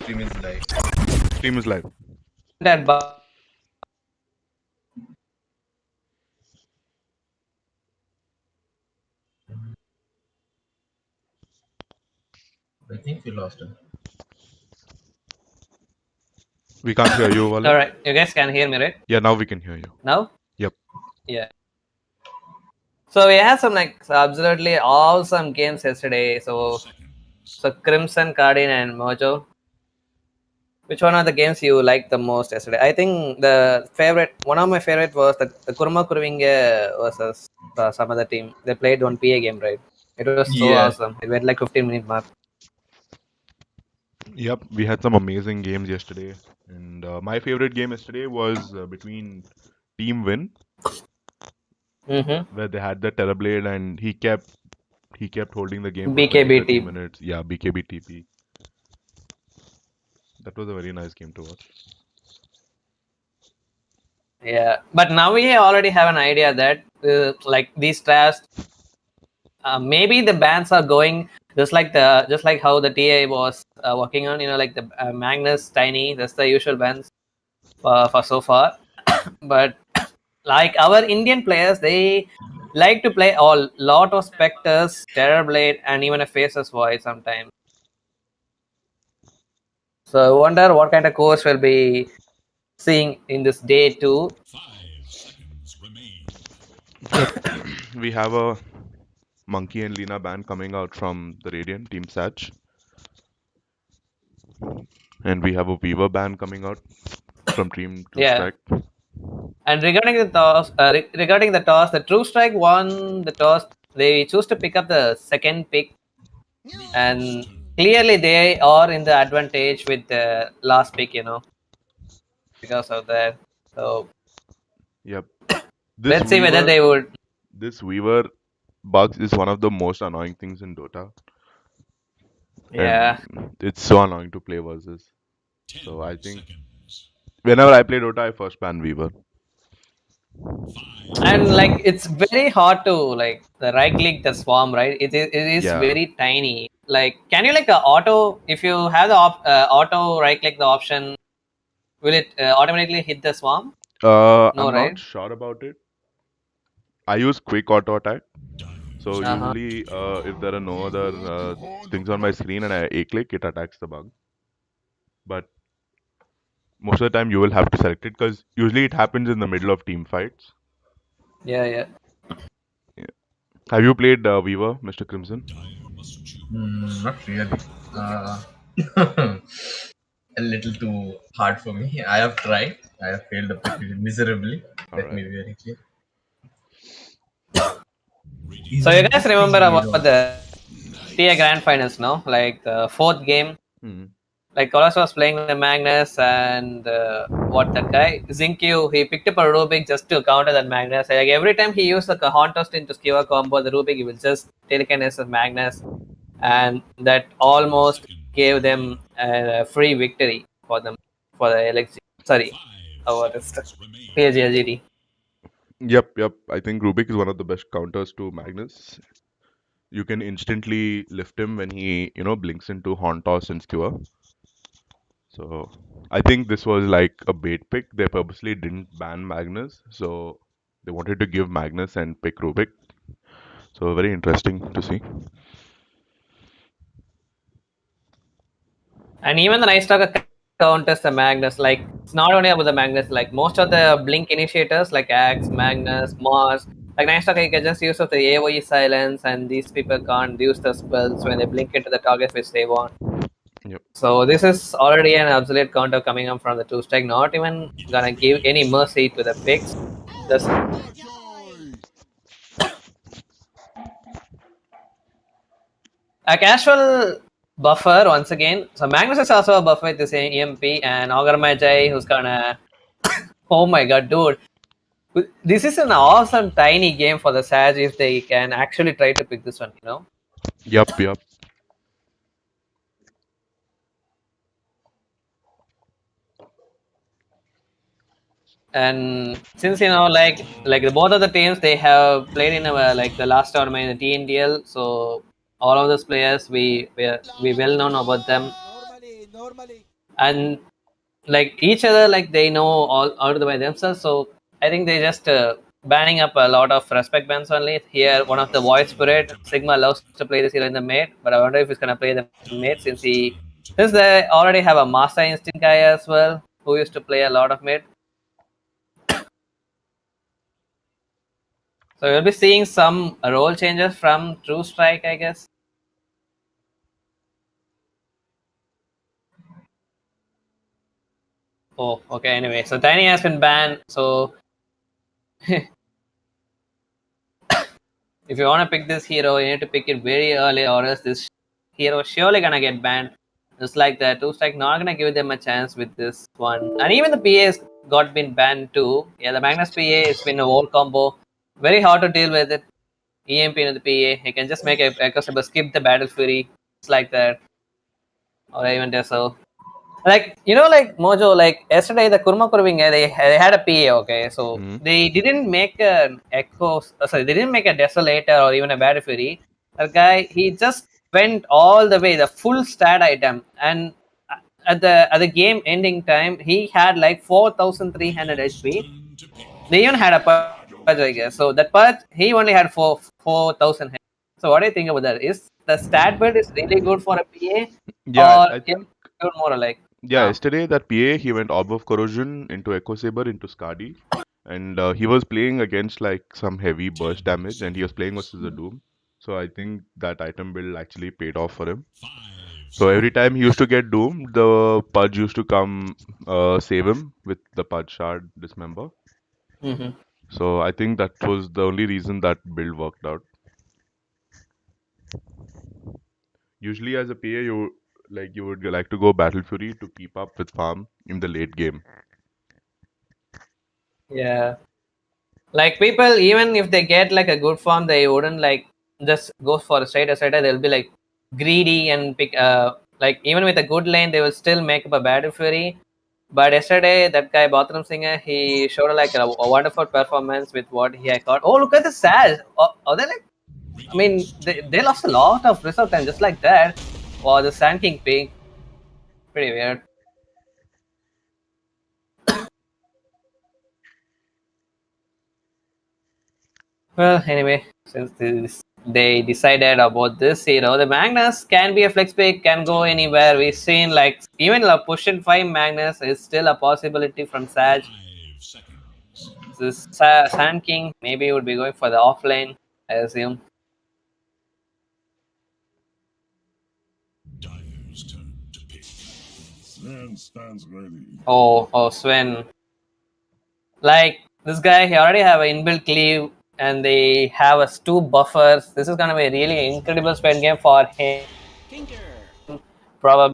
stream is live. Stream is live. That I think we lost him. We can't hear you, Wale. Alright, you guys can hear me, right? Yeah, now we can hear you. Now? Yep. Yeah. So we had some like absolutely awesome games yesterday. So Crimson, Cardin, and Mojo. Which one of the games you liked the most yesterday? I think one of my favorite was the Kurma Kurvinge versus some other team. They played one PA game, right? It was so awesome. It went like 15-minute mark. Yep, we had some amazing games yesterday. And my favorite game yesterday was between Team Win, where they had the Terrorblade and he kept holding the game for 20, 30 minutes. Yeah, BKB TP. That was a very nice game to watch. Yeah, but now we already have an idea that like these drafts, maybe the bans are going just like how the TA was working on. Like the Magnus, Tiny. That's the usual bans for so far. But like our Indian players, they like to play a lot of Spectres, Terrorblade, and even a Faceless Void sometimes. So I wonder what kind of course we'll be seeing in this day 2. 5 seconds remain. We have a Monkey and Lena band coming out from the Radiant Team Satch. And we have a Weaver band coming out from Team True Strike. And regarding the toss, the True Strike won the toss. They choose to pick up the second pick, and clearly they are in the advantage with the last pick, because of that. So, yep. Let's see whether they would. This Weaver bugs is one of the most annoying things in Dota. Yeah. And it's so annoying to play versus. So I think whenever I play Dota, I first ban Weaver. And like it's very hard to like the right click the swarm, right? It is very tiny. Like, can you like auto, if you have the auto right click the option, will it automatically hit the swarm? No, I'm right? not sure about it. I use quick auto attack. So usually, if there are no other things on my screen and I A-click, it attacks the bug. But most of the time, you will have to select it because usually it happens in the middle of team fights. Yeah. Have you played Weaver, Mr. Crimson? Not really. A little too hard for me. I have tried. I have failed miserably. Let me be very clear. So you guys remember about the TA Grand Finals, no? Like the 4th game. Like Kolas was playing the Magnus and that guy Zinkyu, he picked up a Rubik just to counter that Magnus. Like every time he used like a Hauntost into Skiva combo, the Rubik he will just telekinesis Magnus, and that almost gave them a free victory for them for the LXG. Sorry, what is PSGLGD. Yep. I think Rubik is one of the best counters to Magnus. You can instantly lift him when he, blinks into Hauntoss and Skewer. So I think this was like a bait pick. They purposely didn't ban Magnus, so they wanted to give Magnus and pick Rubik. So very interesting to see. And even the Night Stalker counters the Magnus. Like it's not only about the Magnus. Like most of the Blink initiators, like Axe, Magnus, Mars, like Night Stalker, you can just use of the AOE silence, and these people can't use the spells when they blink into the target which they want. Yep. So this is already an absolute counter coming up from the 2 strike. Not even gonna give any mercy to the picks. Just a casual buffer once again. So Magnus is also a buffer with the same EMP, and Augur Magi who's gonna. Oh my god, dude! This is an awesome tiny game for the Sag if they can actually try to pick this one. Yep. And since like both of the teams, they have played in like the last tournament in the TNDL, so all of those players we well known about them. and like each other, like they know all out by themselves. So I think they just banning up a lot of respect bans only. Here, one of the voice spirit Sigma loves to play this hero in the mid, but I wonder if he's gonna play the mid since they already have a master instinct guy as well who used to play a lot of mid. So we'll be seeing some role changes from True Strike, I guess. Oh, okay. Anyway, so Tiny has been banned. So if you want to pick this hero, you need to pick it very early, or else this hero surely gonna get banned. Just like that, Two Strike not gonna give them a chance with this one, and even the PA's got been banned too. Yeah, the Magnus PA has been a whole combo, very hard to deal with it. EMP into the PA, you can just make a customer skip the Battle Fury, it's like that, or even Deso. Like like Mojo, like yesterday the Kurma Kurving, they had a PA, okay, so they didn't make an echo, sorry, they didn't make a Desolator or even a Battle Fury. That guy, he just went all the way, the full stat item, and at the game ending time, he had like 4,300 HP. They even had a purge, I guess. So that purge, he only had 4,000 HP. So what do you think about that? Is the stat build is really good for a PA, Yeah, or I think more like? yeah, yesterday that PA he went Orb of Corrosion into Echo Saber into Skadi, and he was playing against like some heavy burst damage, and he was playing versus the Doom. So I think that item build actually paid off for him. So every time he used to get Doom, the Pudge used to come save him with the Pudge Shard Dismember. Mm-hmm. So I think that was the only reason that build worked out. Usually as a PA, you would like to go Battle Fury to keep up with farm in the late game. Yeah. Like people, even if they get like a good farm, they wouldn't like just go for a straight aside. They'll be like greedy and pick like even with a good lane, they will still make up a Battle Fury. But yesterday, that guy Bathroom Singer, he showed like a wonderful performance with what he had got. Oh, look at the Sag! Are they like? I mean, they lost a lot of result time just like that. Or the Sand King pick, pretty weird. Well, anyway, since they decided about this hero, the Magnus can be a flex pick, can go anywhere. We've seen like even a push and 5 Magnus is still a possibility from Sag. 5 seconds. This Sand King maybe would be going for the offlane, I assume. Dyer's turn to pick. Sven stands ready. Oh, Sven. Like this guy, he already have an inbuilt cleave, and they have us 2 buffers. This is gonna be a really incredible spend game for him. Probably.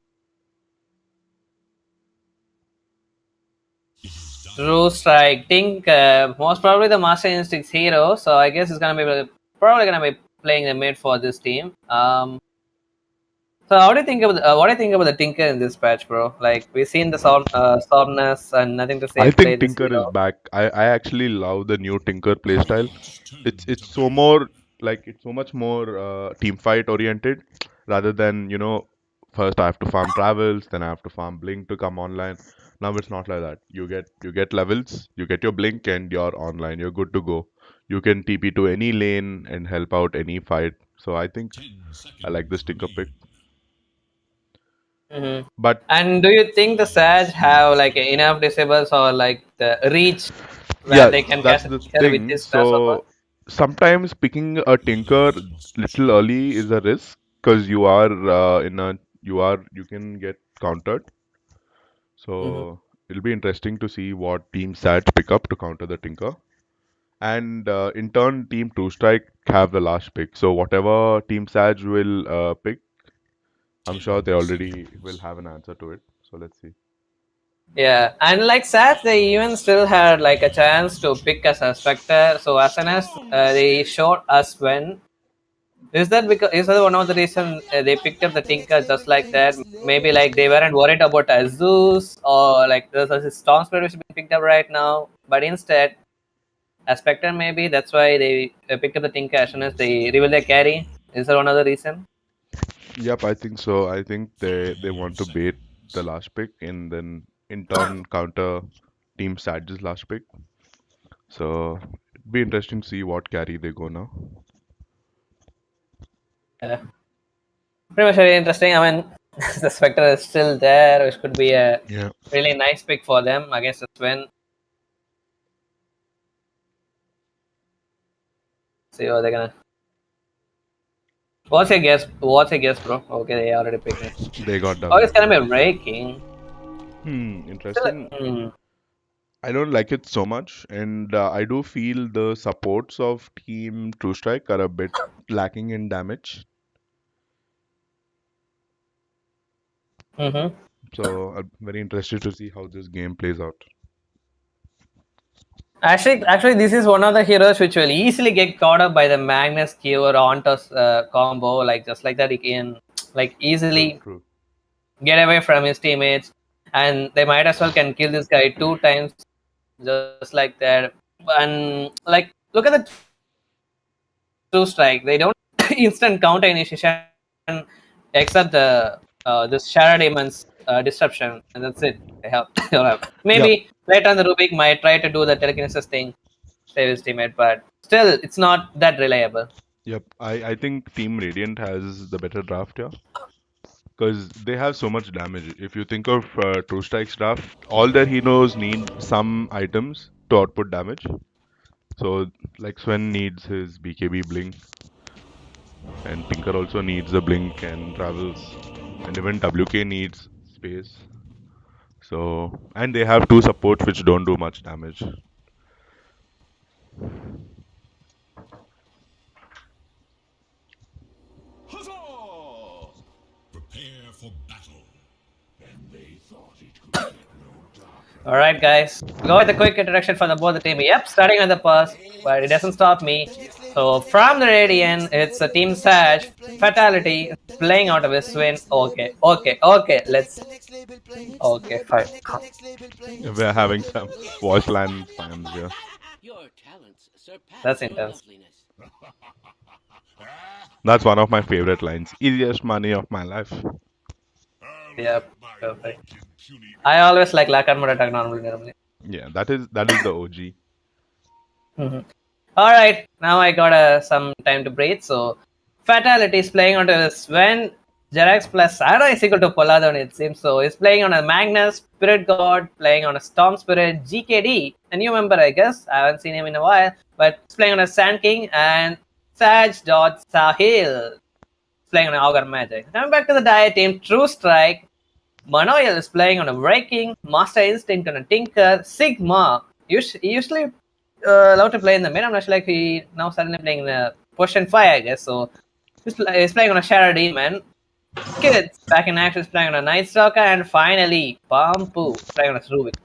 True Strike. Think most probably the Master Instincts hero. So I guess it's probably gonna be playing the mid for this team. So how do you think about what do you think about the Tinker in this patch, bro? Like we've seen the softness and nothing to say. I Play think this Tinker is hero. back. I actually love the new Tinker playstyle. It's so more like it's so much more team fight oriented rather than first I have to farm travels, then I have to farm blink to come online. Now it's not like that. You get levels, you get your blink, and you're online. You're good to go. You can TP to any lane and help out any fight. So I think 10 I like this seconds Tinker pick. remain. Mm-hmm. But And do you think the Sag have like enough disables or like the reach where yeah, they can that's catch the her with thing. this grasshopper? So sometimes picking a Tinker little early is a risk because you can get countered. Mm-hmm. So it'll be interesting to see what Team Sats pick up to counter the Tinker. And in turn, Team Two Strike have the last pick. So whatever Team Sag will pick, I'm sure they 10 already will seconds. have an answer to it. So let's see. Yeah, and like Sag, they even still had like a chance to pick as a Spectre. So as soon as they showed us when. Is that one of the reason they picked up the Tinker just like that? Maybe like they weren't worried about Zeus or like there's a Storm Spirit which is being picked up right now, but instead a Spectre maybe that's why they picked up the Tinker as soon as they reveal their carry. Is that one of the reason? Yep, I think so. I think they want to bait the last pick and then in turn counter Team Sadge's last pick. So it'd be interesting to see what carry they go now. Yeah. Pretty much very interesting. I mean, the Spectre is still there, which could be a Yeah. really nice pick for them against the Sven. See what they're gonna. What's your guess? What's your guess, bro? Okay, they already picked it. They got Oh, it's gonna W. be breaking. Interesting. I don't like it so much, and I do feel the supports of Team True Strike are a bit lacking in damage. Mm-hmm. So I'm very interested to see how this game plays out. Actually, this is one of the heroes which will easily get caught up by the Magnus Q or Ontos combo. Like just like that, he can like easily True. get away from his teammates, and they might as well can kill this guy 2 times just like that. And like, look at the True Strike. They don't instant counter initiation except the this Shadow Demon's disruption, and that's it. They have. Maybe later on the Rubik might try to do the telekinesis thing, save his teammate, but still, it's not that reliable. Yep. I think Team Radiant has the better draft here because they have so much damage. If you think of True Strike's draft, all their heroes need some items to output damage. So, like Sven needs his BKB blink, and Tinker also needs a blink and travels, and even WK needs space. So, and they have two supports which don't do much damage. Huzzah! Prepare for battle. All right, guys, go with a quick introduction for the both the team. Yep, starting at the pass, but it doesn't stop me. So from the Radiant, it's a Team Sage Fatality playing out of his win. Okay, let's. Okay, fine. We're having some Washland fans here. Your talents surpass That's your intense. loveliness. That's one of my favorite lines. Easiest money of my life. Yep, perfect. I always like Lakan attack normally. Yeah, that is the OG. All right, now I got some time to breathe. So, Fatality is playing onto this when Jerax plus Sada is equal to Polladon, it seems. So, he's playing on a Magnus, Spirit God, playing on a Storm Spirit, GKD, a new member, I guess. I haven't seen him in a while, but he's playing on a Sand King and Saj Dot Sahil playing on an Augur Magic. Coming back to the Diet team, True Strike, Manoel is playing on a Breaking, Master Instinct on a Tinker, Sigma. Usually allowed to play in the mid. I'm not sure, like he now suddenly playing in the position 5, I guess. So he's playing on a Shadow Demon. Kids back in action is playing on a Night Stalker, and finally Pampu playing on a Rubik.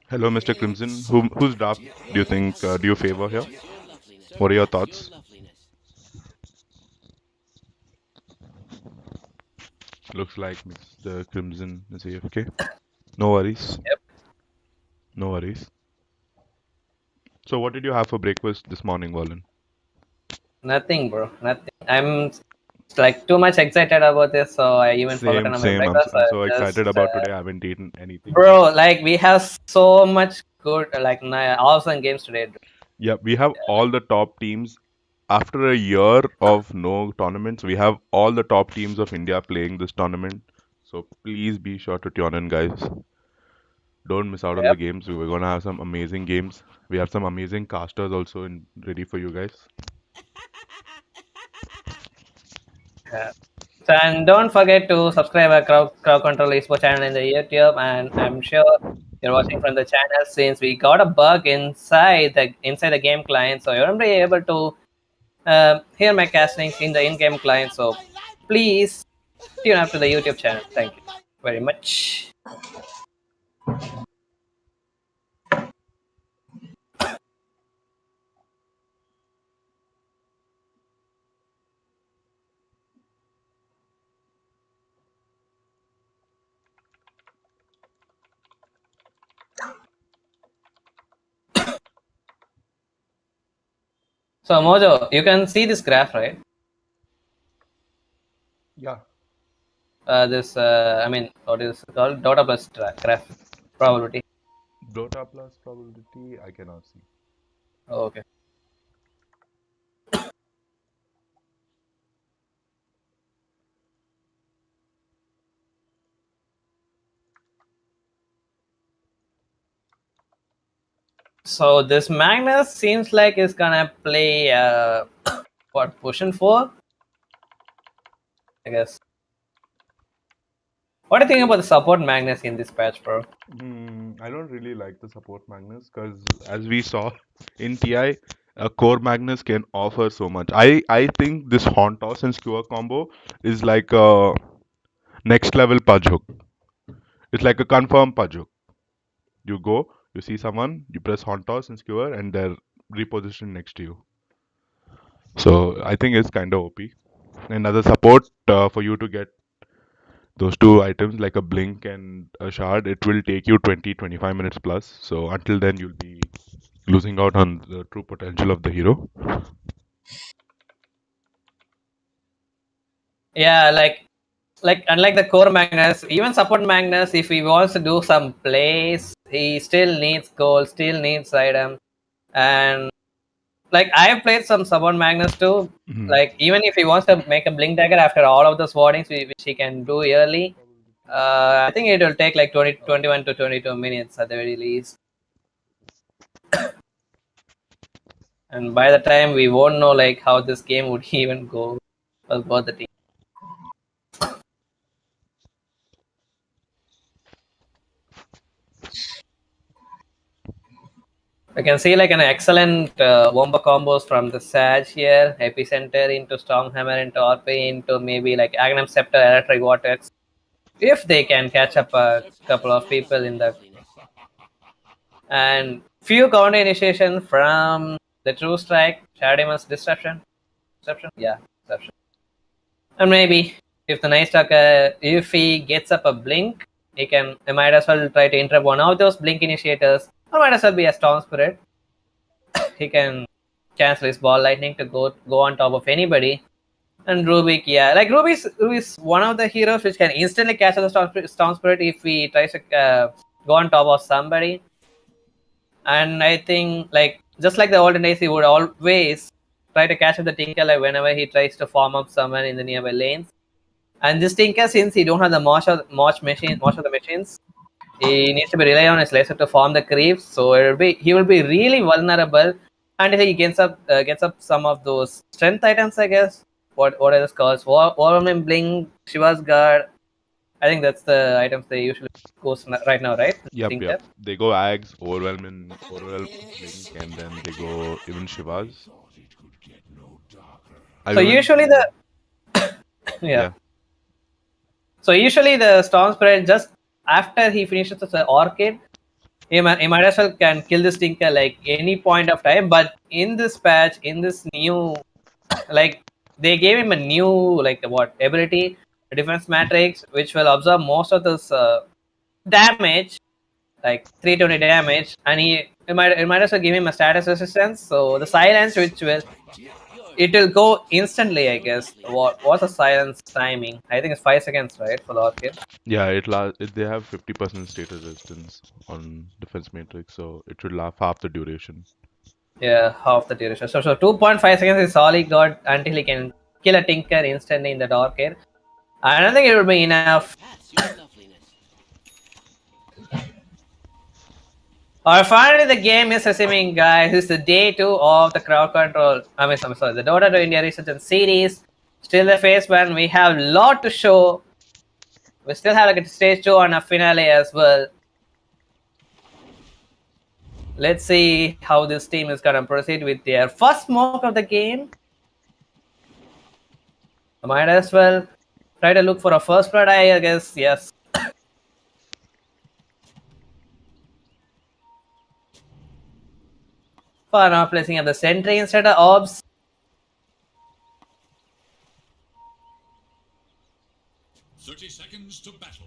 Hello, Mr. Crimson. Whose draft do you think do you favor here? What are your thoughts? Looks like Mr. Crimson is AFK. No worries. Yep. No worries. So, what did you have for breakfast this morning, Wallen? Nothing, bro. Nothing. I'm like too much excited about this, so I even forgotten about my Same. breakfast. I'm so Just, excited about today. I haven't eaten anything. Bro, like we have so much good, like awesome games today. Yeah, we have all the top teams. After a year of no tournaments, we have all the top teams of India playing this tournament. So please be sure to tune in, guys. Don't miss out on the games. We're gonna have some amazing games. We have some amazing casters also ready for you guys. Yeah. So, and don't forget to subscribe our Crowdcontrolesports channel in the YouTube. And I'm sure you're watching from the channel since we got a bug inside the game client, so you won't be able to hear my casting in the in-game client. So please tune up to the YouTube channel. Thank you very much. So Mojo, you can see this graph, right? Yeah. this I mean, what is it called? DoTA plus graph probability. DoTA plus probability, I cannot see. Oh, okay. So this Magnus seems like is gonna play what, position 4, I guess. What do you think about the support Magnus in this patch, bro? I don't really like the support Magnus because, as we saw in TI, a core Magnus can offer so much. I think this Horn Toss and Skewer combo is like a next level Pudge hook. It's like a confirmed Pudge hook. You go, you see someone, you press Horn Toss and Skewer, and they're repositioned next to you. So I think it's kind of OP. Another support for you to get those two items like a blink and a shard, it will take you 20-25 minutes plus. So until then, you'll be losing out on the true potential of the hero. Yeah, like unlike the core Magnus, even support Magnus, if he wants to do some plays, he still needs gold, still needs item, and like I've played some support Magnus too. Like even if he wants to make a blink dagger after all of those wardings, which he can do early, I think it will take like 21 to 22 minutes at the very least. And by the time we won't know like how this game would even go for both the teams. I can see like an excellent wombo combos from the Sage here, Epicenter into Stormhammer into RP into maybe like Agnum Scepter, Electric Vortex. If they can catch up a couple of people in the, and few counter initiation from the True Strike, Shadow Demon's Disruption, yeah, Disruption. And maybe if the Night Stalker, if he gets up a blink, he might as well try to interrupt one of those blink initiators, or might as well be a Storm Spirit. He can cancel his ball lightning to go on top of anybody. And Rubik, yeah, like Rubik's one of the heroes which can instantly catch the Storm Spirit if he tries to go on top of somebody. And I think like just like the olden days, he would always try to catch up the Tinker like whenever he tries to farm up someone in the nearby lanes. And this Tinker, since he don't have the most of the machines, he needs to be rely on his laser to form the creeps. So he will be really vulnerable until he gets up some of those strength items, I guess. What are those called? Warman Blink, Shiva's Guard. I think that's the items they usually go right now, right? Yep. They go Ags, Overwhelm, Blink, and then they go even Shivas. So usually the yeah. So usually the Storm Spirit, just after he finishes the Orchid, he might as well can kill this Tinker like any point of time. But in this patch, in this new, like they gave him a new like what ability, defense matrix, which will absorb most of this damage, like 320 damage, and it might as well give him a status resistance. So the silence, which it will go instantly, I guess. What's the silence timing? I think it's 5 seconds, right, for the Orchid? Yeah, they have 50% status resistance on defense matrix, so it should last half the duration. Yeah, half the duration. So 2.5 seconds is all he got until he can kill a Tinker instantly in the Orchid. I don't think it will be enough. Finally, the game is resuming, guys. This is the day 2 of the crowd control. I'm sorry, the DoTA to India Resurgence series. Still the phase 1. We have a lot to show. We still have like a stage 2 and a finale as well. Let's see how this team is gonna proceed with their first smoke of the game. I might as well try to look for a first blood, I guess. Yes. For now, placing up the sentry instead of orbs. To battle.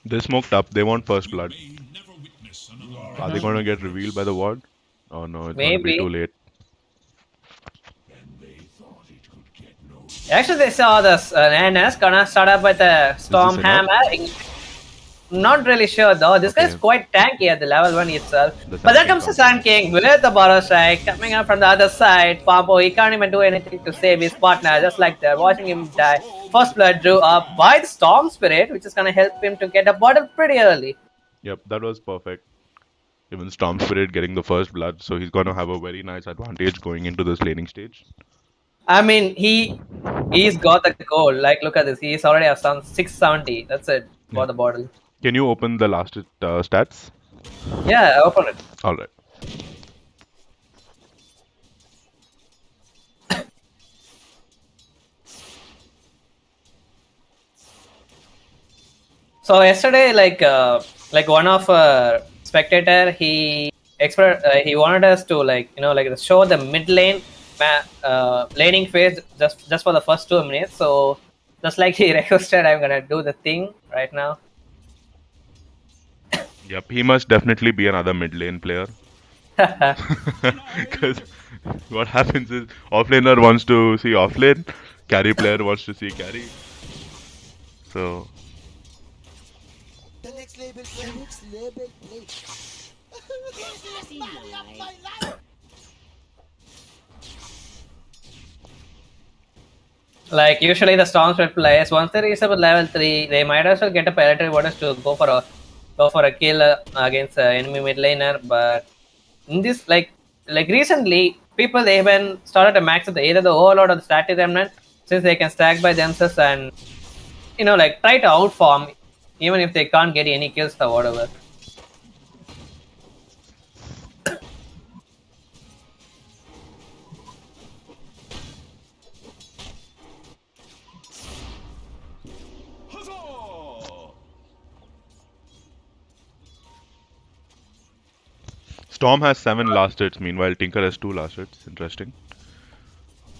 They smoked up. They want first blood. Are they going to get revealed by the ward? Oh no, it's going to be too late. Actually, they saw this NS gonna start up with a Storm enough? Hammer. Not really sure though. This guy's Okay. quite tanky at the level 1 itself. The But Sand then King comes the comes Sun in. King with the Borrow Strike coming up from the other side. Pompo, he can't even do anything to save his partner, just like that. Watching him die. First blood drew up by the Storm Spirit, which is gonna help him to get a bottle pretty early. Yep, that was perfect. Even Storm Spirit getting the first blood, so he's gonna have a very nice advantage going into this laning stage. I mean, he's got the goal. Like, look at this. He's already have some 670. That's it for Yeah. the bottle. Can you open the last stats? Yeah, open it. All right. So yesterday, like one of spectator, he wanted us to like show the mid lane laning phase just for the first 2 minutes. So just like he requested, I'm gonna do the thing right now. Yep, he must definitely be another mid lane player. Because what happens is offlaner wants to see offlane, carry player wants to see carry. So The next label, please. Like usually the Storm Spirit players, once they reach about level 3, they might as well get a predatory bonus to go for a kill against enemy mid laner. But in this like recently, people they even started to max either the Overlord or the Static Remnant, since they can stack by themselves and like try to outform even if they can't get any kills or whatever. Huzzah! Storm has 7 last hits, meanwhile Tinker has 2 last hits. Interesting.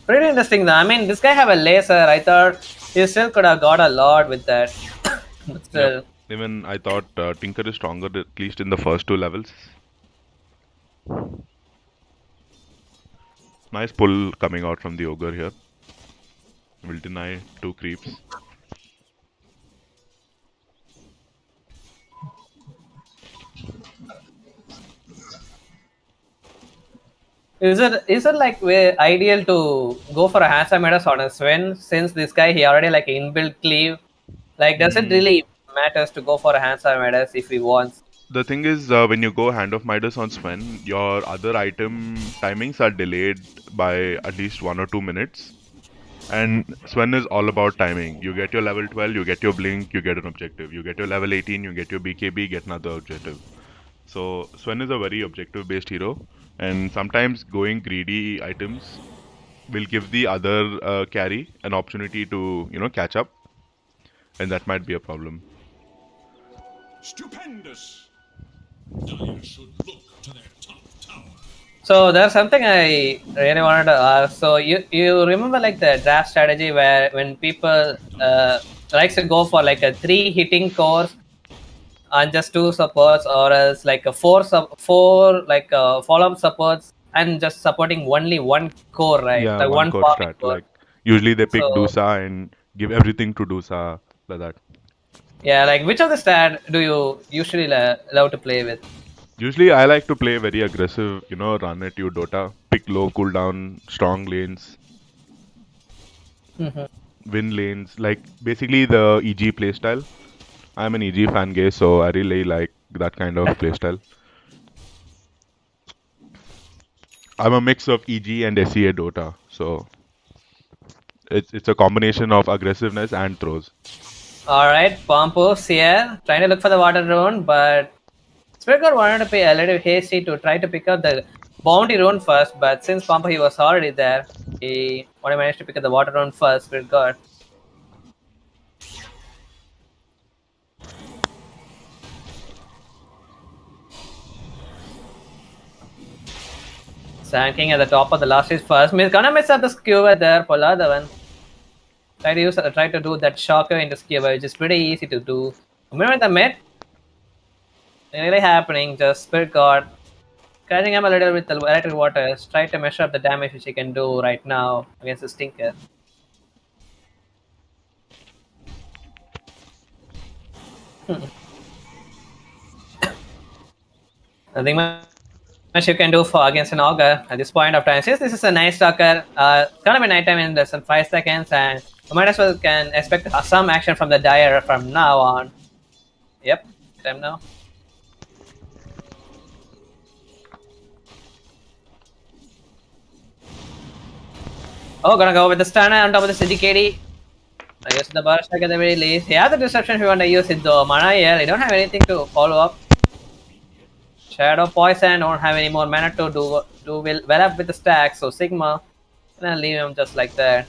Pretty interesting though. I mean, this guy have a laser. I thought he still could have got a lot with that. But still. Yep. Even I thought Tinker is stronger, at least in the first 2 levels. Nice pull coming out from the ogre here. Will deny 2 creeps. Is it like ideal to go for a handsome Midas on a Sven, since this guy he already like inbuilt cleave? Like, does it really matters to go for a handsome Midas if he wants? The thing is, when you go Hand of Midas on Sven, your other item timings are delayed by at least 1 or 2 minutes. And Sven is all about timing. You get your level 12, you get your blink, you get an objective. You get your level 18, you get your BKB, get another objective. So Sven is a very objective based hero, and sometimes going greedy items will give the other carry an opportunity to catch up, and that might be a problem. Stupendous! Dire should look to their top tower. So there's something I really wanted to ask. So you remember like the draft strategy where when people likes to go for like a 3 hitting course and just 2 supports, or else like a 4 like follow-up supports and just supporting only 1 core, right? Yeah, Like one one core farming strat. core. Like usually they pick So DoTA and give everything to DoTA like that. yeah, like which of the stat do you usually love to play with? Usually I like to play very aggressive, run at you DoTA, pick low cooldown, strong lanes, win lanes, like basically the EG playstyle. I'm an EG fan gay, so I really like that kind of playstyle. I'm a mix of EG and SEA DoTA, so it's a combination of aggressiveness and throws. Alright, Pompous here, trying to look for the water rune, but Spirit God wanted to be a little hasty to try to pick up the bounty rune first, but since Pompo he was already there, he only managed to pick up the water rune first, Spirit God. Sanking at the top of the last stage first. He's gonna mess up the skewer there for the other one. Try to do that shocker into skewer, which is pretty easy to do. Remember the mid? Really happening, just Spirit God catching him a little with the electric waters, try to measure up the damage which he can do right now against the Stinker. Nothing much you can do for against an augur at this point of time. Since this is a night stalker, it's gonna be nighttime in less than 5 seconds, and you might as well can expect some action from the Dire from now on. Yep, time now. Oh, gonna go with the stunner on top of the CGKD. I guess the burst at the very least. Yeah, the disruption if you want to use it though. Mana here, I don't have anything to follow up. Shadow Poison, don't have any more mana to do well up with the stack, so Sigma, and I'll leave him just like that.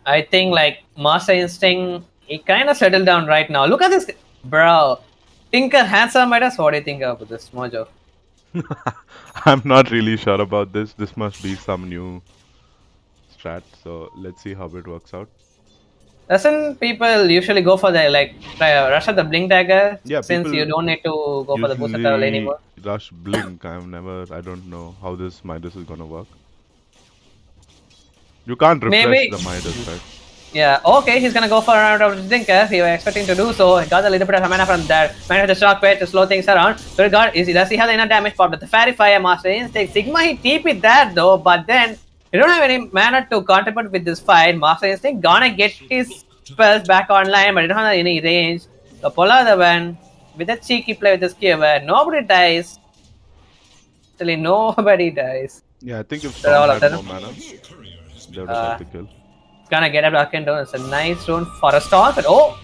I think like Master Instinct, he kind of settled down right now. Look at this, bro. Tinker handsome Midas. What do you think of this, Mojo? I'm not really sure about this. This must be some new strat. So let's see how it works out. Doesn't people usually go for the rush at the blink dagger? Yeah, since you don't need to go for the booster level anymore. Rush blink. I don't know how this Midas is gonna work. You can't refresh the Midas, right? Yeah, okay, he's gonna go for a round of Tinker. He was expecting to do so. He got a little bit of mana from that. Might have the shock pit to slow things around. But does he have the enough damage popped? The Fairy Fire Master Instinct. Sigma, he TP'd that though, but then you don't have any mana to contribute with this fight. Master Instinct gonna get his spells back online, but he don't have any range. So pull out the one with a cheeky play with the skewer. Nobody dies. Actually, nobody dies. Yeah, I think if Storm had more mana, they would have got the kill. Gonna get up Arcane Drone. It's a nice drone for a stall, but oh!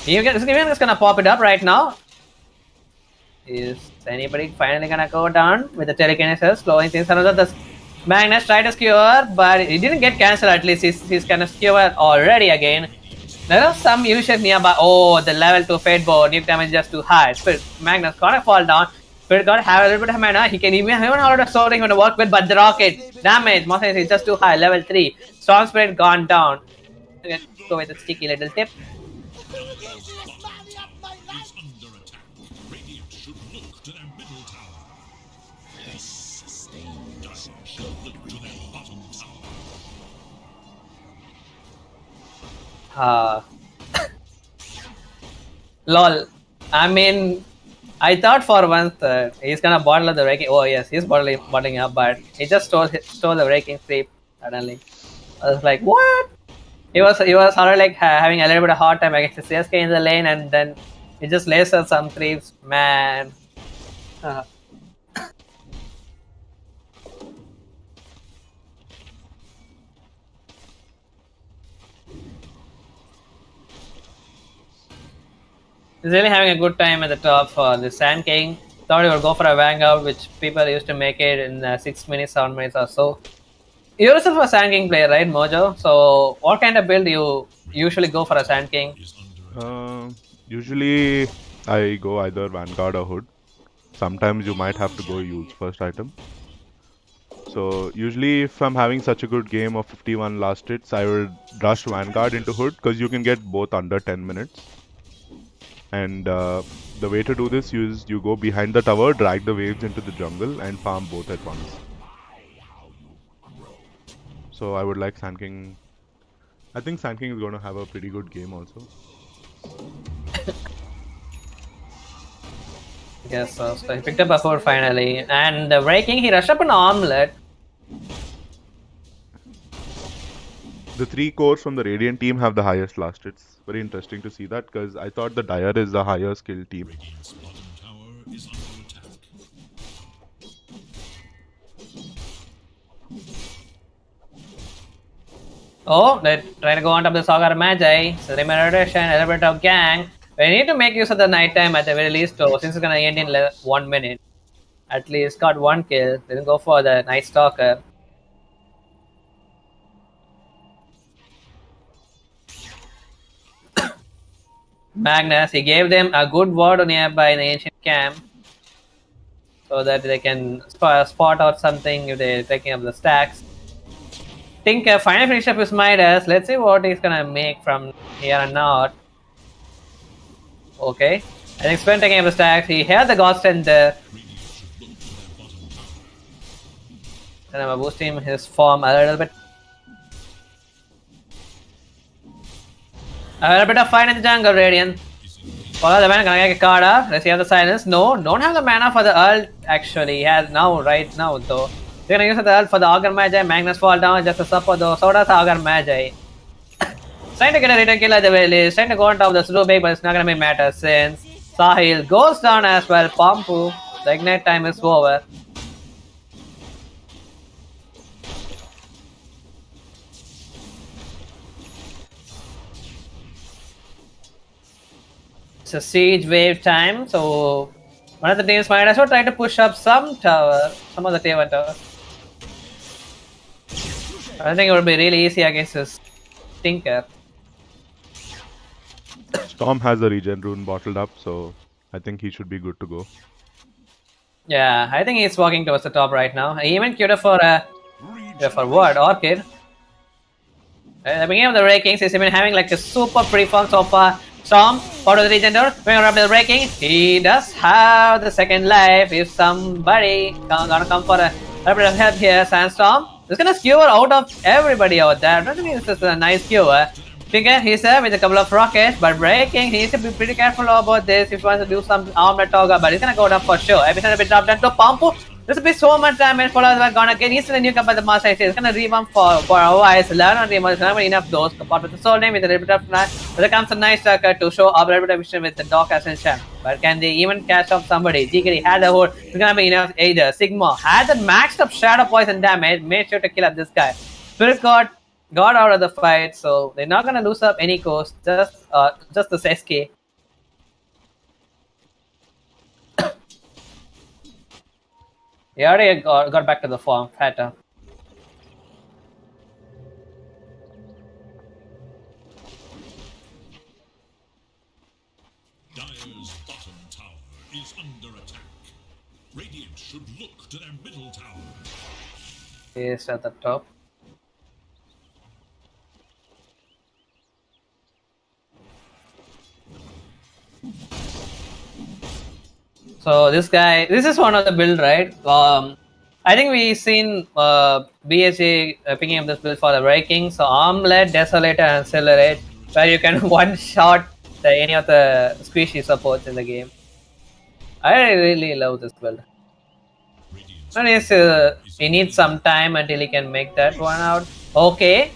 Even is gonna pop it up right now. Is anybody finally gonna go down with the telekinesis, slowing things down? The Magnus tried to skewer, but he didn't get cancelled. At least he's gonna skewer already again. There are some illusions nearby. Oh, the level 2 Fate Board. Nuke damage is just too high. Spirit Magnus gotta fall down. Spirit gotta have a little bit of mana. He can even have a lot of soaring to work with, but the rocket damage, Master is just too high. Level 3. Storm Spirit gone down. Let's go with a sticky little tip. Lol. I mean, I thought for once that he's gonna bottle the raking. Oh yes, he's bottling up, but he just stole the raking creep suddenly. I was like, what? He was sort of like having a little bit of hard time against the CSK in the lane, and then he just lasered some creeps, man. He's really having a good time at the top for the Sand King. Thought he would go for a Vanguard, which people used to make it in 6 minutes, 7 minutes or so. You're yourself a Sand King player, right, Mojo? So, what kind of build do you usually go for a Sand King? Usually, I go either Vanguard or Hood. Sometimes you might have to go use first item. So, usually if I'm having such a good game of 51 last hits, I would rush Vanguard into Hood because you can get both under 10 minutes. And the way to do this is you go behind the tower, drag the waves into the jungle and farm both at once. So I would like Sand King. I think Sand King is going to have a pretty good game also. Yes, so he picked up a 4 finally. And the Raking, he rushed up an Omelette. The 3 cores from the Radiant team have the highest last hits. Very interesting to see that because I thought the Dire is the higher skill team. Radiant's bottom tower is under attack. Oh, they're trying to go on top of the Sagar Magi. So they rotation, a little bit of gang. We need to make use of the night time at the very least, though, since it's gonna end in 1 minute. At least got 1 kill. Didn't go for the Night Stalker. Magnus, he gave them a good ward nearby in the ancient camp so that they can spot out something if they're taking up the stacks. Think final finish up his Midas. Let's see what he's gonna make from here and out. Okay, I think Sven taking up the stacks. He had the Godsend there. And I'm boosting his form a little bit. A little bit of fine in the jungle, Radiant. Follow the man, gonna get a card up. Let's see how the silence. No, don't have the mana for the ult actually. He has now, right now though. They're gonna use the ult for the Augur Magi. Magnus fall down just to support though. So does Augur Magi. Trying to get a return kill at the very least. Trying to go on top of the Sudo big, but it's not gonna be matter since Sahil goes down as well. Pampu. The ignite time is over. It's a siege wave time, so one of the teams might as well try to push up some tower, some of the tier 1 tower. I think it would be really easy against this Tinker. Storm has a regen rune bottled up, so I think he should be good to go. Yeah, I think he's walking towards the top right now. He even queued up for what? Orchid. At the beginning of the rankings, he's even having like a super free form so far. Storm, out of the regen door, going up to the breaking. He does have the second life. If somebody gonna come for a little bit of help here, Sandstorm is gonna skewer out of everybody out there. I don't think this is a nice skewer. Tinker, he's there with a couple of rockets, but breaking, he needs to be pretty careful about this if he wants to do some armlet toggle, but he's gonna go down for sure. Everything a bit dropped down to Pampu. This will be so much damage. Followers gonna get instantly new by the master. It's gonna revamp for a while. So learn on remove. It's not enough those. Compared with the soul name with a little bit of knife. But there comes a nice tracker to show up a little bit of vision with the Doc Ascension. But can they even catch up somebody? Jiggery had the hold. It's gonna be enough either. Sigma had the maxed up shadow poison damage. Made sure to kill up this guy. Spirit God got out of the fight, so they're not gonna lose up any coast. Just the SK. He already got back to the farm, fatter. Dire's bottom tower is under attack. Radiant should look to their middle tower. He's at the top. So this guy, this is one of the build, right? I think we've seen BSA picking up this build for the breaking. So Armlet, Desolator, and Accelerate, where you can one-shot any of the squishy supports in the game. I really love this build. He needs some time until he can make that one out. Okay.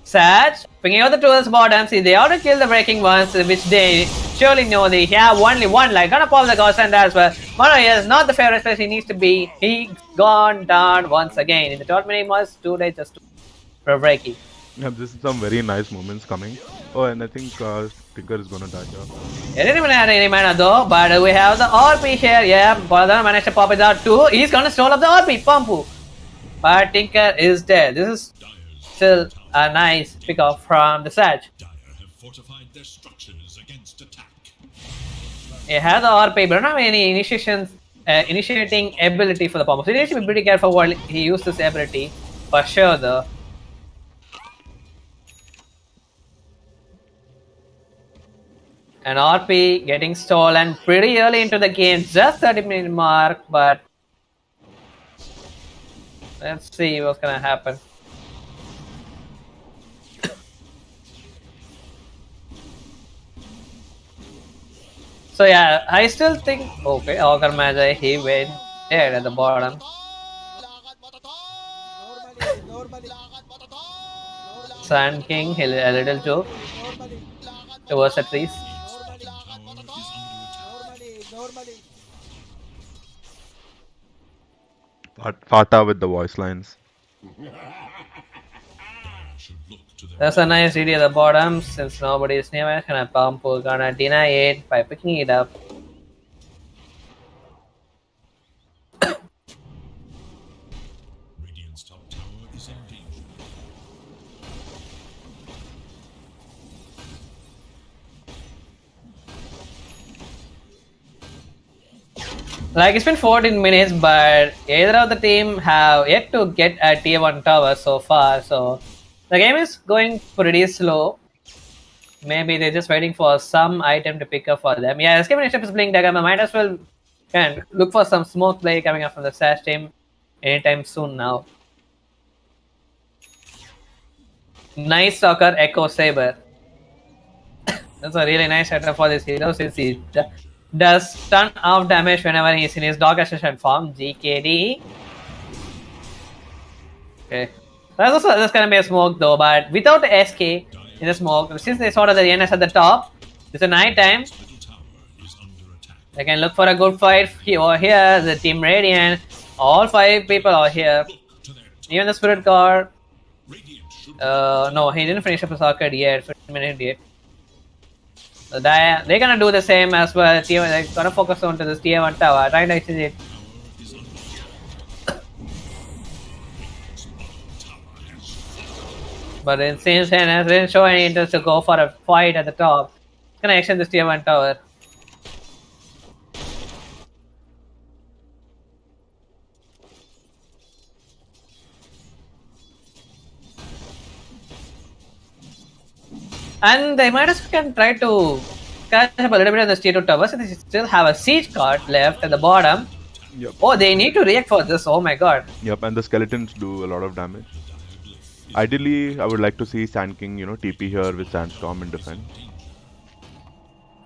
Sag, picking out the tools bottom. See, they ought to kill the breaking ones, which they surely know they have only one life. Gonna pop the ghost and as well. Mono is not the favorite place he needs to be. He's gone down once again. In the tournament, he must do that just for breaking. Yeah, this is some very nice moments coming. Oh, and I think Tinker is gonna die here. He didn't even have any mana though, but we have the RP here. Yeah, Baladan managed to pop it out too. He's gonna stall up the RP, Pampu. But Tinker is dead. This is still a nice pick off from the Sag. Dire have fortified their structures against attack. He has the RP, but don't have any initiating ability for the Pampu. So he needs to be pretty careful while he uses this ability. For sure though. And RP getting stolen pretty early into the game, just 30-minute mark, but let's see what's gonna happen. So yeah, I still think, okay, Augur Magi, he went dead at the bottom. Sand King, a little joke towards the trees. Fata with the voice lines. That's a nice DD at the bottom. Since nobody is nearby, Pampu gonna deny it by picking it up. Radiant's top tower is in danger. Like it's been 14 minutes, but either of the team have yet to get a tier 1 tower so far. So the game is going pretty slow. Maybe they're just waiting for some item to pick up for them. Yeah, Escape Nation is playing Dagama. Might as well can look for some smoke play coming up from the Sash team anytime soon now. Nice Stalker Echo Saber. That's a really nice setup for this hero since he does ton of damage whenever he's in his dog assassin form. GKD. Okay. That's gonna be a smoke though, but without the SK in the smoke, since they saw that the NS at the top, it's a night time. They can look for a good fight over here. The Team Radiant, all 5 people are here. Even the Spirit Guard. No, he didn't finish up his arcade yet. 15 minutes yet. They're gonna do the same as well. They're gonna focus on to this tier 1 tower, trying to exchange it. But it seems NS didn't show any interest to go for a fight at the top. It's gonna extend this tier 1 tower. And they might as well can try to catch up a little bit on the tier 2 tower, so they still have a siege card left at the bottom. Yep. Oh, they need to react for this. Oh my god. Yep, and the skeletons do a lot of damage. Ideally, I would like to see Sand King, TP here with Sandstorm and defend.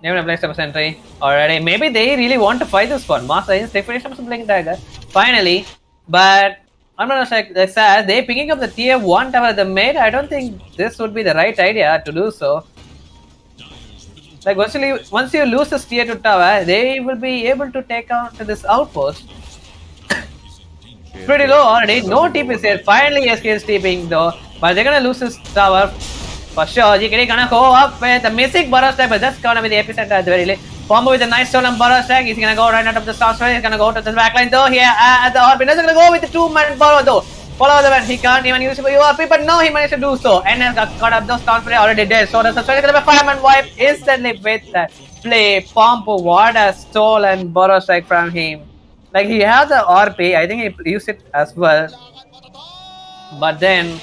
They haven't placed up a sentry already. Maybe they really want to fight this one. Master Agents, they finish up some Blink Dagger. Finally. But I'm not like sad. They picking up the tier 1 tower at the mid. I don't think this would be the right idea to do so. Like once you lose this tier 2 tower, they will be able to take out this outpost. Pretty low already. No TP is here. Finally SK is TPing though. But they're gonna lose this tower. For sure, GKD gonna go up with the missing burrow stack, but that's gonna be the epicenter at the very least. Combo with a nice stolen burrow stack. He's gonna go right out of the start. He's gonna go to the backline though. Here at the Orbit. He's gonna go with the 2-man burrow though. Follow the man. He can't even use URP, but no, he managed to do so. And has got caught up. Those Stormspray already dead. So that's gonna be a 5-man wipe instantly with that play. Pompo, what a stolen burrow strike from him. Like he has the RP. I think he used it as well. But then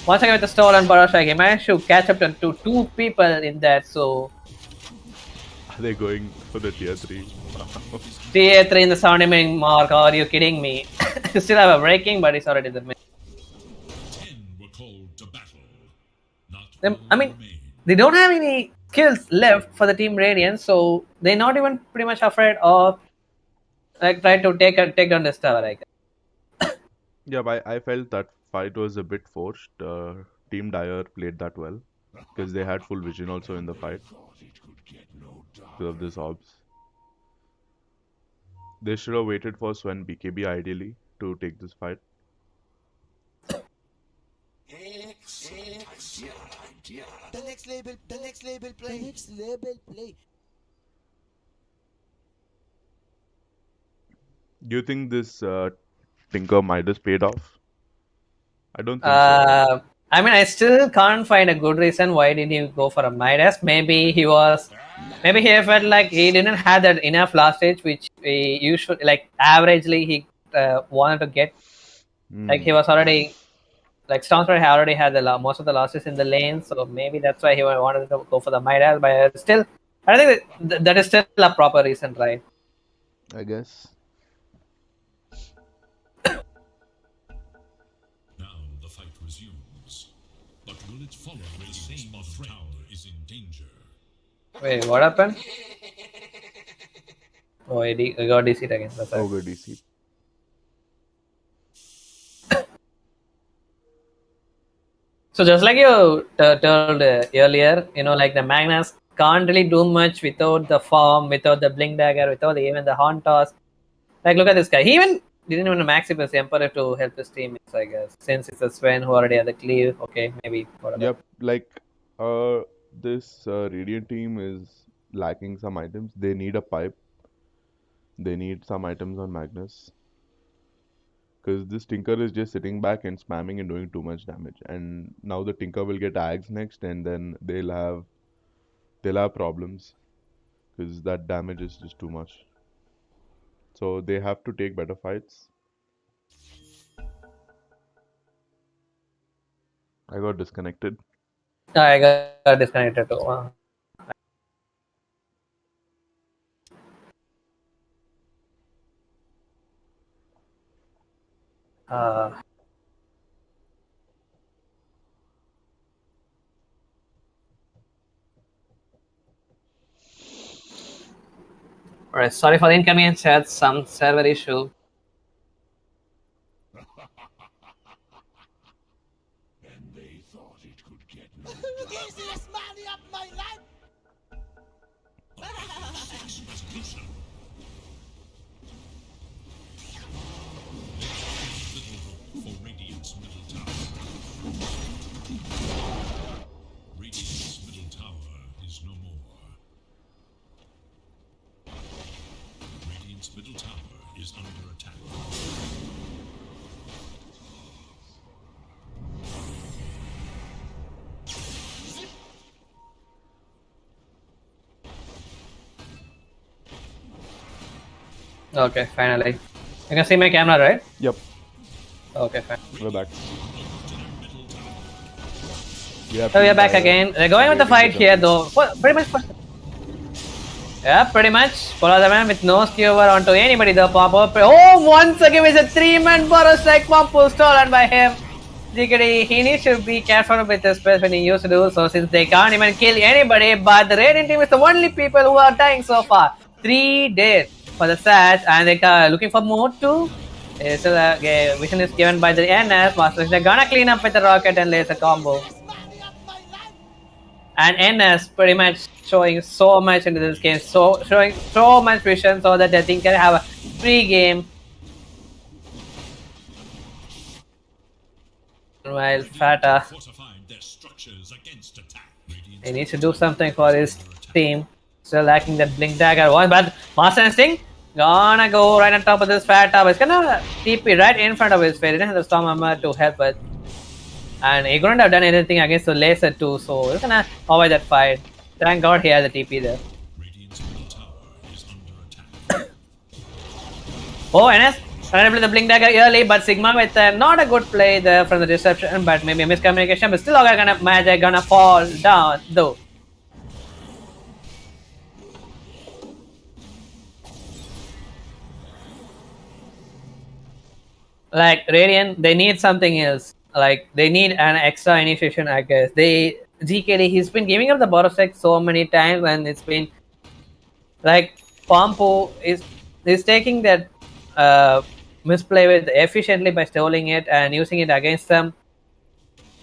once again with the stolen burrow strike, he managed to catch up to 2 people in that. So Are they going for the tier 3? tier 3 in the 70-minute mark. Are you kidding me? Still have a breaking, but it's already the mid. 10 were called to battle. Not I mean, they don't have any skills left for the Team Radiant, so they're not even pretty much afraid of like try to take down this tower, I guess. Yeah, but I felt that fight was a bit forced. Team Dire played that well because they had full vision also in the fight because of this orbs. They should have waited for Sven BKB ideally to take this fight. The next label play. Do you think this Tinker Midas paid off? I don't think so. I mean, I still can't find a good reason why did he go for a Midas. Maybe he felt like he didn't have that enough last stage, which he usually like averagely he wanted to get. Like he was already like Stormspray already had the most of the losses in the lane, so maybe that's why he wanted to go for the Midas. But still, I think that is still a proper reason, right? I guess. Now the fight resumes. But will it follow when the same tower is in danger? Wait, what happened? Oh, I got DC again. That's Oh, right. good DC. So just like you told earlier, like the Magnus can't really do much without the farm, without the Blink Dagger, without even the Horn Toss. Like look at this guy. He even didn't even max his Emperor to help his teammates, I guess. Since it's a Sven who already had the cleave, okay, maybe whatever. Yep, like this Radiant team is lacking some items. They need a pipe. They need some items on Magnus. Because this Tinker is just sitting back and spamming and doing too much damage. And now the Tinker will get Ags next, and then they'll have problems. Because that damage is just too much. So they have to take better fights. I got disconnected. I got disconnected too. Wow. Alright, sorry for the inconvenience, chat. Some server issue. And they thought it could get me. Easiest money of my life. Resolution. Little hope for Radiant's middle tower. Radiant's middle tower is no more. Radiant's middle tower is under attack. Okay, finally. You can see my camera, right? Yep, Okay, fine. we're back. So we are back again. They're going with the fight here though. Pretty much. Yeah, pretty much. Follow the man with no skewer onto anybody. The pop up. Oh, once again it's a 3-man burrow strike pump stolen by him. GKD, he needs to be careful with his space when he used to do so, since they can't even kill anybody. But the Radiant team is the only people who are dying so far. 3 days for the Sats, and they are looking for more too. So the vision is given by the NS Masters. They're gonna clean up with the rocket and laser combo. And NS pretty much showing so much into this game, so showing so much vision so that they think can have a free game. While Fata, Fortified their structures against attack. he needs to do something for his team. Still lacking that blink dagger one, but Master Instinct gonna go right on top of this Fata. But it's gonna TP right in front of his face. He didn't have the Storm Armor to help with. And he couldn't have done anything against the laser too, so he's gonna avoid that fight. Thank God he has the TP there. Radiant's middle tower is under attack. Oh, NS trying to play the blink dagger early, but Sigma with not a good play there from the reception, but maybe a miscommunication. But still, Magic gonna fall down though. Like Radiant, they need something else. Like they need an extra initiation, I guess. GKD, he's been giving up the Borosek so many times, and it's been like Pompo is taking that misplay with efficiently by stealing it and using it against them.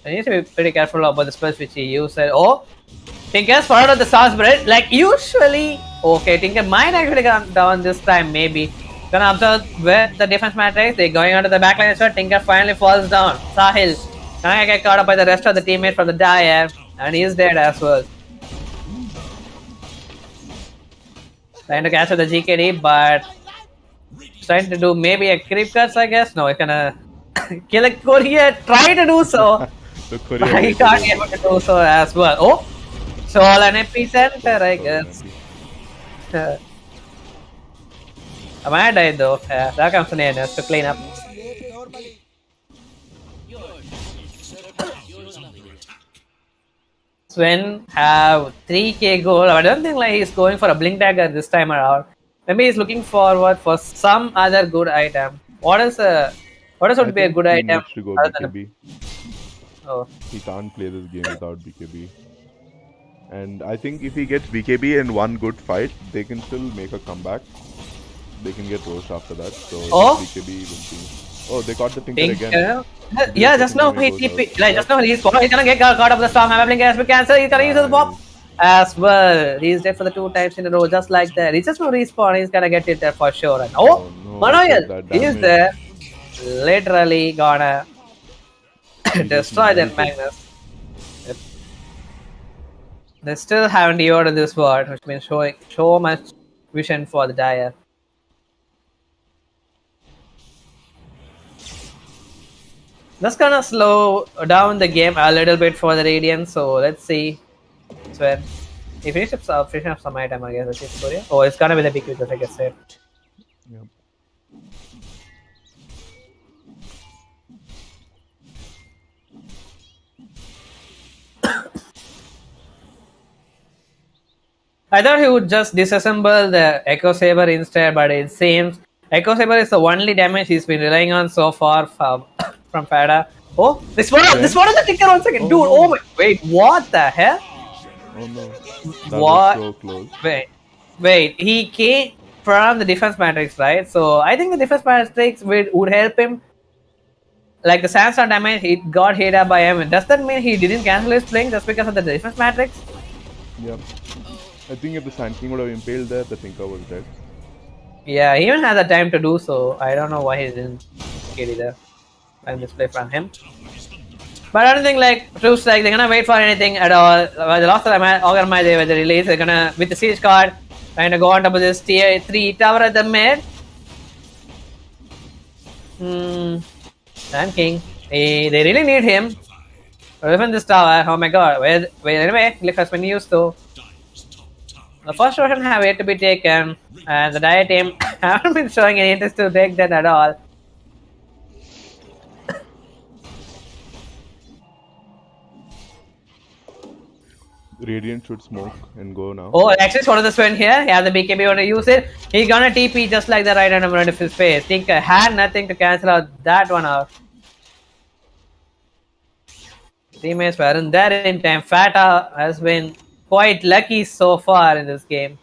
I need to be pretty careful about the spells which he used. Oh, Tinker's followed up the Sauce Bread. Like usually, okay, Tinker might actually come down this time, maybe. Gonna observe where the defense matrix. They're going onto the backline as well. Tinker finally falls down. Sahil gonna get caught up by the rest of the teammates from the Dire, and he's dead as well. Trying to catch the GKD, but trying to do maybe a creep cuts, I guess. No, he's gonna kill a courier. Try to do so. The But he can't be able to do so as well. Oh, so all an epicenter, I guess. I might die though. Yeah, that comes an NS to clean up. Normally. Your talents, you're loving it. Sven have 3k gold. I don't think like he's going for a blink dagger this time around. Maybe he's looking forward for some other good item. What would be a good he item? needs to go other than BKB. Oh, He can't play this game without BKB. And I think if he gets BKB in one good fight, they can still make a comeback. They can get roast after that. So Oh. BKB will be. Oh, they got the Tinker again. Tinker. Yeah, just now he TP. Like just now he's gonna get caught up the storm. Have a blink as we cancel. He's gonna use his pop as well. He's dead for the 2 times in a row, just like that. He's just no respawn. He's gonna get it there for sure. And Oh, no, Manoyal, that he's damage. there. Literally gonna destroy that just- Magnus. Yep. They still haven't deoded this word, which means showing so much vision for the Dire. That's gonna slow down the game a little bit for the Radiant, so let's see. Sven. He finished up some item, I guess. Let's see Korea. Oh, it's gonna be the big because I guess it. Yep. I thought he would just disassemble the Echo Saber instead, but it seems Echo Saber is the only damage he's been relying on so far from Fada. Oh, this one is the ticker once again. Oh, Dude, no. oh my, wait, what the hell? Oh no. That What? was so close. Wait, he came from the defense matrix, right? So I think the defense matrix would help him. Like the sandstorm damage, it got hit up by him. Does that mean he didn't cancel his playing just because of the defense matrix? Yeah. I think if the Sand King would have impaled there, the Tinker was dead. Yeah, he even had the time to do so. I don't know why he didn't get either. And display from him. But I don't think like Troops like they're gonna wait for anything at all. The last time I organized with the release, they're gonna with the siege card trying to go on top of this tier 3 tower at the mid. Sand King. They really need him. Even this tower, oh my god. Anyway, Glyph has been used though. The first version have yet to be taken, and the DoTA team haven't been showing any interest to take that at all. Radiant should smoke and go now. Oh, actually, one of the Sven here. Yeah, the BKB want to use it. He's gonna TP just like the right hand of his face. Tinker had nothing to cancel out that one out. Teammates weren't there in time. Fata has been quite lucky so far in this game.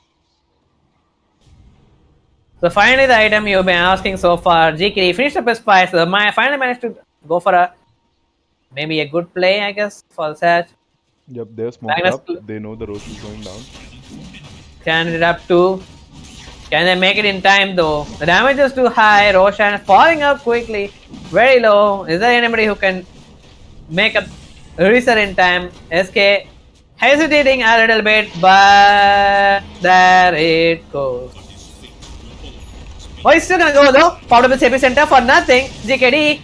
So finally, the item you've been asking so far, GK finished up his fight. So finally managed to go for maybe a good play, I guess, for the set. Yep, they're smoked up. They know the roach is going down. Can it up to? Can they make it in time though? The damage is too high. Roshan falling up quickly, very low. Is there anybody who can make a reset in time? SK hesitating a little bit, but there it goes. Oh, he's still gonna go though. Popped up his epicenter for nothing. GKD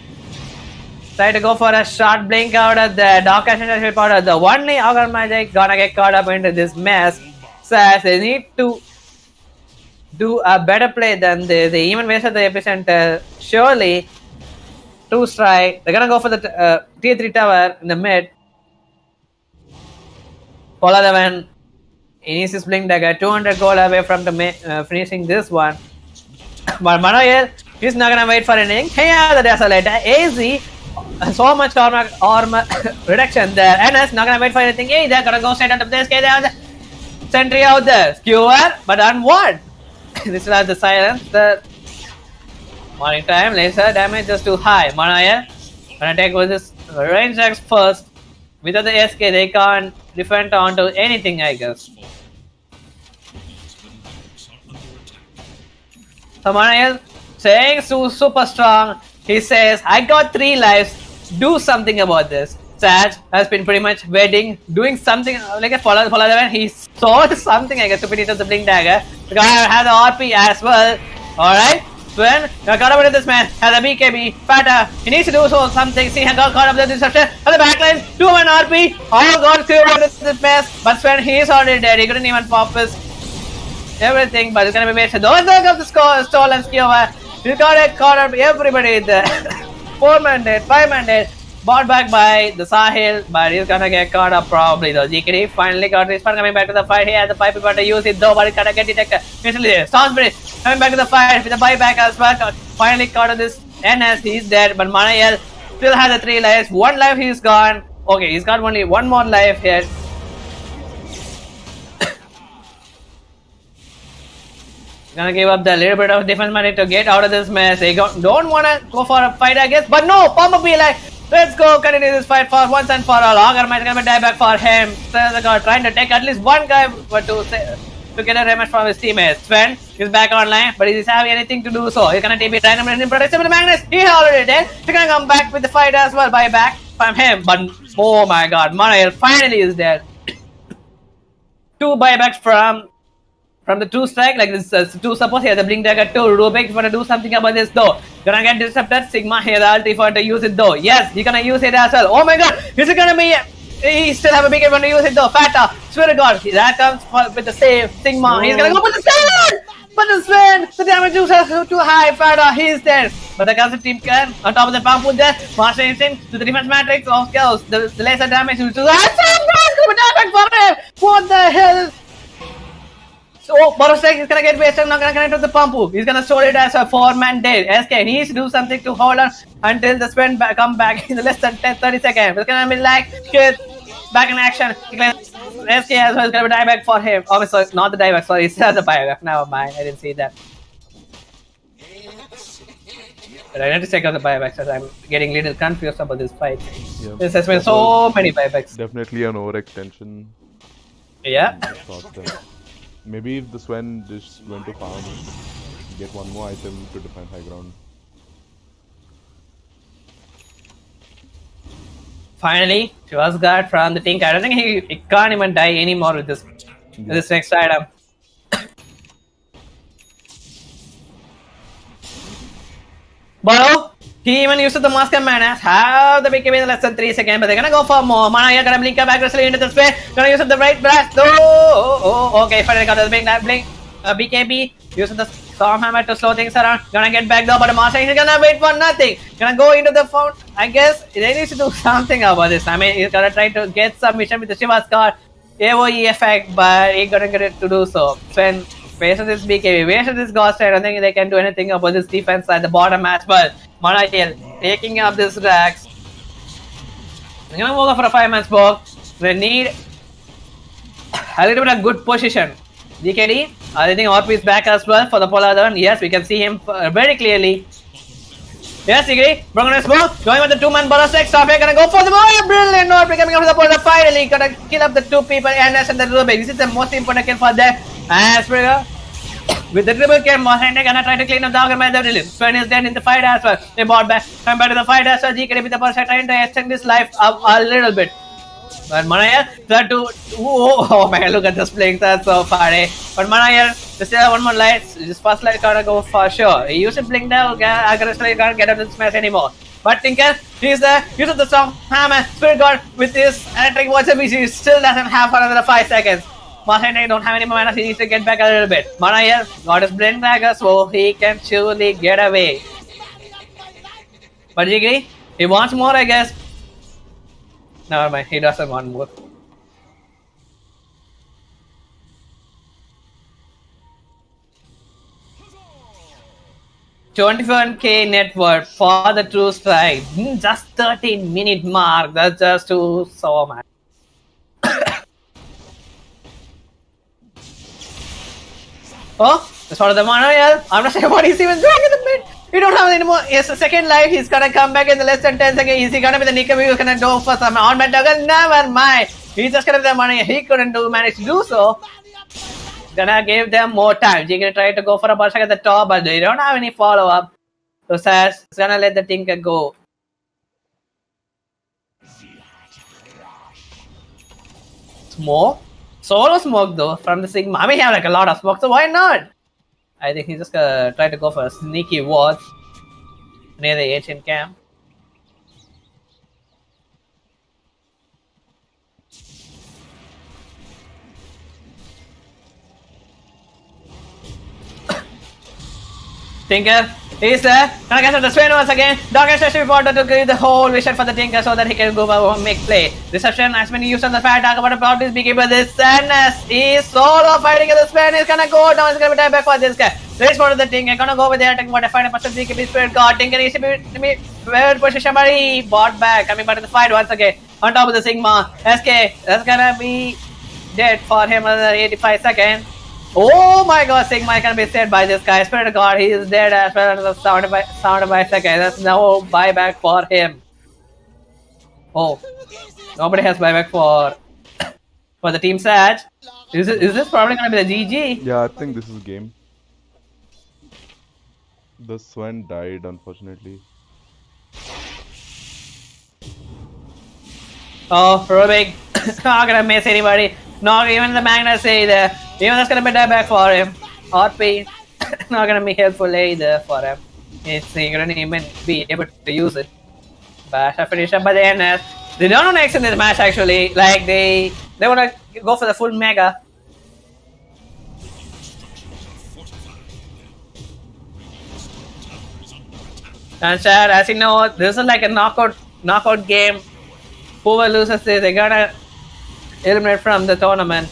try to go for a short blink out of the Dark Ascension out of the only Augur Magic gonna get caught up into this mess. So they need to do a better play than this. They even wasted the epicenter. Surely, 2 strike. They're gonna go for the tier 3 tower in the mid. Follow the one. He needs his blink dagger. 200 gold away from the finishing this one. But Manoel, he's not gonna wait for anything. Hey, the Desolator. AZ. So much armor reduction there. NS not gonna wait for anything. Hey, they're gonna go straight out of this. Okay, they sentry out there. Skewer, but on what? This is the silence. The morning time, laser damage is too high. Manoel gonna take with this range X first. Without the SK, they can't defend onto anything, I guess. So Manoel saying super strong. He says, I got 3 lives. Do something about this. Saj has been pretty much waiting, doing something like a follow the event. He saw something, I guess, to finish the blink dagger. The guy has the RP as well. Alright. Sven, got caught up with this man. Has a BKB. Fata. He needs to do something. See, he got caught up with the disruption. On the backline. 2-1 RP. All got clear out of this mess. But Sven, he is already dead. He couldn't even pop his everything. But it's gonna be wasted. Those of the score, stolen skewer. He's got caught up everybody there. 4-man dead, 5-man dead. Bought back by the Sahil, but he's gonna get caught up probably though. GKD finally got Respawn coming back to the fight. He has the pipe, but to use it though, but it's gonna get detected. Instantly there. Stormspirit coming back to the fight with the buyback as well. Finally caught on this NS, he's dead, but Manael still has the 3 lives. 1 life he's gone. Okay, he's got only 1 more life here. Gonna give up the little bit of defense money to get out of this mess. They don't wanna go for a fight, I guess, but no, Pump be like, let's go continue this fight for once and for all. Augur might gonna die back for him. So the guy trying to take at least 1 guy to get a rematch from his teammates. Sven is back online, but he's having anything to do so. He's gonna TP random and protection with the Magnus. He already dead. He's gonna come back with the fight as well. Buy back from him, but oh my god, Manael finally is dead. 2 buybacks from the 2 strike, like this 2 support here, the blink dagger 2. Rubik wanna do something about this though. Gonna get disrupted. Sigma here, the ulti for to use it though. Yes, he's gonna use it as well. Oh my god, is it gonna be? He still have a big one to use it though. Fata, swear to god, that comes with the save. Sigma, he's gonna go for the save! But the Sven, the damage is too high. Fata, he's dead. But the Kansas team can on top of the pump with there. Master instinct to the defense matrix of chaos. The laser damage is too high. For him. What the hell? So, Boros Strike is gonna get wasted, not gonna connect with the Pampu. He's gonna store it as a 4-man dead. SK needs to do something to hold on until the Sven come back in the less than 30 seconds. It's gonna be like, shit, back in action. SK as well is gonna be dieback for him. Obviously, not the dieback, sorry, it's the buyback. Never mind, I didn't see that. But I need to check out the buybacks as I'm getting a little confused about this fight. Yeah. This has been so many buybacks. Definitely an overextension. Yeah. Thought that maybe if the Sven just went to farm, get one more item to defend high ground. Finally, Shivasgard from the Tink. I don't think he can't even die anymore with this next item. But he even used the mask and mana. Have the BKB in less than 3 seconds, but they're gonna go for more. Mana here gonna blink back aggressively into the space. Gonna use the right blast. Okay, finally got the blink. BKB using the Stormhammer to slow things around. Gonna get back though, but Master is gonna wait for nothing. Gonna go into the phone. I guess they need to do something about this. I mean, he's gonna try to get submission with the Shiva's card. AoE effect, but he couldn't get it to do so. Sven faces this BKB, faces this Ghost. I don't think they can do anything about this defense at the bottom match, but Mana here taking up this Rax. They're gonna go for a 5-man smoke. They need a little bit of good position. DKD, I think RP is back as well for the Polar one. Yes, we can see him very clearly. Yes, DKD, bringing a smoke, going with the 2-man burst next off here, gonna go for the more brilliant RP coming up to the Polar finally, gonna kill up the 2 people, Ernest and the Rubik. This is the most important kill for them. Asperger. With the triple kill, Mossende gonna try to clean up the Auger by the release. Sven is dead in the fight as well. They bought back, come back to the fight as well. GKD with the burst trying to extend his life up a little bit. But Manaya tried to. Oh man, look at this playing. That's so far. But Manaya, they still have one more light. This first light gotta go for sure. He used to blink now. Aggressively can't get out of this mess anymore. But Tinker, he's there. Uses the strong hammer. Spirit God with his electric water which he still doesn't have for another 5 seconds. Manaya don't have any more mana. He needs to get back a little bit. Manaya got his blink dagger so he can surely get away. But Jiggy, he wants more, I guess. Never mind, he doesn't want more. $21K net worth for the true strike. Just 13-minute mark. That's just too so much. Oh, that's one of the mana. I'm not sure what he's even doing in the mid. We don't have any more. Yes, the second life. He's gonna come back in the less than 10 seconds. Is he gonna be the Nika? He's gonna go for some on-man toggle? Never mind. He's just gonna be the money. He couldn't manage to do so. Gonna give them more time. He's gonna try to go for a burst at the top, but they don't have any follow-up. So Sash is gonna let the Tinker go. Smoke? Solo smoke though from the Sigma. I mean, he have like a lot of smoke, so why not? I think he's just gonna try to go for a sneaky watch near the ancient camp. Tinker, he's there. Gonna catch up the Sven once again. Dogger should be important to give the whole vision for the Tinker so that he can go and make play. Reception has been used on the fire talk about this big, but this sadness is solo fighting at the Sven. He's gonna go down. He's gonna be time back for this guy. Race for the Tinker. Gonna go with the attack, but I find a person BKB Spirit God. Tinker needs to be very position, but he bought back. Coming back to the fight once again. On top of the Sigma. SK, that's gonna be dead for him another 85 seconds. Oh my god, Sigma can be saved by this guy. Spirit God, he is dead as well as 75 seconds. That's no buyback for him. Oh, nobody has buyback for the team Sag. Is this probably gonna be the GG? Yeah, I think this is game. The Sven died, unfortunately. Oh, Rubik, not gonna miss anybody. Not even the Magnus either. Even that's gonna be buyback for him. RP, not gonna be helpful either for him. He's gonna even be able to use it. But I finish up by the NS. They don't want to extend this match actually. Like they wanna go for the full mega. And Chad, as you know, this is like a knockout game. Whoever loses this, they're gonna eliminate from the tournament.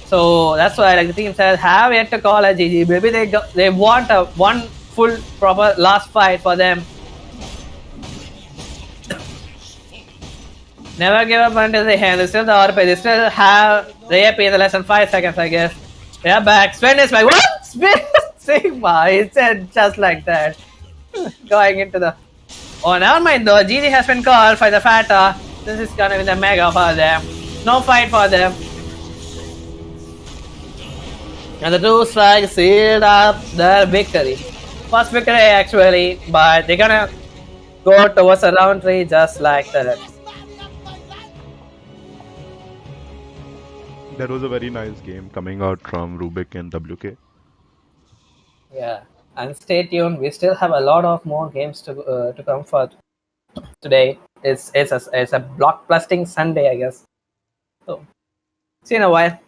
So that's why like the team says have yet to call a GG. Maybe they want a one full proper last fight for them. Never give up until they hand. They still the RP. They still have the AP in the less than 5 seconds, I guess. They're back. Sven is back. What? Sven Sigma. He said just like that. Going into the. Oh, never mind though. GG has been called for the Fata. This is gonna be the mega for them. No fight for them. And the two strikes sealed up their victory. First victory actually, but they're gonna go towards a round 3 just like that. That was a very nice game coming out from Rubik and WK. Yeah, and stay tuned. We still have a lot of more games to come for today. It's a blockbusting Sunday, I guess. So see you in a while.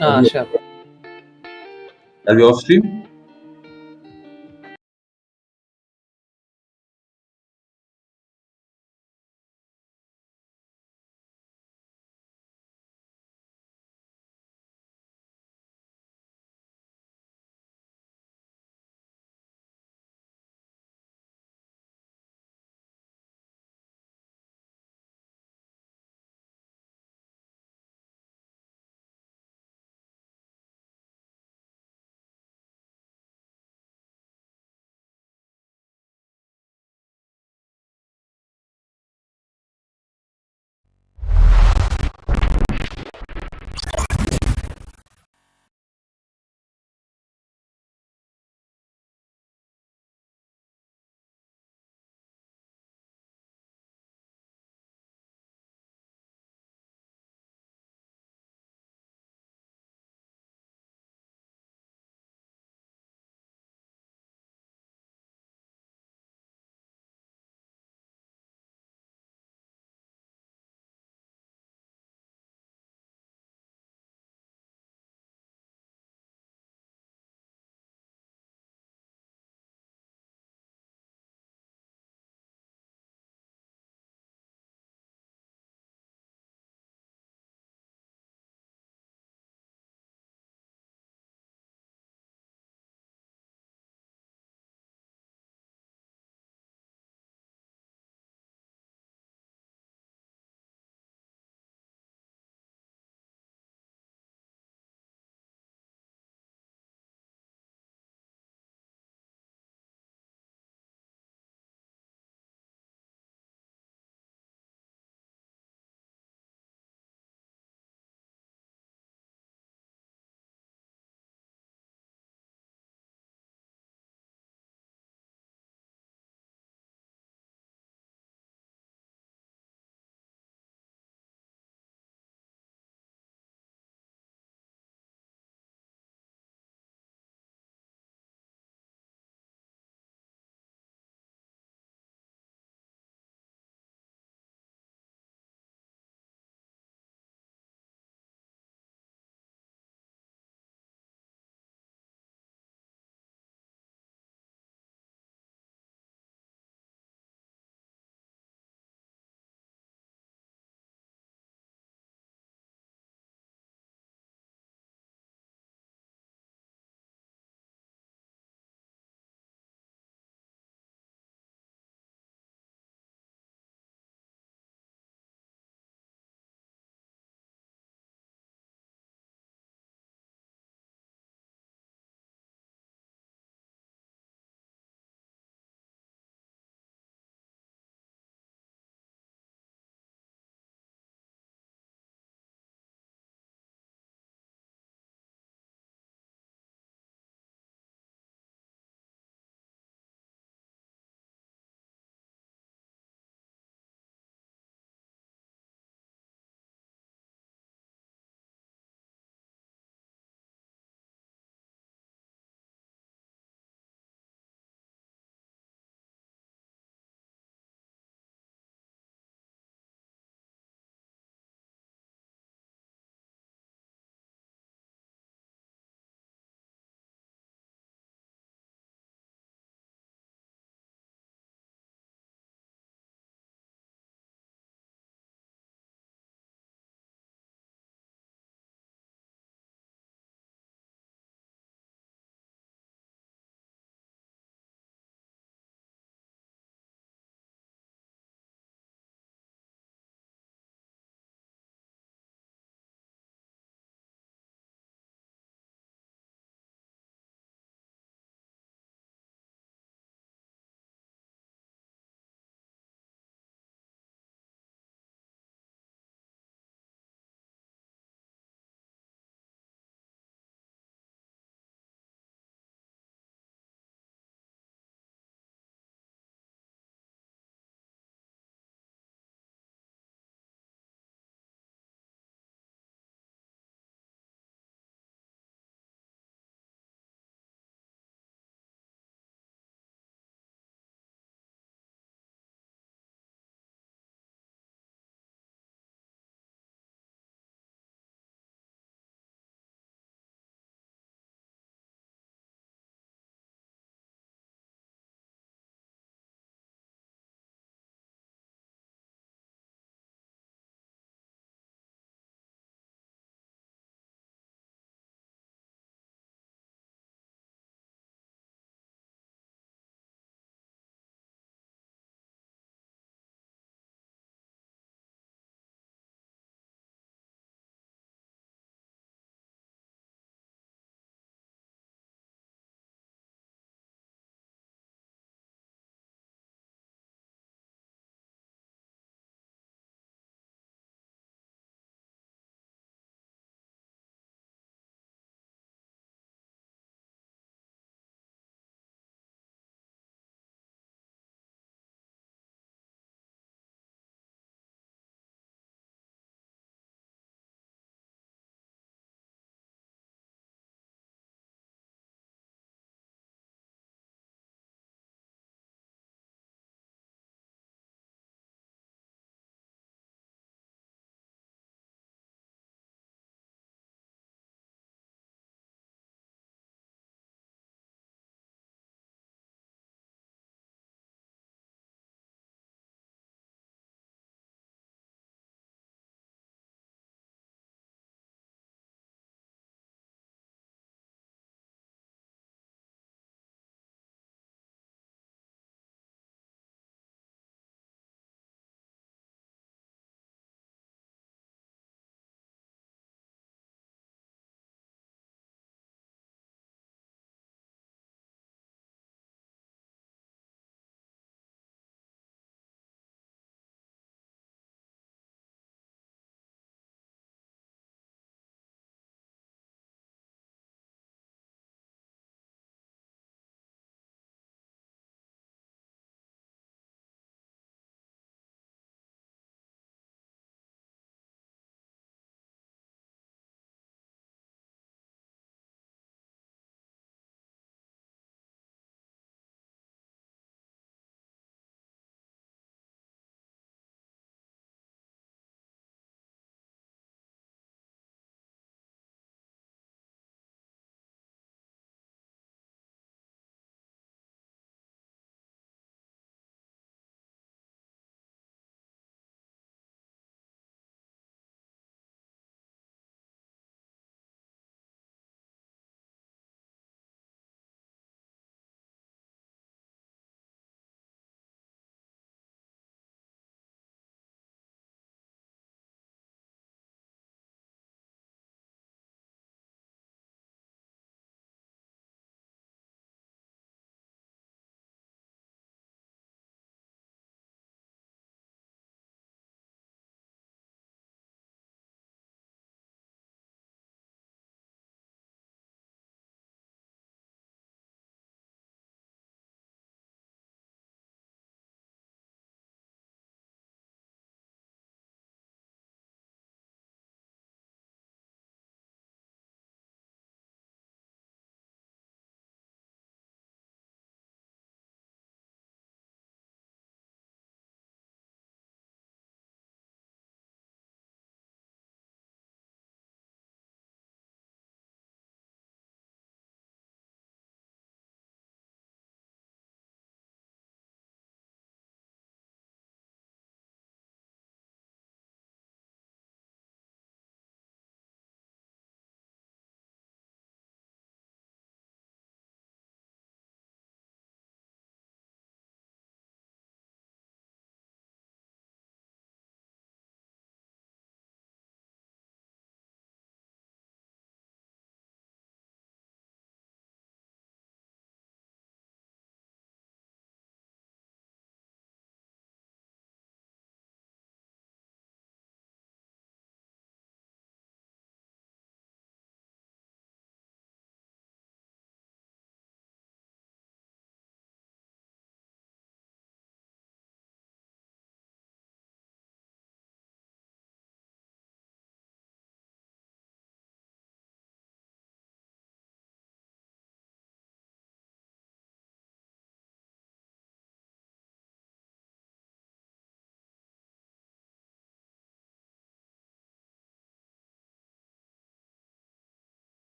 Sure. Are we off stream?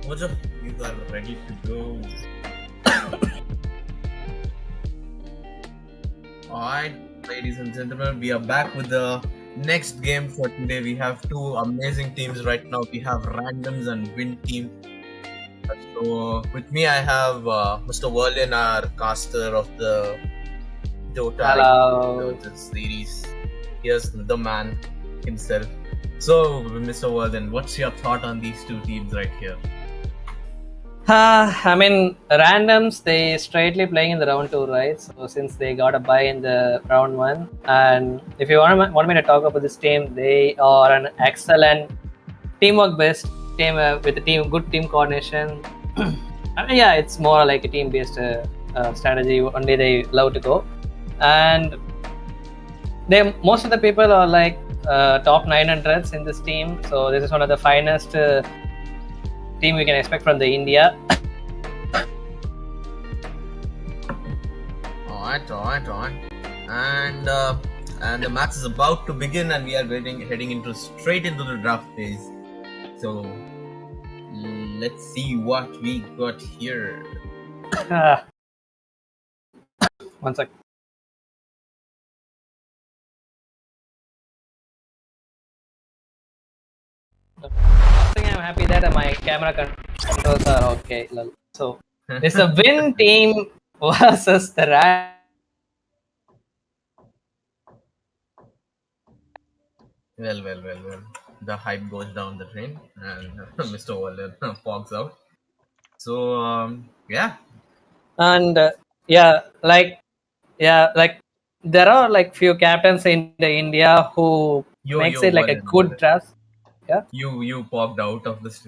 Mojo, you are ready to go. Alright, ladies and gentlemen, we are back with the next game for today. We have two amazing teams right now. We have Randoms and Win Team. So, with me, I have Mr. Verlin, our caster of the DoTA Hello. series. Here's the man himself. So, Mr. Verlin, what's your thought on these two teams right here? I mean, randoms, they straightly playing in the round 2, right? So since they got a bye in the round 1, and if you want me to talk about this team, they are an excellent teamwork based team with a good team coordination. I mean, yeah, it's more like a team based strategy. Only they love to go, and most of the people are like top 900s in this team. So this is one of the finest team we can expect from the India. Alright. And the match is about to begin, and we are heading straight into the draft phase. So let's see what we got here. One sec. I think I'm happy that my camera controls are okay. So it's a Win team versus the Well. The hype goes down the drain, and Mr. Waller fogs out. So yeah. And like there are like few captains in the India who makes it like a good draft. Yeah. You popped out of this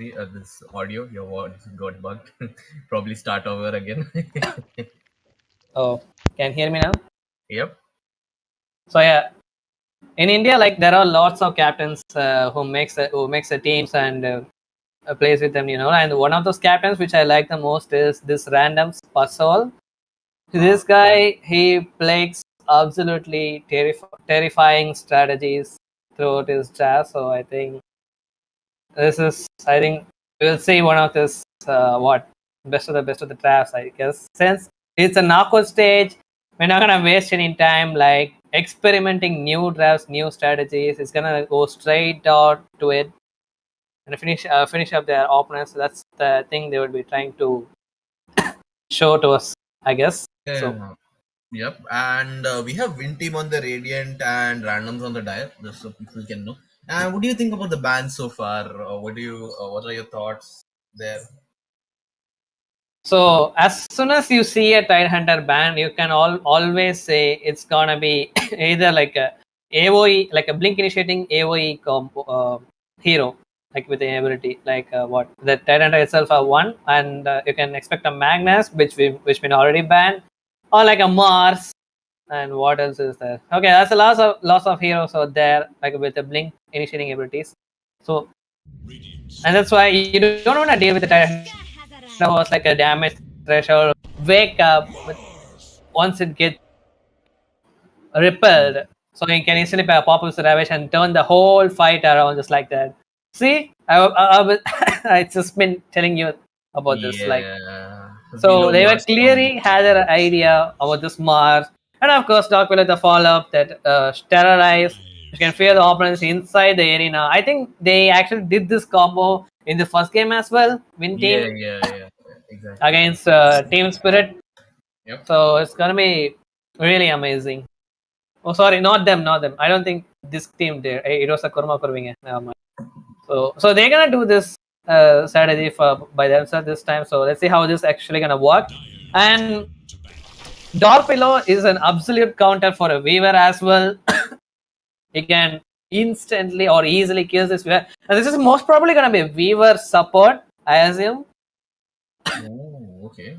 audio. Your words got bugged. Probably start over again. Oh, can you hear me now? Yep. So yeah, in India, like there are lots of captains who makes the teams and plays with them, And one of those captains which I like the most is this randoms Pasol. This guy, he plays absolutely terrifying strategies throughout his draft. So I think we'll see one of this best of the drafts, I guess. Since it's a knockout stage, we're not gonna waste any time like experimenting new drafts, new strategies. It's gonna go straight out to it and finish up their opponents. That's the thing they would be trying to show to us, I guess. Yeah. So, yep. And we have Win Team on the Radiant and Randoms on the Dire, just so people can know. And what do you think about the ban so far? What are your thoughts there? So as soon as you see a Tide Hunter ban, you can always say it's gonna be either like a AOE, like a blink initiating AOE hero, like with the ability, like what the Tide Hunter itself are one, and you can expect a Magnus, which been already banned, or like a Mars, and what else is there? Okay, that's a lots of heroes out there, like with the blink initiating abilities. So, and that's why you don't want to deal with the Tide Hunter that was like a damage threshold. Wake up once it gets repelled, so you can easily pop up with Ravage and turn the whole fight around just like that. See, I just been telling you about this. Like, so they were clearly had an idea about this Mars, and of course, talk about the follow up that terrorize. You can feel the opponents inside the arena. I think they actually did this combo in the first game as well. Win team. Yeah. Exactly. Against Team Spirit. Yep. So it's gonna be really amazing. Oh, sorry, not them. I don't think this team did. It was a Kurma Kurvinga. So they're gonna do this strategy by themselves this time. So let's see how this actually gonna work. And Dorpillo is an absolute counter for a Weaver as well. He can instantly or easily kill this Weaver. And this is most probably gonna be Weaver support, I assume. Oh, okay.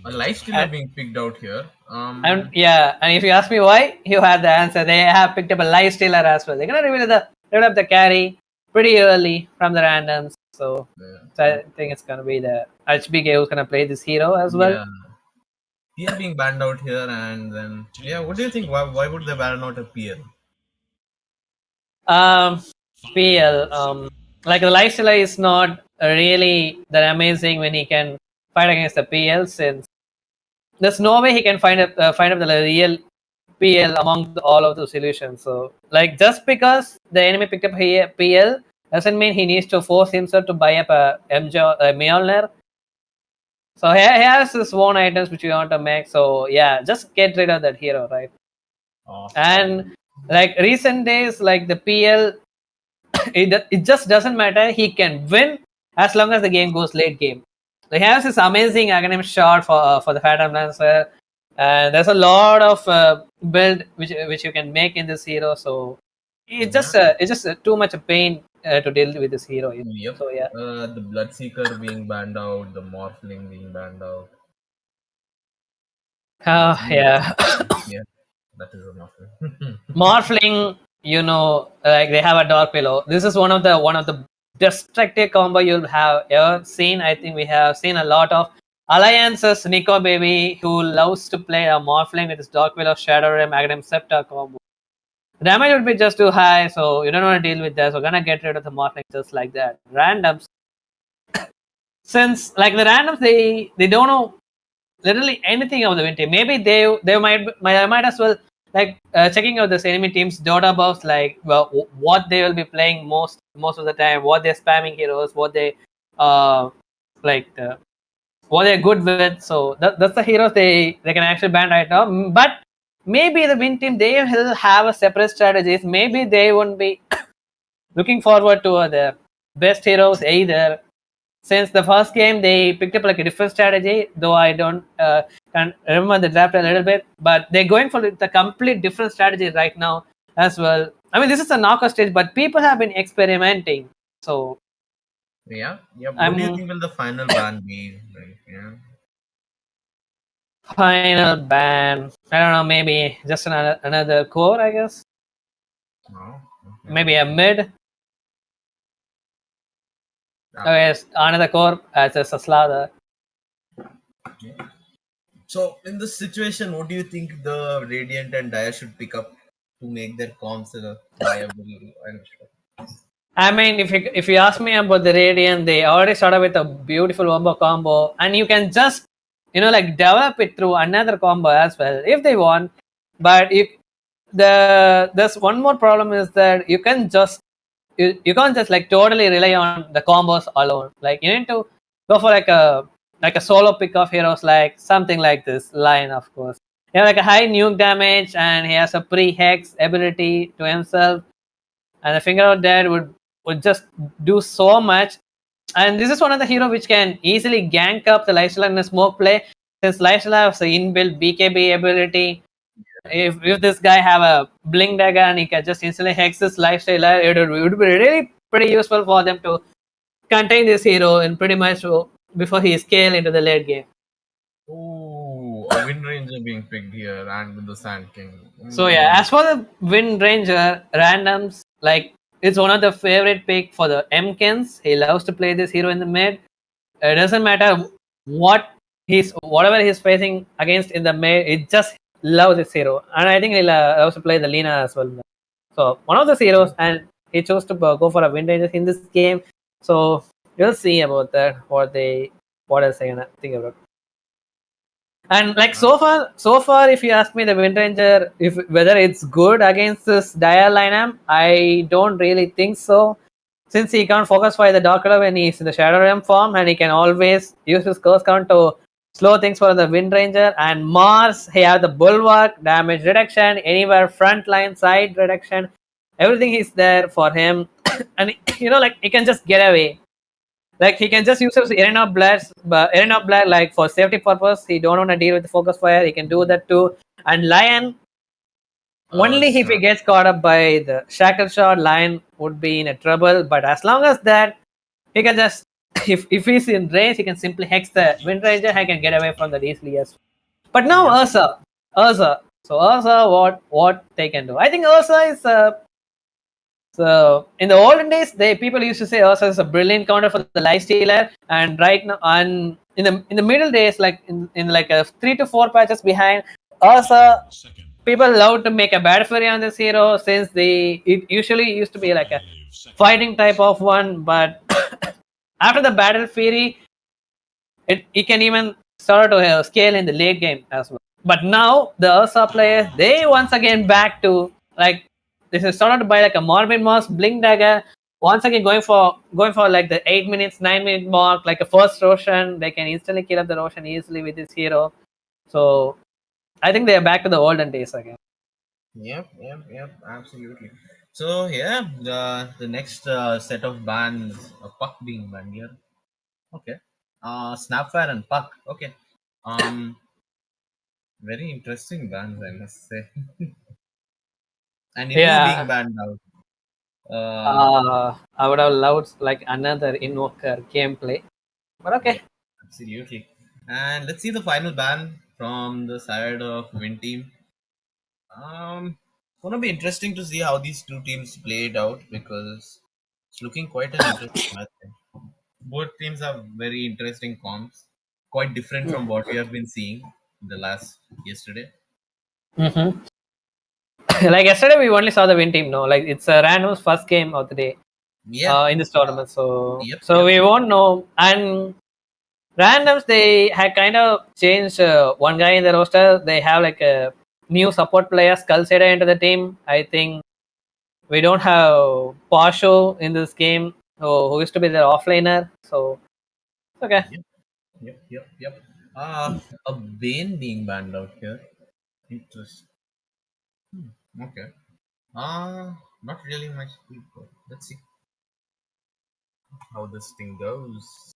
A lifestealer being picked out here. And if you ask me why, you had the answer. They have picked up a lifestealer as well. They're gonna reveal up the carry pretty early from the randoms. So I think it's gonna be the HBK who's gonna play this hero as well. Yeah. He is being banned out here, and then what do you think? Why would they ban out a PL? PL, like the lifestealer is not really that amazing when he can fight against the PL, since there's no way he can find up the real PL among all of the solutions. So like just because the enemy picked up PL doesn't mean he needs to force himself to buy up a Mjolnir. So he has his own items which you want to make. So yeah, just get rid of that hero, right? And like recent days, like the PL, it just doesn't matter. He can win as long as the game goes late game. He has this amazing Aghanim shot for the Phantom Lancer, and there's a lot of build which you can make in this hero. So it's just too much of pain to deal with this hero. Yep. So yeah. The Bloodseeker being banned out, the Morphling being banned out. Yeah. Yeah, that is a Morphling. Morphling, like they have a dark pillow. This is one of the destructive combo you'll have ever seen. I think we have seen a lot of alliances. Nico Baby, who loves to play a Morphling with his dark pillow, Shadow Ray, Magnum Scepter combo. The damage would be just too high, so you don't want to deal with that. So we're gonna get rid of the Morphling just like that. Randoms, since like the randoms, they don't know literally anything of the win team. Maybe they might as well like checking out this enemy team's DoTA buffs, like what they will be playing most of the time, what they're spamming heroes, what they like what they're good with. So that's the heroes they can actually ban right now. But maybe the win team, they will have a separate strategies. Maybe they won't be looking forward to their best heroes either. Since the first game they picked up like a different strategy, though I don't can remember the draft a little bit, but they're going for the complete different strategy right now as well. I mean, this is a knockout stage, but people have been experimenting. So yeah. What do you think will the final ban be? Like, yeah. Final ban. I don't know. Maybe just another core, I guess. No. Okay. Maybe a mid. Oh yes, another core as a Slaughter. Okay. So in this situation, what do you think the Radiant and Dire should pick up to make their comms viable? I mean, if you ask me about the Radiant, they already started with a beautiful combo, and you can just like develop it through another combo as well if they want. But there's one more problem is that you can't just like totally rely on the combos alone. Like you need to go for like a solo pick of heroes, like something like this Lion, of course. He has like a high nuke damage, and he has a pre-hex ability to himself, and the Finger of Death would just do so much. And this is one of the hero which can easily gank up the lifestyle and the smoke play, since lifestyle has the inbuilt BKB ability. If this guy have a blink dagger and he can just instantly hex this lifestyle, it would be really pretty useful for them to contain this hero in pretty much before he scale into the late game. Oh, a Wind Ranger being picked here and with the Sand King. So yeah, as for the Wind Ranger randoms, like it's one of the favorite pick for the Mkins. He loves to play this hero in the mid. It doesn't matter whatever he's facing against in the mid, it just loves this hero. And I think he loves to play the Lina as well. So one of the heroes, and he chose to go for a Wind Ranger in this game. So we'll see about that, what else I can think about. And like so far, if you ask me the Wind Ranger, whether it's good against this Dire lineup, I don't really think so. Since he can't focus fire the Dark Color when he's in the Shadow Realm form, and he can always use his curse count to slow things for the Wind Ranger. And Mars, he has the Bulwark, damage reduction, anywhere front line, side reduction, everything is there for him. And like he can just get away. Like he can just use his Arena of Blood, like for safety purpose. He don't want to deal with the focus fire. He can do that too. And Lion, only if he gets caught up by the shackle shot, Lion would be in a trouble. But as long as that, he can just if he's in range, he can simply hex the Wind Ranger. He can get away from that easily as well. But now Ursa. So Ursa, what they can do? I think Ursa is so in the olden days, people used to say Ursa is a brilliant counter for the lifestealer, and right now, and in the middle days, like in like a 3 to 4 patches behind, Ursa, people love to make a bad fury on this hero, since it usually used to be like a fighting type of one, but after the Battle Fury, it can even start to scale in the late game as well. But now the Ursa players, they once again back to like this is started by like a Morbid Moss, Blink Dagger, once again going for like the 8 minutes, 9 minute mark, like a first Roshan, they can instantly kill up the Roshan easily with this hero. So I think they are back to the olden days again. Yep, absolutely. So yeah, the next set of bans, Puck being banned here. Okay. Snapfire and Puck. Okay. Very interesting bans, I must say. And Inu being Yeah, banned out. Uh, I would have loved like another Invoker gameplay, but okay. yep, absolutely. And let's see the final ban from the side of Win Team. Gonna be interesting to see how these two teams play it out because it's looking quite an interesting match. Both teams have very interesting comps, quite different from what we have been seeing in the last yesterday. Mm-hmm. Like yesterday, we only saw the Win team. No, like it's a random first game of the day Yeah. in this tournament. So Yep. we won't know. And randoms, they had kind of changed one guy in the roster. They have like a new support player, Skull Sader, into the team. I think we don't have Pasho in this game, who used to be their offlaner. So okay. Yep. A Bane being banned out here. Interesting. Okay. Not really much people. Let's see how this thing goes.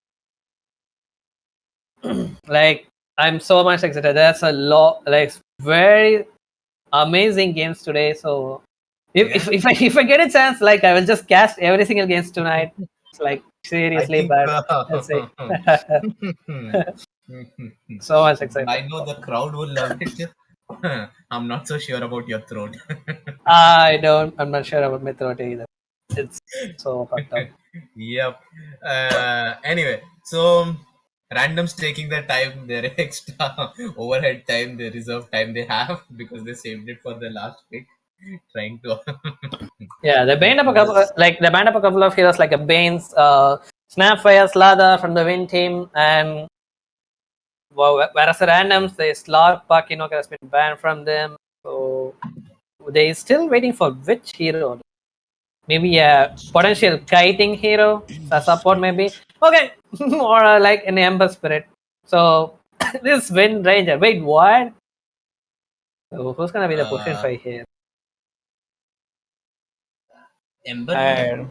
Like I'm so much excited. There's a lot, like very amazing games today. So Yeah. if I get a chance, like I will just cast every single games tonight. It's like I seriously, think but let's see. So much I excited. know the crowd will love it. I'm not so sure about your throat. I don't. I'm not sure about my throat either. It's so fucked up. Yep. Anyway, so randoms taking their time, their extra overhead time, the reserve time they have because they saved it for the last pick, trying to. Yeah, they banned up a do couple, this. they banned up a couple of heroes like a Bane's, Snapfire, Slather from the Win team, and whereas the randoms, the Slot Pakino has been banned from them. So they still waiting for which hero? Maybe a potential kiting hero, a support maybe. Okay, or like an Ember Spirit. So this Wind Ranger. Wait, what? So who's gonna be the pushing Uh, fight here? Ember. And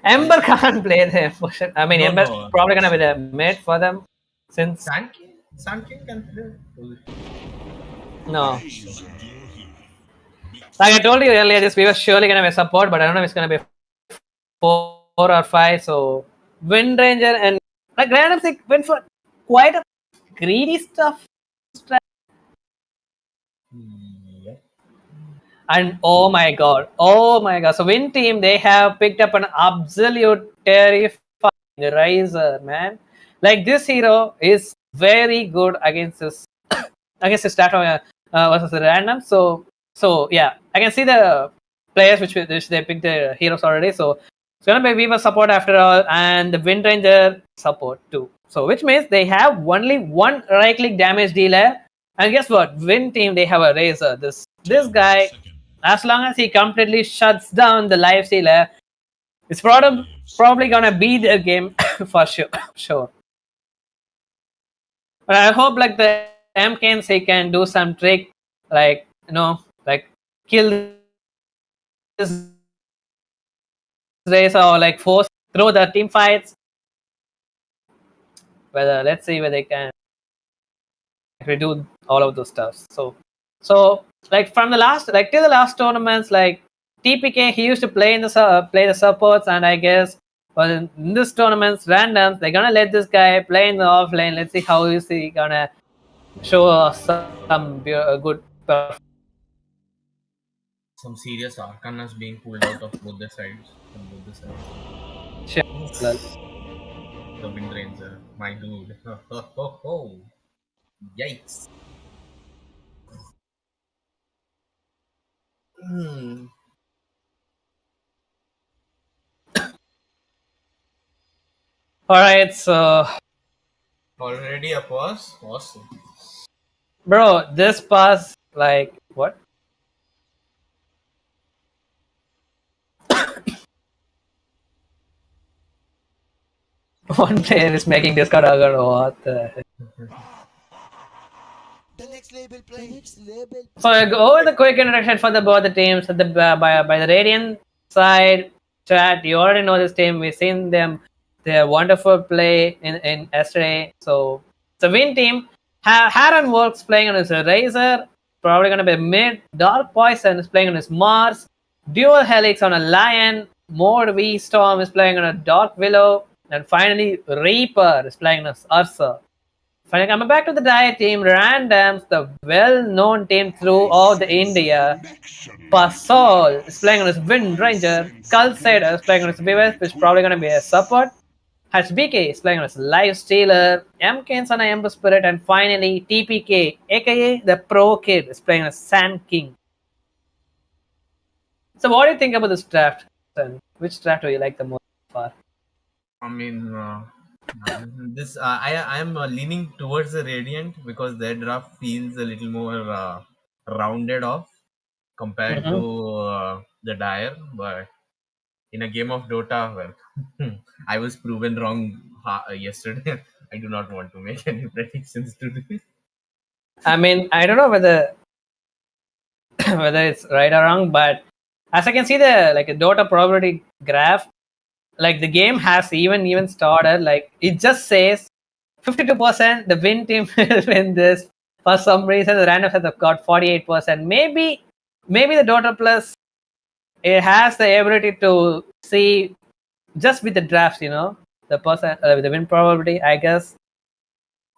Ember can't play the push. I mean, No, Ember no. probably gonna be the mid for them since Sand King can play. no. Choose your hero. Like I told you earlier, this we were surely gonna be support, but I don't know if it's gonna be 4 or 5. So Wind Ranger and like randoms like went for quite a greedy stuff. Yep. And oh my god, so Win team, they have picked up an absolute terrifying Riser, man. Like this hero is very good against this against the stat versus the random. So yeah, I can see the players which they picked the heroes already. So it's gonna be Weaver support after all, and the Wind Ranger support too. So which means they have only one right click damage dealer. And guess what? Win team, they have a Razor. This guy, Seconds. as long as he completely shuts down the life stealer, it's probably gonna be the game for sure. Sure. But I hope like the MKs he can do some trick, like like kill this race or like force through the team fights. Whether let's see whether they can redo all of those stuff. So like from the last like till the last tournaments, like TPK he used to play in the play the supports, and I guess but in this tournaments randoms they're gonna let this guy play in the offlane. Let's see how is he gonna show us some good performance. Some serious arcanas being pulled out of both the sides. From both the sides. Sure. The Wind Ranger, my dude. Yikes. Hmm. Alright, so Already a pause? Awesome. bro, this pass, like, what? One player is making discard agar. What the heck? The next label play. The next label. So I go with a quick introduction for the both the teams. At the by the Radiant side, chat. You already know this team. We've seen them. Their wonderful play in yesterday. So it's a win team. Haran Works playing on his Razor. Probably gonna be mid. Dark Poison is playing on his Mars. Dual Helix on a Lion. More V Storm is playing on a Dark Willow. And finally, Reaper is playing on his Ursa. Finally, coming back to the Diet team, Randoms, the well-known team throughout the India. Pasol is playing on his Wind Ranger. Culsader is playing on his Vives, which is probably going to be a support. HBK is playing on his Life Stealer. MK is on a Ember Spirit. And finally, TPK, aka the Pro Kid, is playing as Sand King. So, what do you think about this draft, son? Which draft do you like the most so far? I mean, this I am leaning towards the Radiant because their draft feels a little more rounded off compared to the Dire. But in a game of Dota, well, I was proven wrong yesterday. I do not want to make any predictions today. I mean, I don't know whether whether it's right or wrong, but as I can see the like a Dota probability graph, like the game has even started. Like it just says 52% the win team will win this. For some reason, the randoms have got 48%. Maybe the Dota Plus it has the ability to see just with the drafts, you know, the person the win probability. I guess.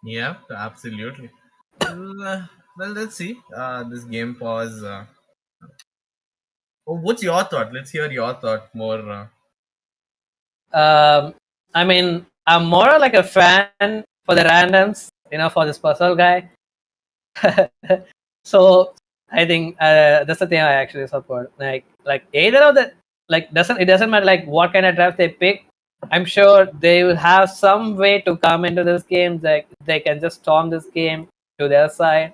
Yeah, absolutely. Well, let's see. This game pause. What's your thought? Let's hear your thought more. I mean, I'm more like a fan for the randoms, you know, for this puzzle guy. So I think that's the thing I actually support. Like either of the like doesn't matter like what kind of draft they pick. I'm sure they will have some way to come into this game. Like they can just storm this game to their side.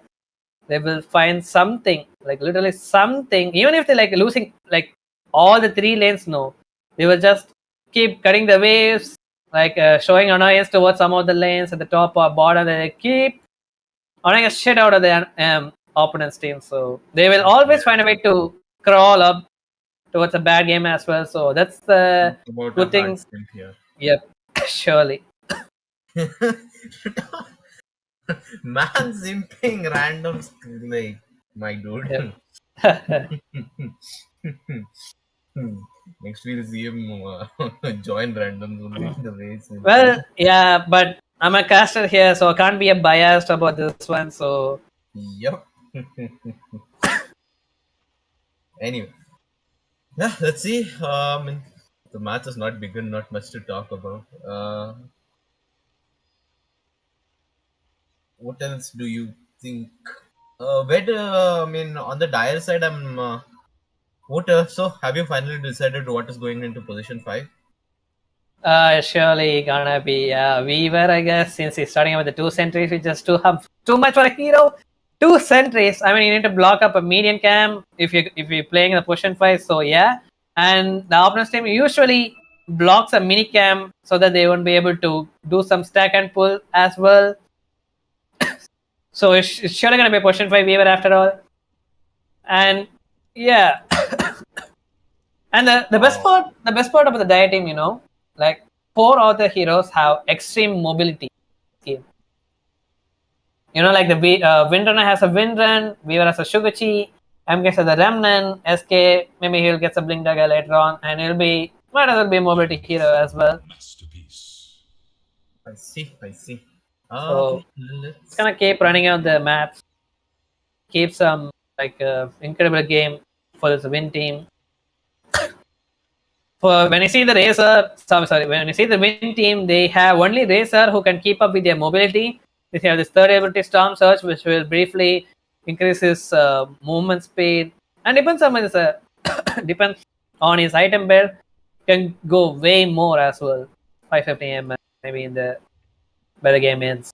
They will find something like literally something. Even if they like losing like all the three lanes, no, they will just keep cutting the waves, like showing annoyance towards some of the lanes at the top or bottom. They keep annoying a shit out of the opponent's team. So they will always find a way to crawl up towards a bad game as well. So that's the About good a thing. hard stint here. Yep, surely. Man simping random like my dude. Yep. Next we'll see him join randoms only in the race. Well, yeah, but I'm a caster here, so I can't be a biased about this one. So Yep. Anyway, yeah, let's see. The match has not begun. Not much to talk about. What else do you think? Where do, I mean, on the Dire side, I'm. What? So, have you finally decided what is going into position 5? surely gonna be Weaver, I guess, since he's starting with the 2 sentries, which is too much for a hero. 2 sentries. I mean, you need to block up a median cam if you're playing in the position 5. So yeah, and the opponent's team usually blocks a mini cam so that they won't be able to do some stack and pull as well. So it's surely gonna be a position 5 Weaver after all. And yeah. And the best part about the Dia team, you know, like 4 other heroes have extreme mobility. You know, like the Windrunner has a Windrun, Weaver has a Sugachi, MK has a Remnant, SK, maybe he'll get some Blink Dagger later on, and might as well be a mobility hero as well. Masterpiece. I see. So it's gonna keep running out the maps, keep some like incredible game for this win team. When I see the when I see the win team, they have only Racer who can keep up with their mobility. They have this third ability Storm Surge, which will briefly increase his movement speed, and depends on his depends on his item build, can go way more as well. 550 mm. maybe in the by the game ends.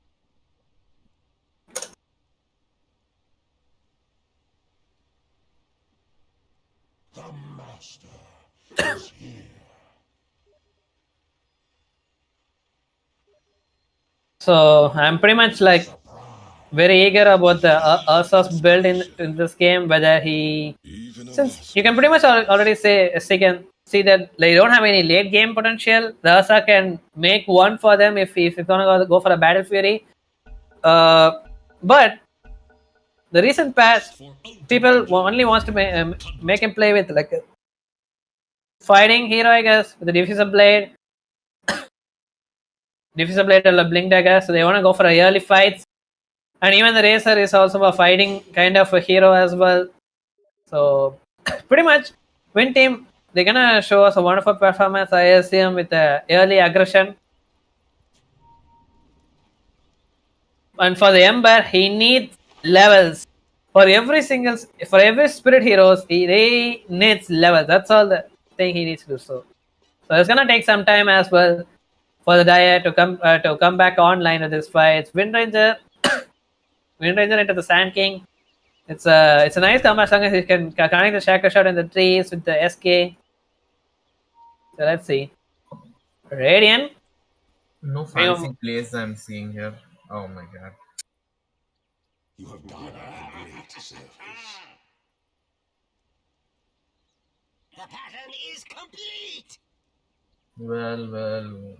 The master is here. So I'm pretty much like very eager about the Ursa's build in this game. Whether he, since you can pretty much already say see that they don't have any late game potential. The Ursa can make one for them if he's gonna go for a Battle Fury. But the recent past, people only wants to make him play with like a fighting hero, I guess, with the Diffuser Blade. Diffuser Blade or Blink Dagger, so they want to go for early fights. And even the Racer is also a fighting kind of a hero as well. So, pretty much, Win Team, they're gonna show us a wonderful performance, I assume, with the early aggression. And for the Ember, he needs levels. For every spirit heroes, they needs levels. That's all the thing he needs to do. So it's gonna take some time as well for the Dia to come back online with this fight. It's Wind Ranger into the Sand King. It's a nice combat as long as he can connect the Shaker Shot in the trees with the SK. So let's see. Radiant. No fancy plays I'm seeing here. Oh my god. You have done a great service. The pattern is complete. Well.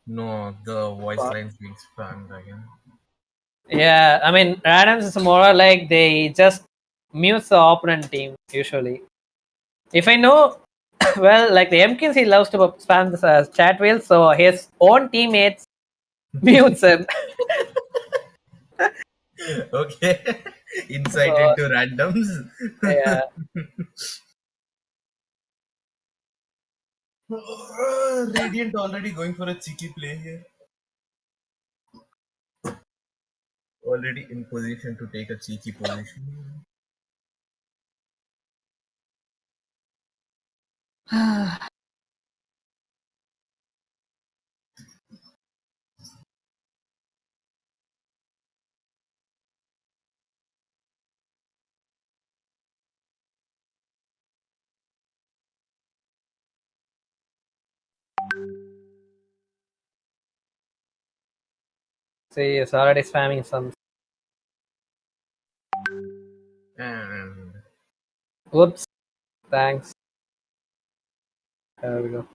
No, the voice lines being spammed again. Yeah, I mean, randoms is more like they just mute the opponent team usually. If I know, well, like the Mkins, he loves to spam the chat wheel, so his own teammates mutes him. Okay. Insight into randoms. Yeah. Radiant already going for a cheeky play here. Already in position to take a cheeky position. See, it's already spamming some. And Whoops. Thanks. There we go.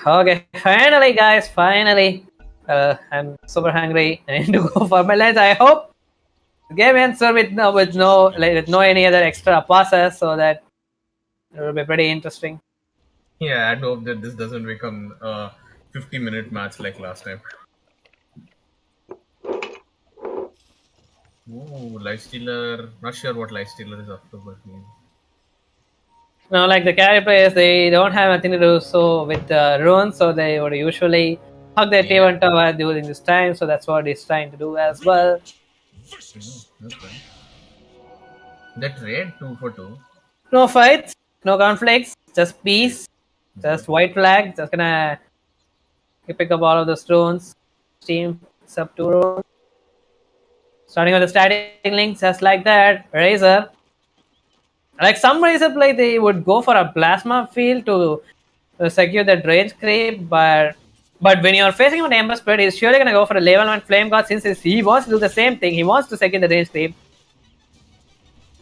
Okay, finally, guys, finally. I'm super hungry. I need to go for my lunch. I hope the game ends with no any other extra passes, so that it will be pretty interesting. yeah, I'd hope that this doesn't become a 50-minute match like last time. Ooh, Lifestealer. Not sure what Lifestealer is up to, but Now, like the carry players, they don't have nothing to do so with runes, so they would usually hug their T1 tower during this time. So that's what he's trying to do as well. Okay. That raid 2 for 2. No fights, no conflicts, just peace, just white flag. Just gonna pick up all of those runes. Team sub 2 runes. Starting with the static links, just like that. Razor. Like some Razor play, they would go for a plasma field to secure the range creep, but when you're facing an Ember Spirit, he's surely gonna go for a level 1 Flame God since he wants to do the same thing. He wants to secure the range creep.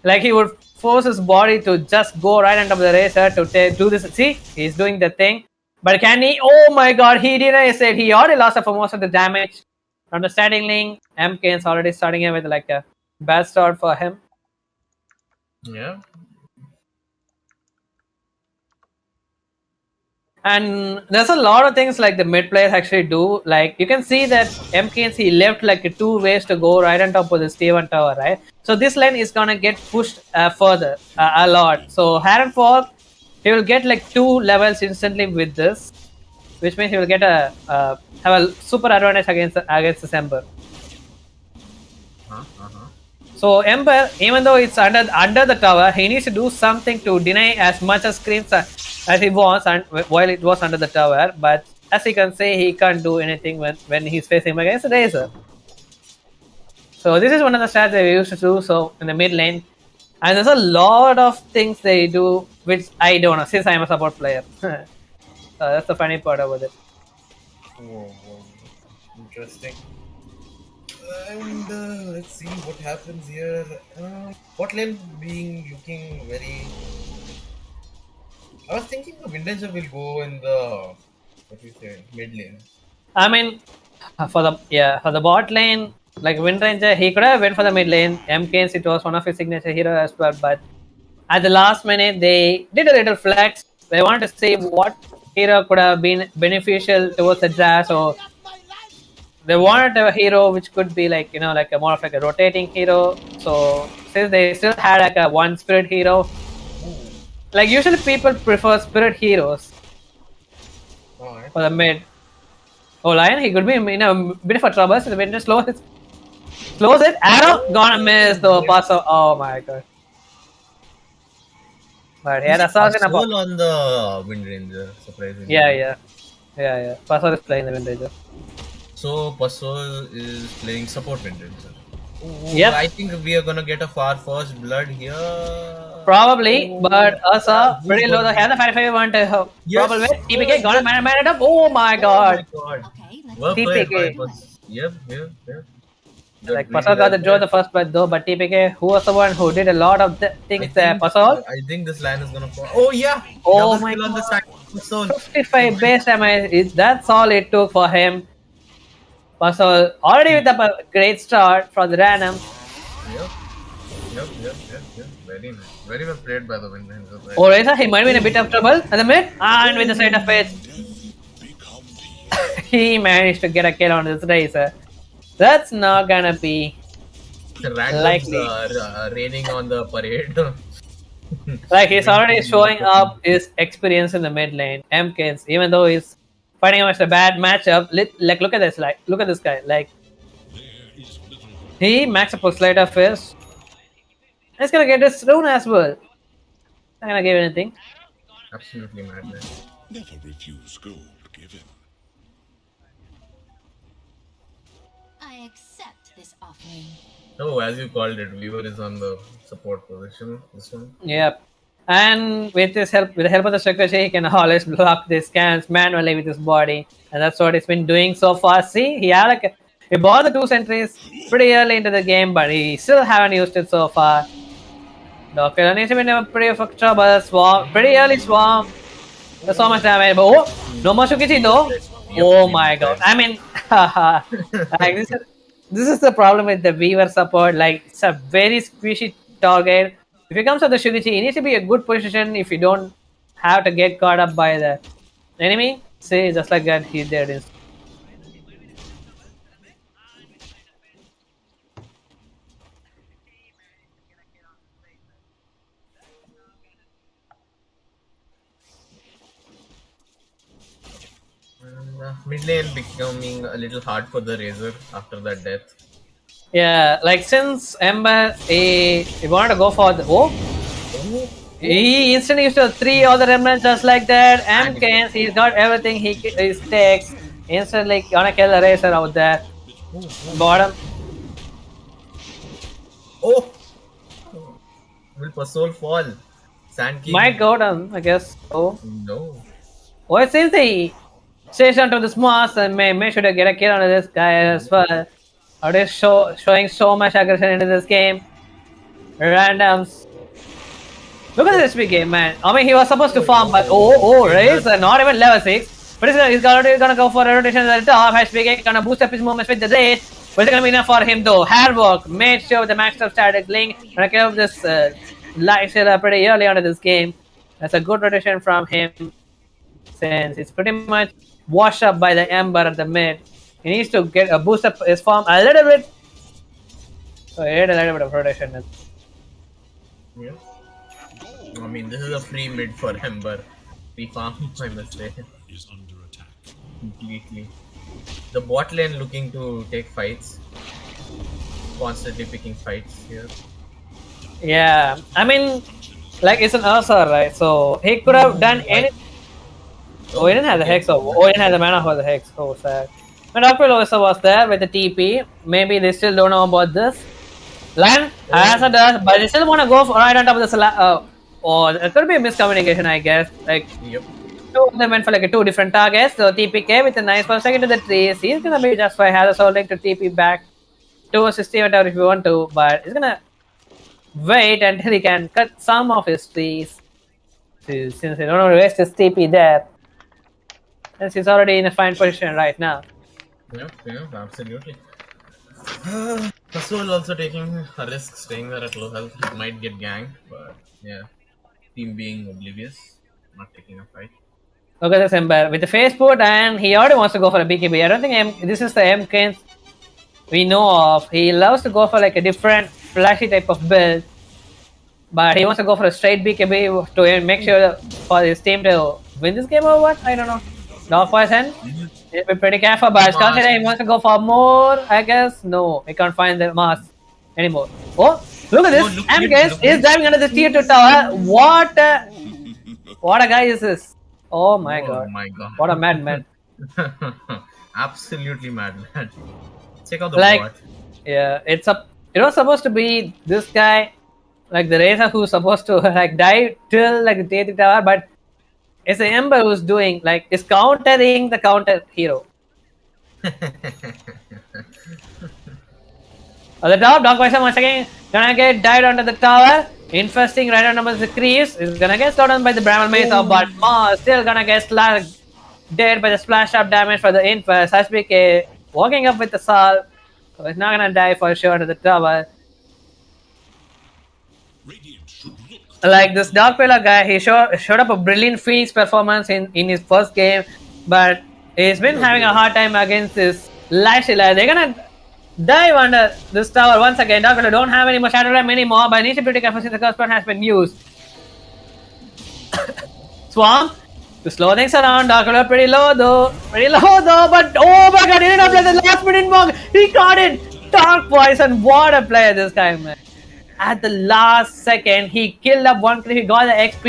Like he would force his body to just go right on top of the Razor to do this. See, he's doing the thing. But can he? Oh my god, he didn't. I said he already lost for most of the damage from the starting link. MK is already starting it with like a bad start for him. Yeah. And there's a lot of things like the mid players actually do. Like you can see that MKNC left like 2 ways to go right on top of the T1 tower, right? So this lane is gonna get pushed further a lot. So Heron Fog, he will get like 2 levels instantly with this, which means he will get have a super advantage against this Ember. So Ember, even though it's under the tower, he needs to do something to deny as much as creeps as he was and while it was under the tower. But as you can say, he can't do anything when he's facing against the Razor. So this is one of the stats they used to do. So in the mid lane, and there's a lot of things they do which I don't know since I'm a support player. That's the funny part about it. Whoa, interesting. And let's see what happens here. Bot lane looking very. I was thinking the Windanger will go in the mid lane. I mean, for the bot lane, like Wind Ranger, he could have went for the mid lane. MKs, it was one of his signature heroes as well, but at the last minute they did a little flex. They wanted to see what hero could have been beneficial towards the draft, so they wanted a hero which could be like like a more of like a rotating hero. So since they still had like a one spirit hero, like usually people prefer spirit heroes for the mid. Oh, Lion, he could be in a bit of a trouble. So the Winter slows it. Arrow gonna miss the pass. Oh my god! But he had assassin up. On the Wind Ranger, surprisingly. Yeah. Pasol is playing the Wind Ranger. So Pasol is playing support Wind Ranger. Yep. I think we are gonna get a far first blood here. Probably, but Asa pretty low. The have the 55 want to probably with TPK gonna man it up. Oh my god! TPK. Yep. Like Pasol got the draw the first blood though, but TPK, who was the one who did a lot of things there? Pasol. I think this line is gonna fall. Oh yeah. Oh my god. On the side. Pasol. 55 base damage. That's all it took for him. Pasol already with a great start from the random. Yep. Very nice. Very well played by the Wind Ranger. Oh, Reza, he might be in a bit of trouble at the mid, and with the side of it, he managed to get a kill on this Razor. That's not gonna be likely. Raining on the parade. Like he's already showing up his experience in the mid lane. MKs, even though he's fighting against a bad matchup, like look at this, look at this guy. Like he maxed up a sleight of fist. He's gonna get this rune as well. Not gonna give anything. Absolutely madness. Never refuse gold given. I accept this offering. Oh, as you called it, Weaver is on the support position. This one. Yep. And with the help of the Ricochet, he can always block the scans manually with his body, and that's what he's been doing so far. See, he bought the 2 sentries pretty early into the game, but he still haven't used it so far. Doctor needs to be in a pretty of trouble. Swarm, pretty early swarm. There's so much damage, but no more Shukichi though. Oh my god! I mean, like this is the problem with the Weaver support. Like it's a very squishy target. If it comes to the Shukichi, it needs to be a good position if you don't have to get caught up by the enemy. See, just like that, he did it. Mid lane becoming a little hard for the Razor after that death. Yeah, like since Ember, he wanted to go for the he instantly used to 3 other remnants just like that. MKs, he's got everything he takes. Instantly gonna kill the Razor out there. Bottom. Oh! Will Pasol fall? Sand King. Might go down, I guess. Oh. No. Oh, it seems he stays onto the Moss and may should get a kill on this guy as well. It is showing so much aggression into this game. Randoms. Look at this big game, man. I mean, he was supposed to farm, but Razor, not even level 6. But he's already gonna go for a rotation at the top. HBK gonna boost up his movements with the raid. But it's gonna be enough for him though. Hard work, made sure with the maxed up static link. Gonna kill this Lifestealer pretty early on in this game. That's a good rotation from him. Since it's pretty much washed up by the Ember at the mid. He needs to get a boost up his farm a little bit. So he had a little bit of rotation. Yeah. I mean, this is a free mid for Ember. Free farm, I must say. Is under attack. Completely. The bot lane looking to take fights. Constantly picking fights here. Yeah, I mean, Like it's an Ursa, right? So he could have done any. Oh, he didn't have the okay. Hex. Oh, he didn't have the mana for the Hex. Oh, sad. But Dr. also was there with the TP. Maybe they still don't know about this. Lion has a does, but they still want to go for right on top of the or it could be a miscommunication, I guess. Like Yep. two of them went for like two different targets. So TPK with a nice first second to the trees. He's gonna be just fine. Has a holding to TP back to a 60 whatever if you want to, but he's gonna wait until he can cut some of his trees. Since they don't want to waste his TP there. Since he's already in a fine position right now. Yep, absolutely. Kasual also taking a risk staying there at low health. He might get ganked, but yeah. Team being oblivious, not taking a fight. Look at this Ember with the face put, and he already wants to go for a BKB. I don't think this is the MK we know of. He loves to go for like a different flashy type of build, but he wants to go for a straight BKB to make sure for his team to win this game or what? I don't know. Dog poison. He'll be pretty careful, but considering he wants to go for more, I guess. No, he can't find the mask anymore. Oh, look at this! MK is diving under the tier 2 tower. What a guy is this? Oh my god. What a madman. Absolutely madman. Check out the Like, bot. yeah, it was supposed to be this guy, like the Razer who's supposed to like die till like the tier 3 tower, but it's the Ember who's doing like is countering the counter hero. On the top, Dog Poison once again gonna get died onto the tower. Infesting right on the creeps is gonna get slowed down by the Bramble Mace, but Mars still gonna get dead by the splash up damage for the Infest. HBK walking up with the Salt. So he's not gonna die for sure to the tower. Like this Dark Pillar guy, he showed up a brilliant Phoenix performance in his first game, but he's been having a hard time against this Lifestealer. They're gonna dive under this tower once again. Dark Pillar don't have any more Shadow Ram anymore, but needs to be pretty careful since the curse point has been used. Swamp to slow things around. Dark Pillar pretty low though, but oh my god, he didn't apply the last minute mark. He got it. Dark Poison, what a player this guy, man. At the last second, he killed up one creep, he got the XP,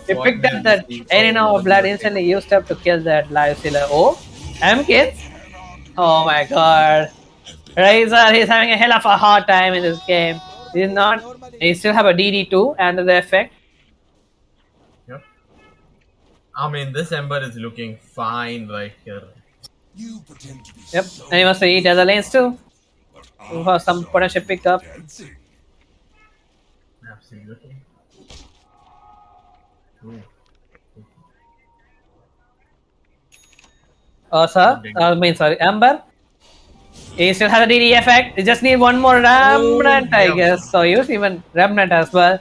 he picked up the Arena of Blood, instantly used up to kill that Lifestealer. Oh, M-Kids? Oh my god. Razor, he's having a hell of a hard time in this game. He still have a DD2 under the effect. Yep. I mean, this Ember is looking fine right here. Yep, and he wants to eat other lanes too. For some potential pickup. Absolutely. Sorry, Amber. He still has a DD effect. He just need one more Remnant, I guess. So use even Remnant as well.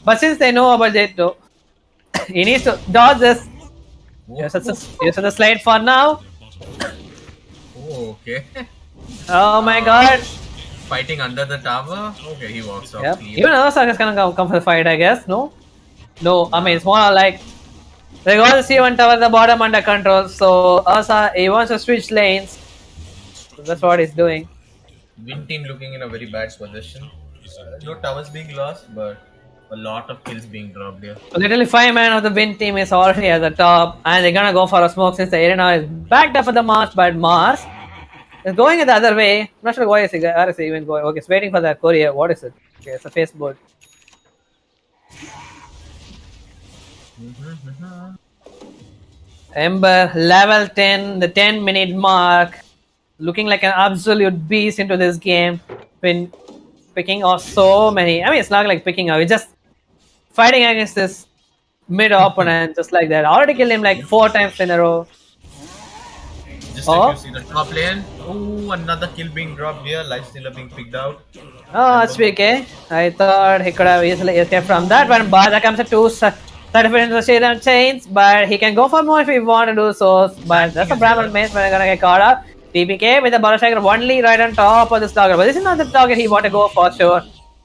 But since they know about it, though, he needs to dodge this. Use the slide for now. Oh, okay. Oh my god. Fighting under the tower? Okay, he walks off. Yep. Even Ursa is gonna come for the fight, I guess. No? No, I mean, it's more like they got the C1 tower at the bottom under control. So Ursa, he wants to switch lanes. So that's what he's doing. Win team looking in a very bad position. No towers being lost, but a lot of kills being dropped here. Literally 5 man of the win team is already at the top, and they're gonna go for a smoke since the arena is backed up for the Mars, but Mars is going the other way. I'm not sure why is he even going. Okay, it's waiting for the courier. What is it? Okay, it's a Facebook. Ember level 10, the 10-minute mark, looking like an absolute beast into this game. Been picking off so many. I mean, it's not like picking off. It's just fighting against this mid opponent just like that. I already killed him like 4 times in a row. Just like you see the top lane. Oh, another kill being dropped here. Lifestealer being picked out. Oh, that's okay. I thought he could have easily escaped from that one, but there comes a 2 certificate into the Shadowrun chains, but he can go for more if he want to do so. But that's a Bramble Mace when they're gonna get caught up. TPK with the Burrow Striker only right on top of this target, but this is not the target he want to go for sure.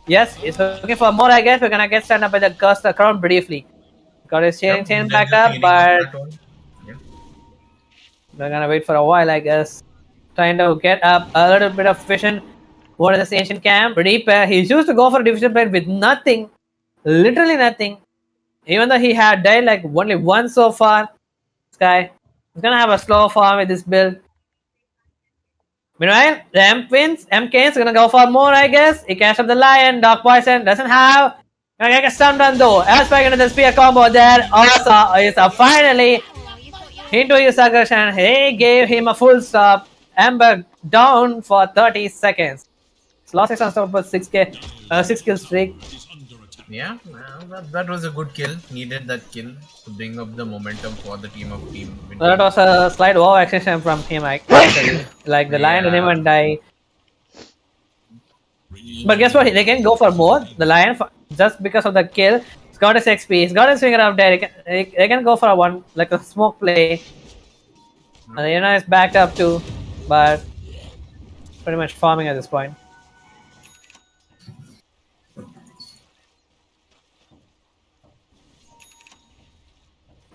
Yes, he's looking for more, I guess. We're gonna get stand up by the Curse the Crown briefly. Got his chain back up, but we're gonna wait for a while, I guess. Trying to get up a little bit of vision. What is this ancient camp? Reaper, he's used to go for a division plate with nothing. Literally nothing. Even though he had died like only once so far, this guy is gonna have a slow farm with this build. Meanwhile, the MK is gonna go for more, I guess. He catch up the Lion, Dark Poison, doesn't have. Gonna get a stun done though. Elsewhere into the spear combo there. Also, is finally into his aggression. He gave him a full stop. Ember down for 30 seconds. It's lost 6 unstoppable 6 kill streak. Yeah, that was a good kill. Needed that kill to bring up the momentum for the team. That was a slight overextension from him, actually. Like the Lion didn't even die. But guess what? They can go for more. The Lion, just because of the kill, he's got his XP, he's got his finger up there. They can go for a one, like a smoke play. And the Yuna is backed up too, but pretty much farming at this point.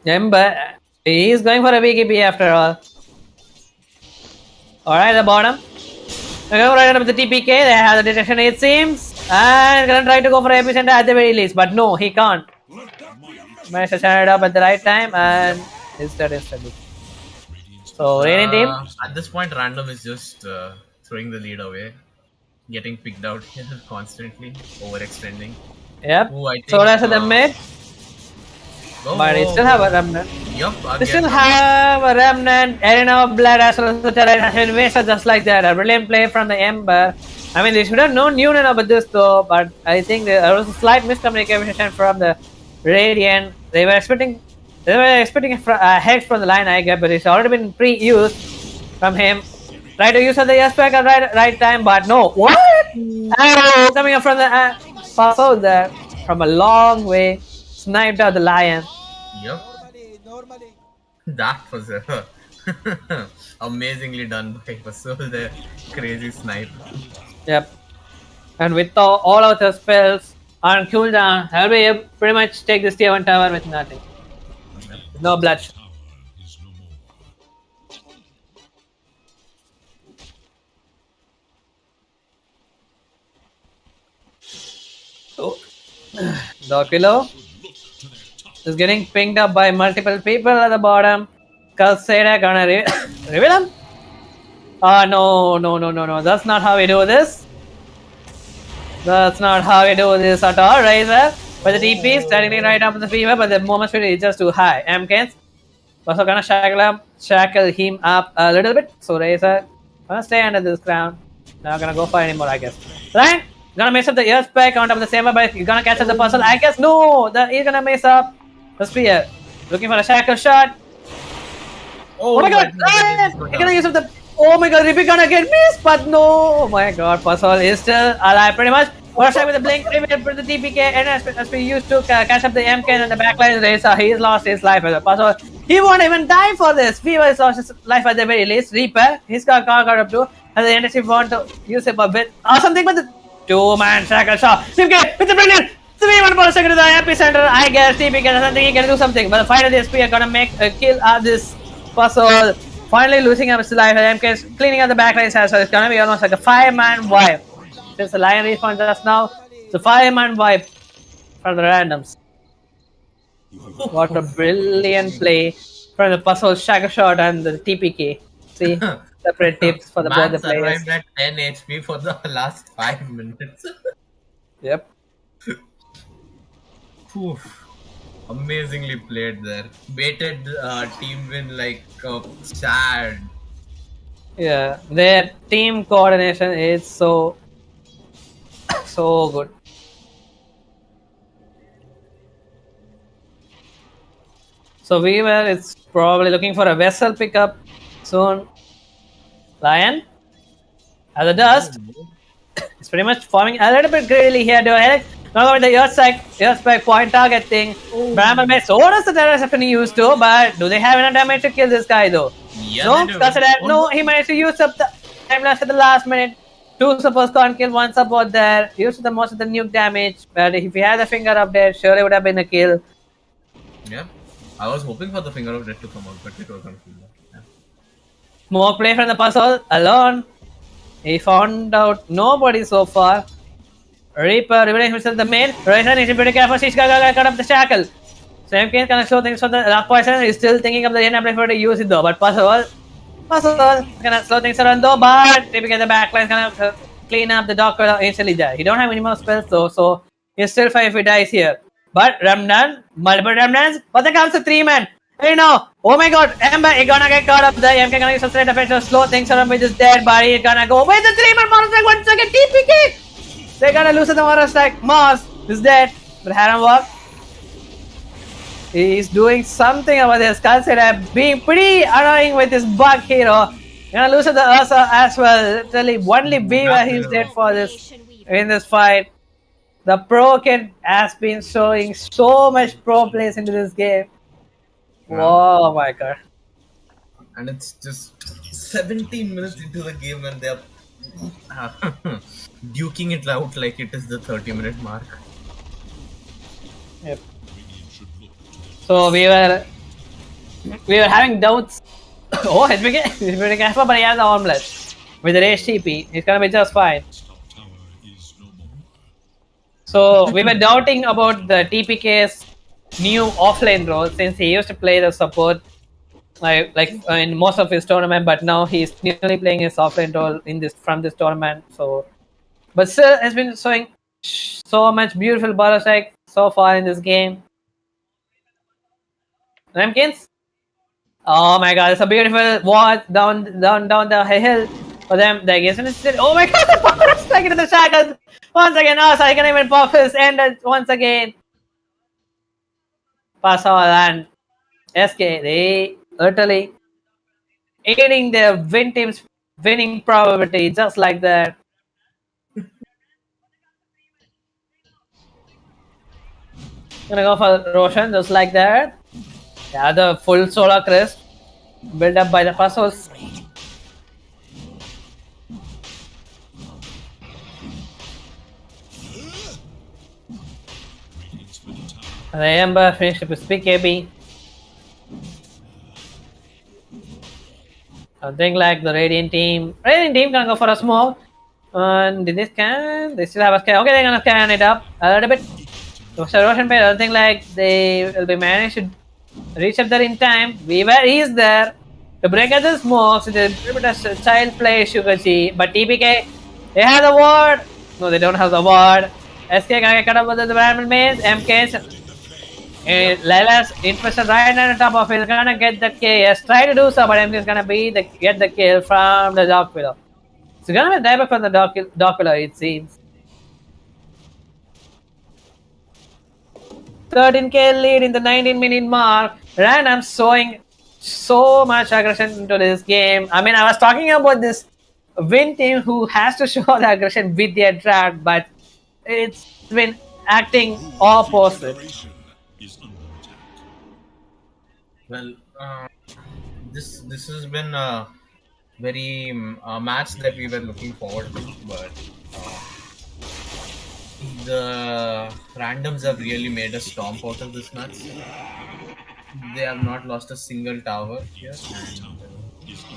Ember, he's going for a VKP after all. Alright, the bottom. They're going right up with the TPK. They have the detection, it seems. And gonna try to go for epicenter at the very least, but no, he can't. Managed to turn it up at the right time and is dead instantly. So, Radiant team. At this point, Random is just throwing the lead away, getting picked out constantly, overextending. Yep. Ooh, I think, So that's at the mid. But they still have a remnant. Yup, They still have a remnant. Arena of Blood as well as the turret has been wasted just like that. A brilliant play from the Ember. I mean, they should have known about this though, but I think there was a slight miscommunication from the Radiant. They were expecting a hex from the line, I guess, but it's already been pre-used from him. Try to use the aspect at right time, but no. What? Arrow coming up from the puzzle there from a long way. Sniped out the Lion. Yep. Normally. That was amazingly done by Vasul, the crazy snipe. Yep. And with all of the spells on cooldown, he'll be able to pretty much take this tier 1 tower with nothing. No bloodshed. Oh. Dokilo is getting pinged up by multiple people at the bottom. Kalseda gonna reveal him? No. That's not how we do this. That's not how we do this at all, Razor. But the TP is technically right up to the fever, but the moment speed is just too high. MKs also gonna shackle him up a little bit. So Razor gonna stay under this ground. Not gonna go for anymore, I guess. Right? Gonna mess up the ear spec on top of the same, but he's gonna catch up the puzzle. I guess no, he's gonna mess up the spear. Looking for a shackle shot. Oh my god! He's gonna use up the. Oh my god, Rippy gonna get missed, but no! Oh my god, puzzle is still alive pretty much. One shot with the blink, reveal for the TPK, and as we used to catch up the MK and the backline racer, he's lost his life as a puzzle. He won't even die for this. Fever has lost his life at the very least. Reaper, he's got caught up too. And the NSC want to use him a bit or something, but the two-man shackle shot. TPK with the brilliant 3-1 per second to the epicenter. I guess TPK doesn't think he can do something, but finally the SP are gonna make a kill at this puzzle. Finally losing up his life. MK is cleaning up the backlines as well. It's gonna be almost like a 5-man wipe. Since the Lion respawned just now, it's a 5-man wipe from the randoms. What a brilliant play from the puzzle shackle shot and the TPK. See? Separate tips for both the players. Survived at 10 HP for the last 5 minutes. Yep. Oof. Amazingly played there. Baited team win like sad. Yeah, their team coordination is so good. So Weaver is probably looking for a vessel pickup soon. Lion, as it does, it's pretty much forming a little bit greedily here. Do I not over the earthspike point target thing? Bramble may so does the terror reception used to, but do they have enough damage to kill this guy though? Yeah, No, they do. because no, he managed to use up the time lapse at the last minute. 2 supports can't kill, 1 support there. Used the most of the nuke damage, but if he had the finger up there, surely would have been a kill. Yeah. I was hoping for the finger of death to come out, but it wasn't. Yeah. More play from the puzzle alone. He found out nobody so far. Reaper revealing himself the main. Razor needs to be pretty careful. She's got cut up the shackle. So MK is gonna show things for the last person. He's still thinking of the end amplifier to use it though, but Puzzle gonna slow things around though, but typically the backline is gonna clean up the Docker instantly there. He don't have any more spells though, so he's still fine if he dies here. But Ramdan, multiple Ramdans, but there comes a 3-man. Hey no! Oh my god, Ember is gonna get caught up. The MK gonna use a straight effect to slow things around with his dead body. He's gonna go with the 3-man mouse once again. TPK! They're gonna lose the mouse like Moss is dead. But Haram walk. He's doing something about this concept, being pretty annoying with this bug hero. Gonna lose the Ursa as well. Literally, only Beaver he's dead for this in this fight. The pro kid has been showing so much pro plays into this game. Oh my god. And it's just 17 minutes into the game and they're duking it out like it is the 30-minute mark. Yep. So we were having doubts. Oh, he's pretty careful, but he has the omelette. With the race TP, he's gonna be just fine. So we were doubting about the TPK's new offlane role since he used to play the support like in most of his tournament, but now he's newly playing his offlane role in this tournament. So, but still has been showing so much beautiful ball strike so far in this game. Ramkins. Oh my god, it's a beautiful walk down the hill for them. They guess oh my god, the power strike into the shackles. Once again, oh, so I can even pop his end once again. Pass all and SK, they literally aiding their win team's winning probability just like that. Gonna go for Roshan just like that. Yeah, the full solar crest built up by the puzzles. And the Ember finished with PKB. Something like the Radiant team. Radiant team gonna go for a smoke. And did they scan? They still have a scan. Okay, they're gonna scan it up a little bit. So Roshan Pay, I don't think like they will be managed to reach up there in time. Weaver is there to break up the smokes. It's a little bit of child play, Sugar G. But TPK, they have the ward. No, they don't have the ward. SK gonna get cut up with the Bramble Maze. MK. Laila's interested right on top of it. He's gonna get the kill. Yes, try to do so, but MK is gonna get the kill from the Dog Pillow. It's gonna be a dieback from the Dog Pillow, it seems. 13k lead in the 19-minute mark. Random showing so much aggression into this game. I mean, I was talking about this win team who has to show the aggression with their draft, but it's been acting opposite. Well, this has been a very match that we were looking forward to, but the randoms have really made a stomp out of this match. They have not lost a single tower here.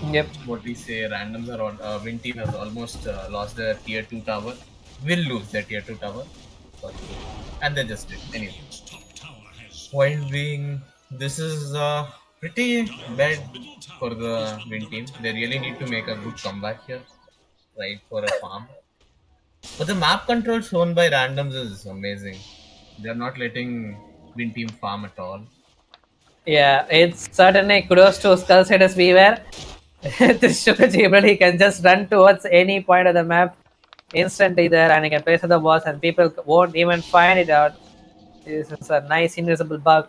And, yep. What we say, randoms are on. Win team has almost lost their tier 2 tower. Will lose their tier 2 tower. And they just did. Anyway. Point being, this is pretty bad for the win team. They really need to make a good comeback here. Right, for a farm. But the map control shown by randoms is amazing. They're not letting win team farm at all. Yeah, it's certainly kudos to Skullsiders Weaver. This Sugar Jibril, he can just run towards any point of the map instantly there and he can place the boss and people won't even find it out. This is a nice invisible bug.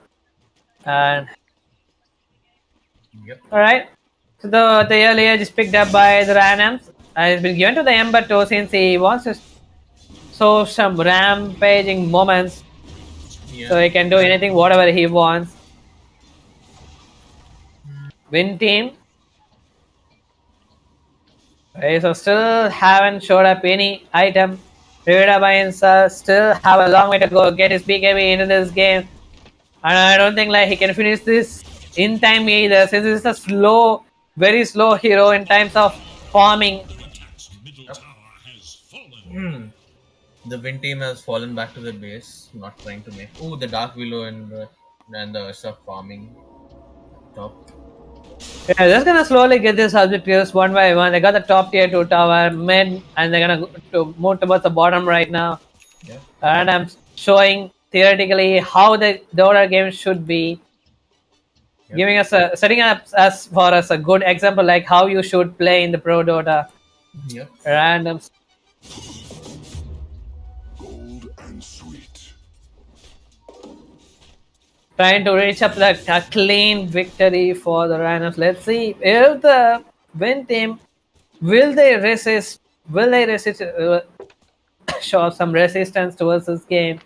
And yep. Alright. So the early edge is picked up by the randoms. And it's been given to the Ember too since he wants to show some rampaging moments. Yeah. So he can do anything, whatever he wants. Win team. Okay, so still haven't showed up any item. Rivera by himself still have a long way to go get his BKB into this game. And I don't think like he can finish this in time either since this is a slow, very slow hero in terms of farming. The win team has fallen back to the base, not trying to make. Oh, the Dark Willow and And start farming top. Yeah, just gonna slowly get these objectives one by one. They got the top tier 2 tower, mid, and they're gonna move towards the bottom right now. Yeah. And I'm showing theoretically how the DoTA game should be, Yep. giving us setting up as for us a good example like how you should play in the pro DoTA. Yep. Randoms. Gold and sweet. Trying to reach up a clean victory for the randoms. Let's see if the win team will they resist. Will they resist? Show some resistance towards this game.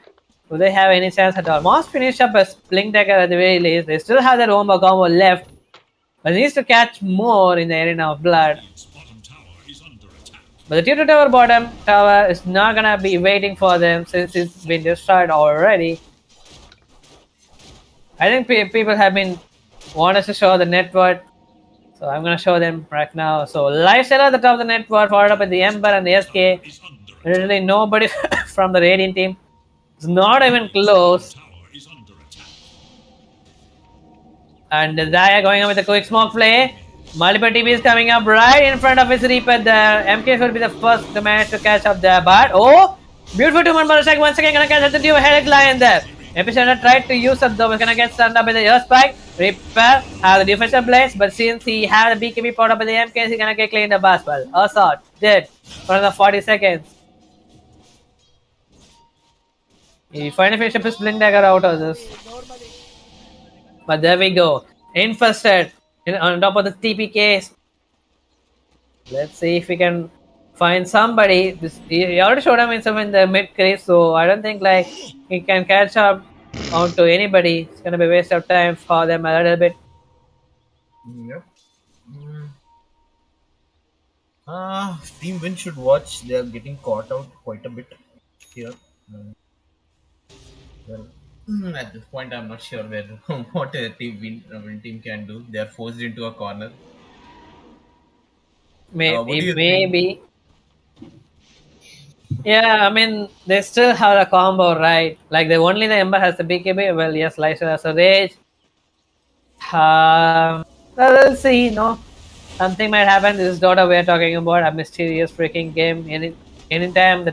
Do they have any chance at all? Must finish up a Blink Dagger at the very least. They still have that Omba combo left, but needs to catch more in the Arena of Blood. Bottom tower is under attack. But the tier 2 tower bottom tower is not gonna be waiting for them since it's been destroyed already. I think people have been want us to show the net worth, so I'm gonna show them right now. So Lifestyle at the top of the net worth, followed up with the Ember and the SK. Is under Literally nobody from the Radiant team. It's not even close. tower is under attack. And Zaya going on with a quick smoke play. Multiple TPs coming up right in front of his Reaper there. MK will be the first to manage to catch up there. But oh, beautiful 2-man bonus strike once again gonna catch up the headache lion there. Epicenter tried to use up though, was gonna get stunned up with the earth spike. Reaper has the defensive place, but since he has the BKB pot up with the MK, he's gonna get cleaned up as well. Assault, dead for another 40 seconds. He finally finished up his Blink Dagger out of this. Normally. But there we go. Infested on top of the TP case. Let's see if we can find somebody. He already showed him in the mid crease, so I don't think like he can catch up onto anybody. It's gonna be a waste of time for them a little bit. Yep. Team Win should watch. They are getting caught out quite a bit here. Well, at this point, I'm not sure where what a win team can do. They are forced into a corner. Maybe. Yeah, I mean they still have a combo, right? Like the only the Ember has the BKB. Well, yes, Lysa has a rage. We'll see. No, something might happen. This is DoTA we're talking about. A mysterious freaking game. Anytime the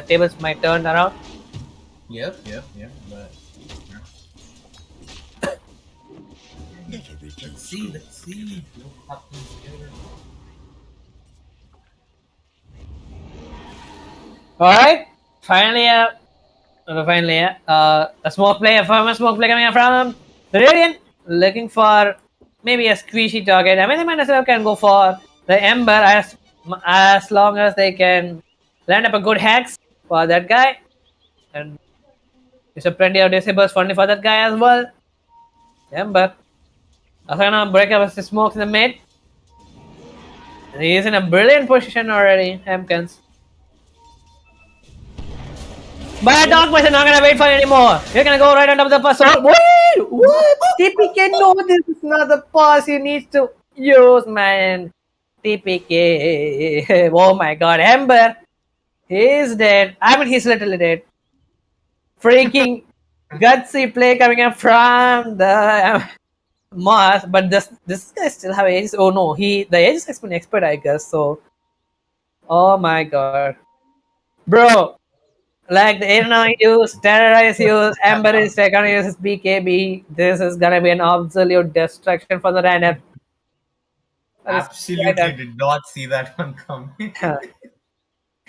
tables might turn around. Yep. But Let everything let's see what happens here. All right, finally, a smoke play, a smoke play coming up from the Radiant, looking for maybe a squishy target. I mean, they might as well can go for the Ember as long as they can land up a good hex for that guy, and there's a plenty of disables only for that guy as well. Ember, also gonna break up the smokes in the mid. And he is in a brilliant position already, Hemkins. But Dog Boys are not gonna wait for it anymore. You're gonna go right on top of the pass. Wait! What? TPK, no, this is not the pass you need to use, man. TPK. Oh my god, Ember. He's dead. I mean, he's literally dead. Freaking gutsy play coming up from the Mars, but this guy still have ages. Oh no, the ages has been expert, I guess. So, oh my god, bro. Like the Arena use, Terrorize use, Ember is gonna use his BKB. This is gonna be an absolute destruction for the random. Absolutely did not see that one coming.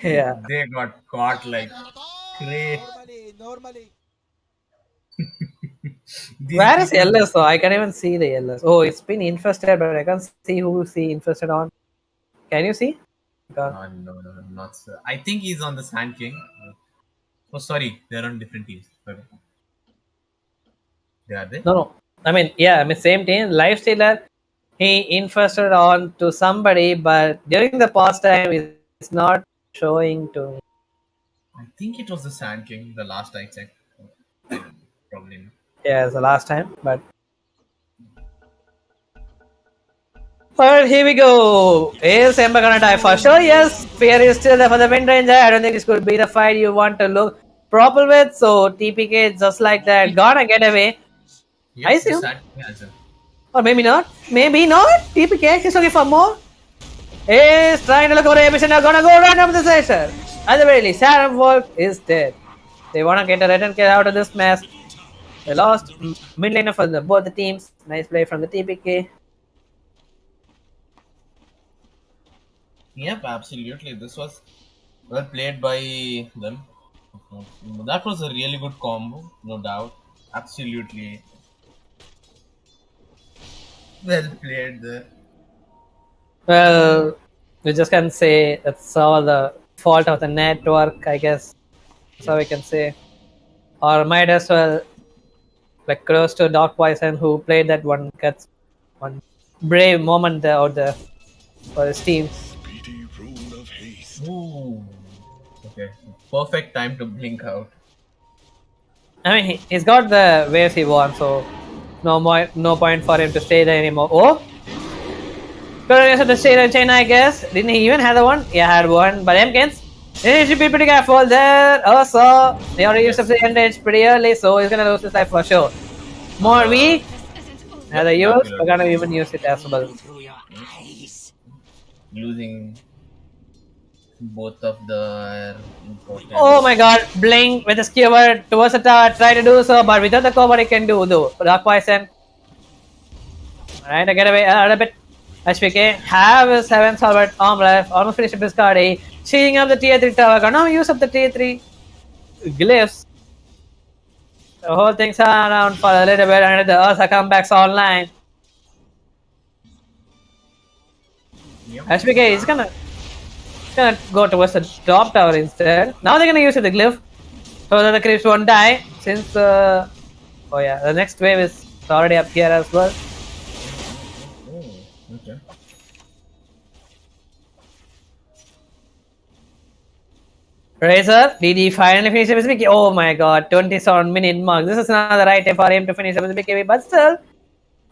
Yeah. They got caught like great. Normally. Where is LS though? I can't even see the LS. Oh, it's been infested, but I can't see who infested on. Can you see? No, not sir. I think he's on the Sand King. Oh, sorry, they're on different teams. Okay. They are they? No. I mean, same team. Lifestealer, he infested on to somebody, but during the past time, it's not showing to me. I think it was the Sand King the last I checked. Probably not. Yeah, it's the last time, but. Alright, here we go. Is Ember gonna die for sure? Yes, Fear is still there for the Wind Ranger. I don't think this could be the fight you want to look proper with. So TPK just like that, gonna get away. Yep, I the assume. Sat has it. Or maybe not. Maybe not. TPK, he's looking for more. He's trying to look over the now gonna go right up the session. At the very least, Saturn Wolf is dead. They wanna get a return kit out of this mess. They lost mid laner for both the teams. Nice play from the TPK. Yep, absolutely. This was well played by them. That was a really good combo, no doubt. Absolutely. Well played there. Well, we just can say it's all the fault of the network, I guess. That's all we can say. Or might as well like close to Dark Poison who played that one brave moment there out there for his team. Speedy rule of haste. Ooh. Okay. Perfect time to blink out. I mean, he's got the waves he wants, so no point for him to stay there anymore. Oh, couldn't use the stay in China, I guess. Didn't he even have the one? Yeah, had one. But Emkins, he should be pretty careful there. Also, they already used up the endage pretty early, so he's gonna lose his life for sure. More weak. As a use, we're gonna even use it as well. Through your eyes. Losing both of the important. Oh my god, Blink with the skewer towards the tower, try to do so, but without the cover, he can do though. Dark Poison. Alright, I get away a bit. HPK have his 7 solid arm left, almost finished his card. Cheating up the tier 3 tower, gonna use up the tier 3 glyphs. The whole thing's around for a little bit, and the Ursa comebacks online. Yep. HPK is gonna go towards the top tower instead. Now they're gonna use the glyph so that the creeps won't die. Since oh yeah, the next wave is already up here as well. Oh, okay. Razor, DD finally finished with BKB. Oh my god, 27-minute mark. This is not the right time for him to finish with BKB, but still,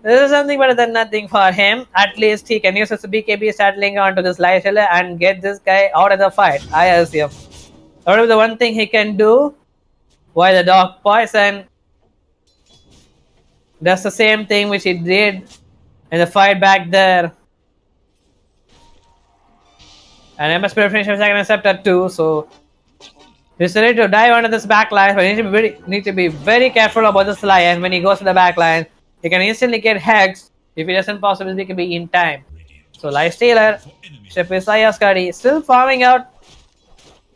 this is something better than nothing for him. At least he can use his BKB, settling onto this life stealer and get this guy out of the fight. I assume. However, the one thing he can do, while the Dark Poison does the same thing which he did in the fight back there. And MS Spirit finished with second Scepter too, so he's ready to dive onto this backline, but he need to be very careful about this Lion when he goes to the backline. He can instantly get hexed if he doesn't possibly be in time. So Lifestealer, Shepisiah Scuddy still farming out.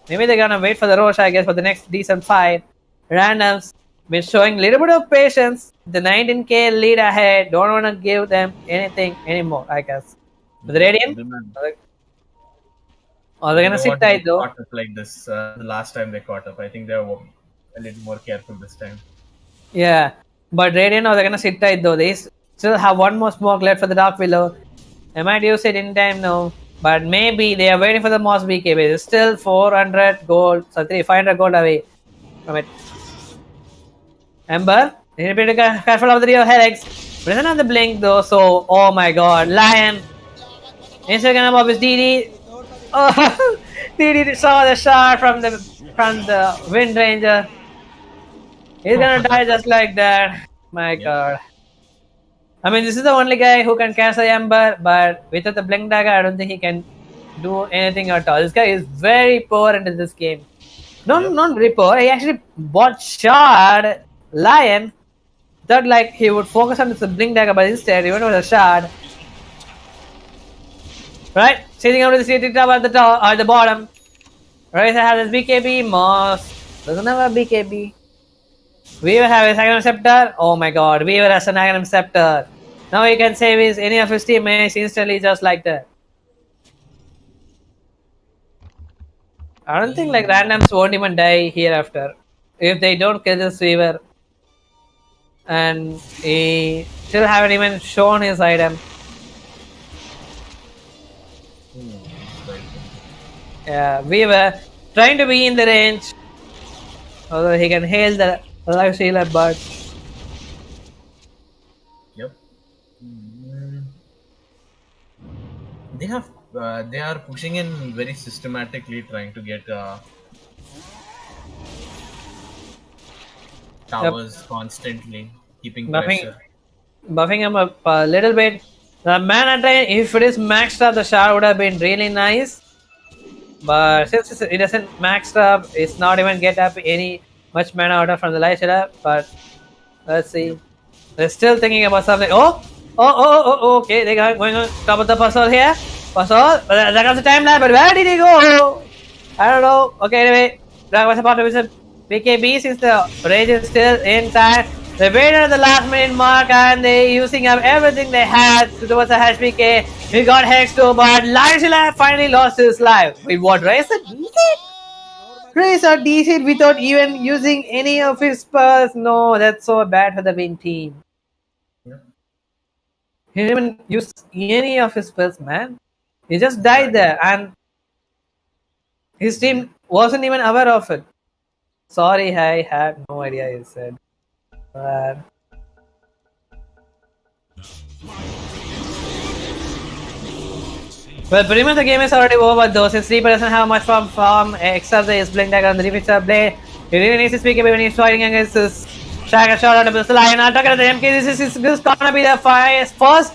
Maybe they're gonna wait for the Roche, I guess, for the next decent fight. Randoms been showing a little bit of patience. The 19k lead ahead. Don't wanna give them anything anymore, I guess. With Radiant, oh, they're gonna sit tight though. Caught up like this the last time they caught up. I think they're a little more careful this time. Yeah, but Radiant, now they're gonna sit tight though. They still have one more smoke left for the Dark Willow. They might use it in time now, but maybe they are waiting for the Moss BKB. It's still 400 gold, so 500 gold away from it. Ember, you need to be careful of the Rio Helix. Doesn't have the blink though, so oh my god, Lion. Instagram of his DD. Oh, DD saw the shot from the Wind Ranger. He's gonna die just like that. My god. I mean, this is the only guy who can cast the Ember, but without the Blink Dagger, I don't think he can do anything at all. This guy is very poor into this game. Not very poor. He actually bought Shard Lion. Thought like he would focus on the Blink Dagger, but instead he went with a Shard. Right? Sitting out with the CT tower at the top, at the bottom. Right, I have this BKB. Moss doesn't have a BKB. Weaver have a Agnum Scepter. Oh my god, Weaver has an Agnum Scepter. Now he can save any of his teammates instantly just like that. I don't think like randoms won't even die hereafter if they don't kill this Weaver. And he still haven't even shown his item. Yeah, Weaver trying to be in the range. Although he can hail the life stealer, but Yep. They are pushing in very systematically, trying to get towers constantly. keeping Buffing, pressure. buffing him up a little bit. The mana drain, if it is maxed up, the shard would have been really nice. But since it doesn't maxed up, it's not even get up any much mana out of from the light setup. But let's see. They're still thinking about something. Okay. They're going on top of the puzzle here. Puzzle. But there comes the time lapse. But where did he go? I don't know. Okay, anyway. That was about to visit BKB since the rage is still inside. They waited at the last minute mark and they using up everything they had towards the HBK. He got Hex too, but Lysila finally lost his life. Wait, what? Razor decent? Razor decent without even using any of his spells. No, that's so bad for the win team. He didn't even use any of his spells, man. He just died there and his team wasn't even aware of it. Sorry, I had no idea, he said. But well, pretty much the game is already over though, since Reaper doesn't have much farm except the blink dagger on the Reaper blade. He really needs to speak a bit when he's fighting against this Shagger shot out of the lion. I'm talking to the MK. This is gonna be the first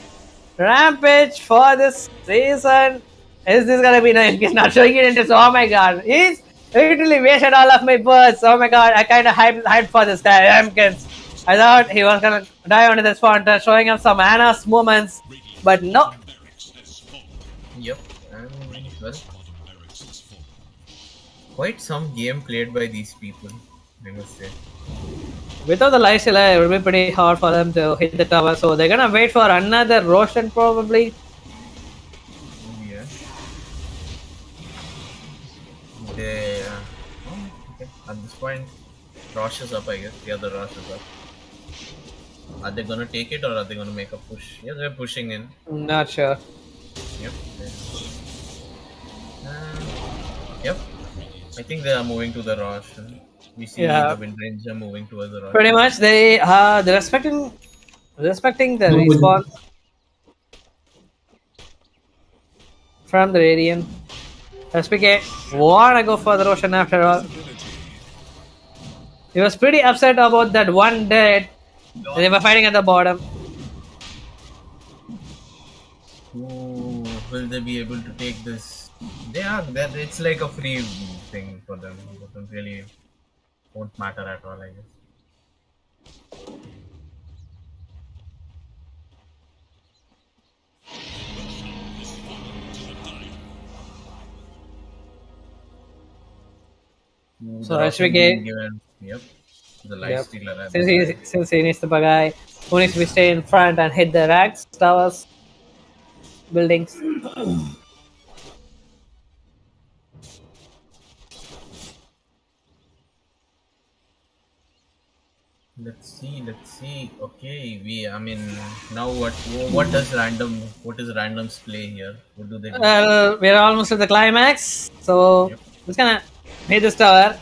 rampage for this season. Is this gonna be nice? He's not showing it into, oh my god. He's literally wasted all of my birds. Oh my god, I kinda hyped for this guy, Amkins. I thought he was gonna die onto this fountain, showing up some Anna's moments, but no. Yep, and well, quite some game played by these people, I must say. Without the Lysila, it would be pretty hard for them to hit the tower, so they're gonna wait for another Roshan probably. Yeah. They, okay. At this point, Rosh is up, I guess. The other Rosh is up. Are they gonna take it or are they gonna make a push? Yeah, they're pushing in. Not sure. Yep. Yep. I think they are moving to the Rosh. We see the Wind Ranger moving towards the Rosh. Pretty much, they're respecting the respawn from the Radiant. SPK wanna go for the Roshan after all. He was pretty upset about that one dead. They were fighting at the bottom. Ooh, will they be able to take this? They are. It's like a free thing for them. It doesn't really won't matter at all, I guess. So SPK. Yep. The light stealer. Since he needs the guy who needs to stay in front and hit the racks, towers, buildings. Let's see. Okay, I mean, now what is random's play here? What do they do? We're almost at the climax, so just gonna hit this tower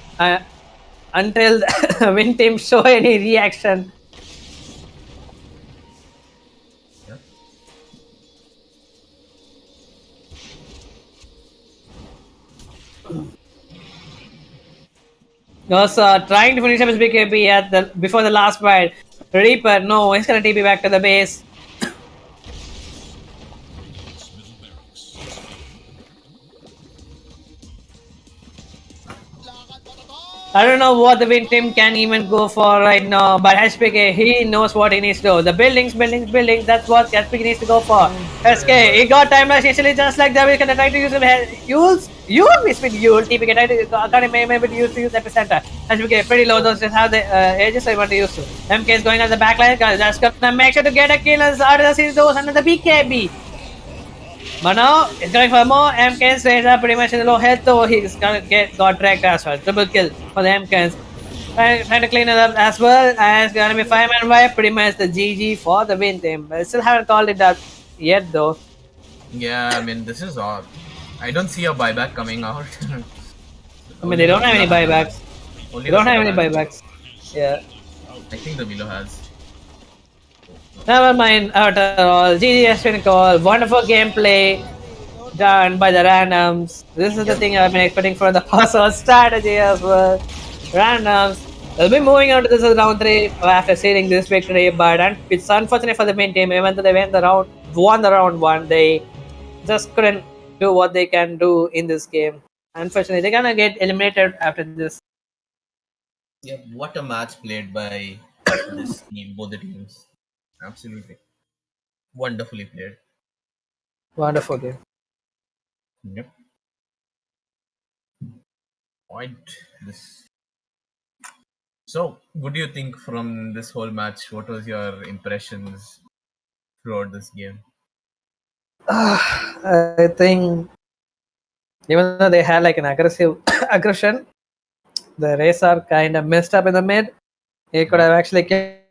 until the Win team show any reaction. Was trying to finish up his BKB before the last fight. Reaper, no, he's gonna TP back to the base. I don't know what the Win team can even go for right now, but HPK, he knows what he needs to do. The buildings, that's what HPK needs to go for. SK, he got time rush initially just like that. We're gonna try to use him. Yules, with Yule, TPK, maybe use Epicenter. HPK, pretty low, those just have the ages I want to use to. MK is going on the backline, just gonna make sure to get a kill as out of the series those under the BKB. But now, it's going for more. MKs raised up pretty much in the low health, though he's gonna got dragged as well. Triple kill for the MKs. Trying to clean it up as well. And it's gonna be 5-man wipe. Pretty much the GG for the Win team. But I still haven't called it up yet, though. Yeah, I mean, this is odd. I don't see a buyback coming out. I mean, they don't have any buybacks. They don't have any buybacks. Yeah. I think the Willow has. Never mind, after all, GG has been called. Wonderful gameplay done by the randoms. This is the thing I've been expecting for the puzzle strategy as well. Randoms They'll be moving on to this round 3 after sealing this victory, but it's unfortunate for the main team. Even though they won the round 1, they just couldn't do what they can do in this game. Unfortunately, they're gonna get eliminated after this. Yeah, what a match played by this team, both the teams. Absolutely. Wonderfully played. Wonderful game. Yep. Point this. So, what do you think from this whole match? What was your impressions throughout this game? I think even though they had like an aggressive aggression, the race are kind of messed up in the mid. He could Yep. have actually kept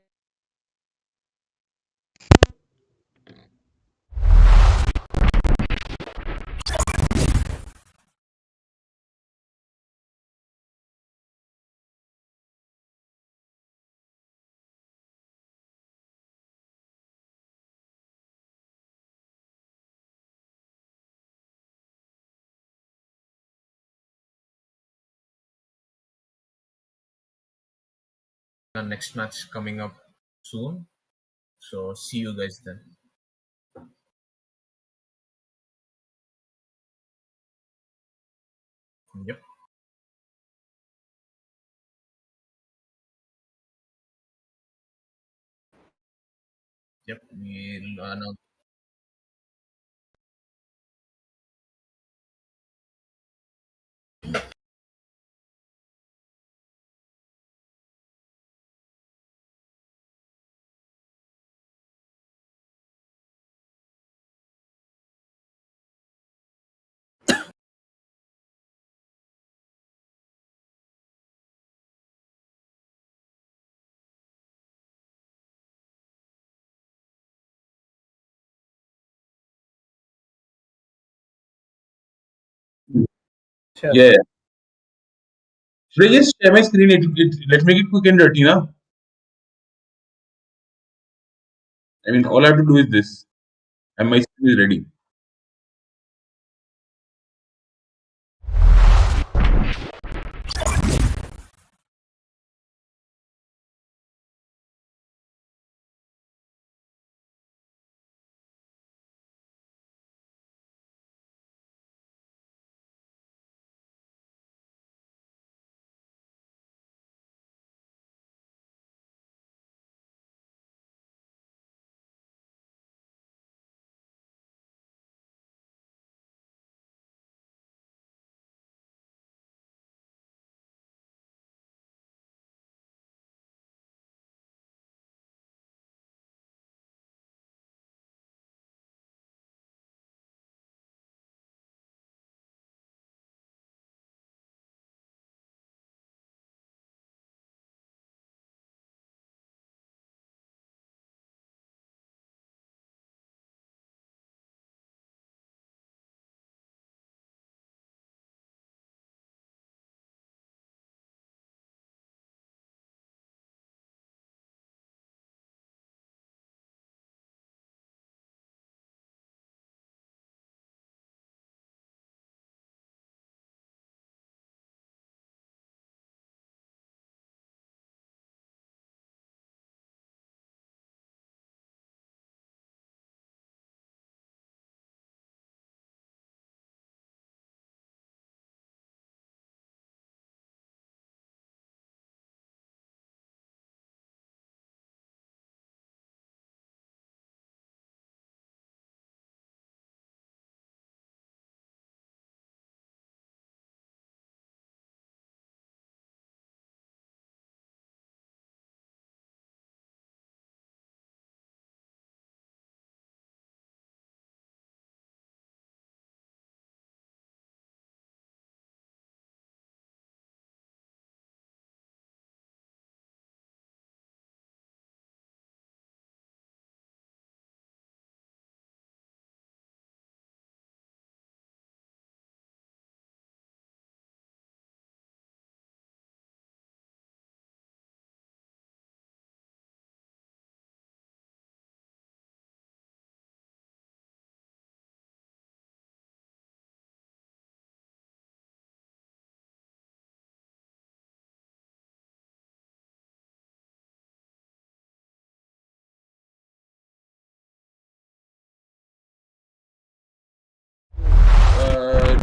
Our next match coming up soon. So, see you guys then. Yep. Yep. We'll announce. sure. Yeah. Should I just share my screen? Let's make it quick and dirty, now. I mean, all I have to do is this, and my screen is ready.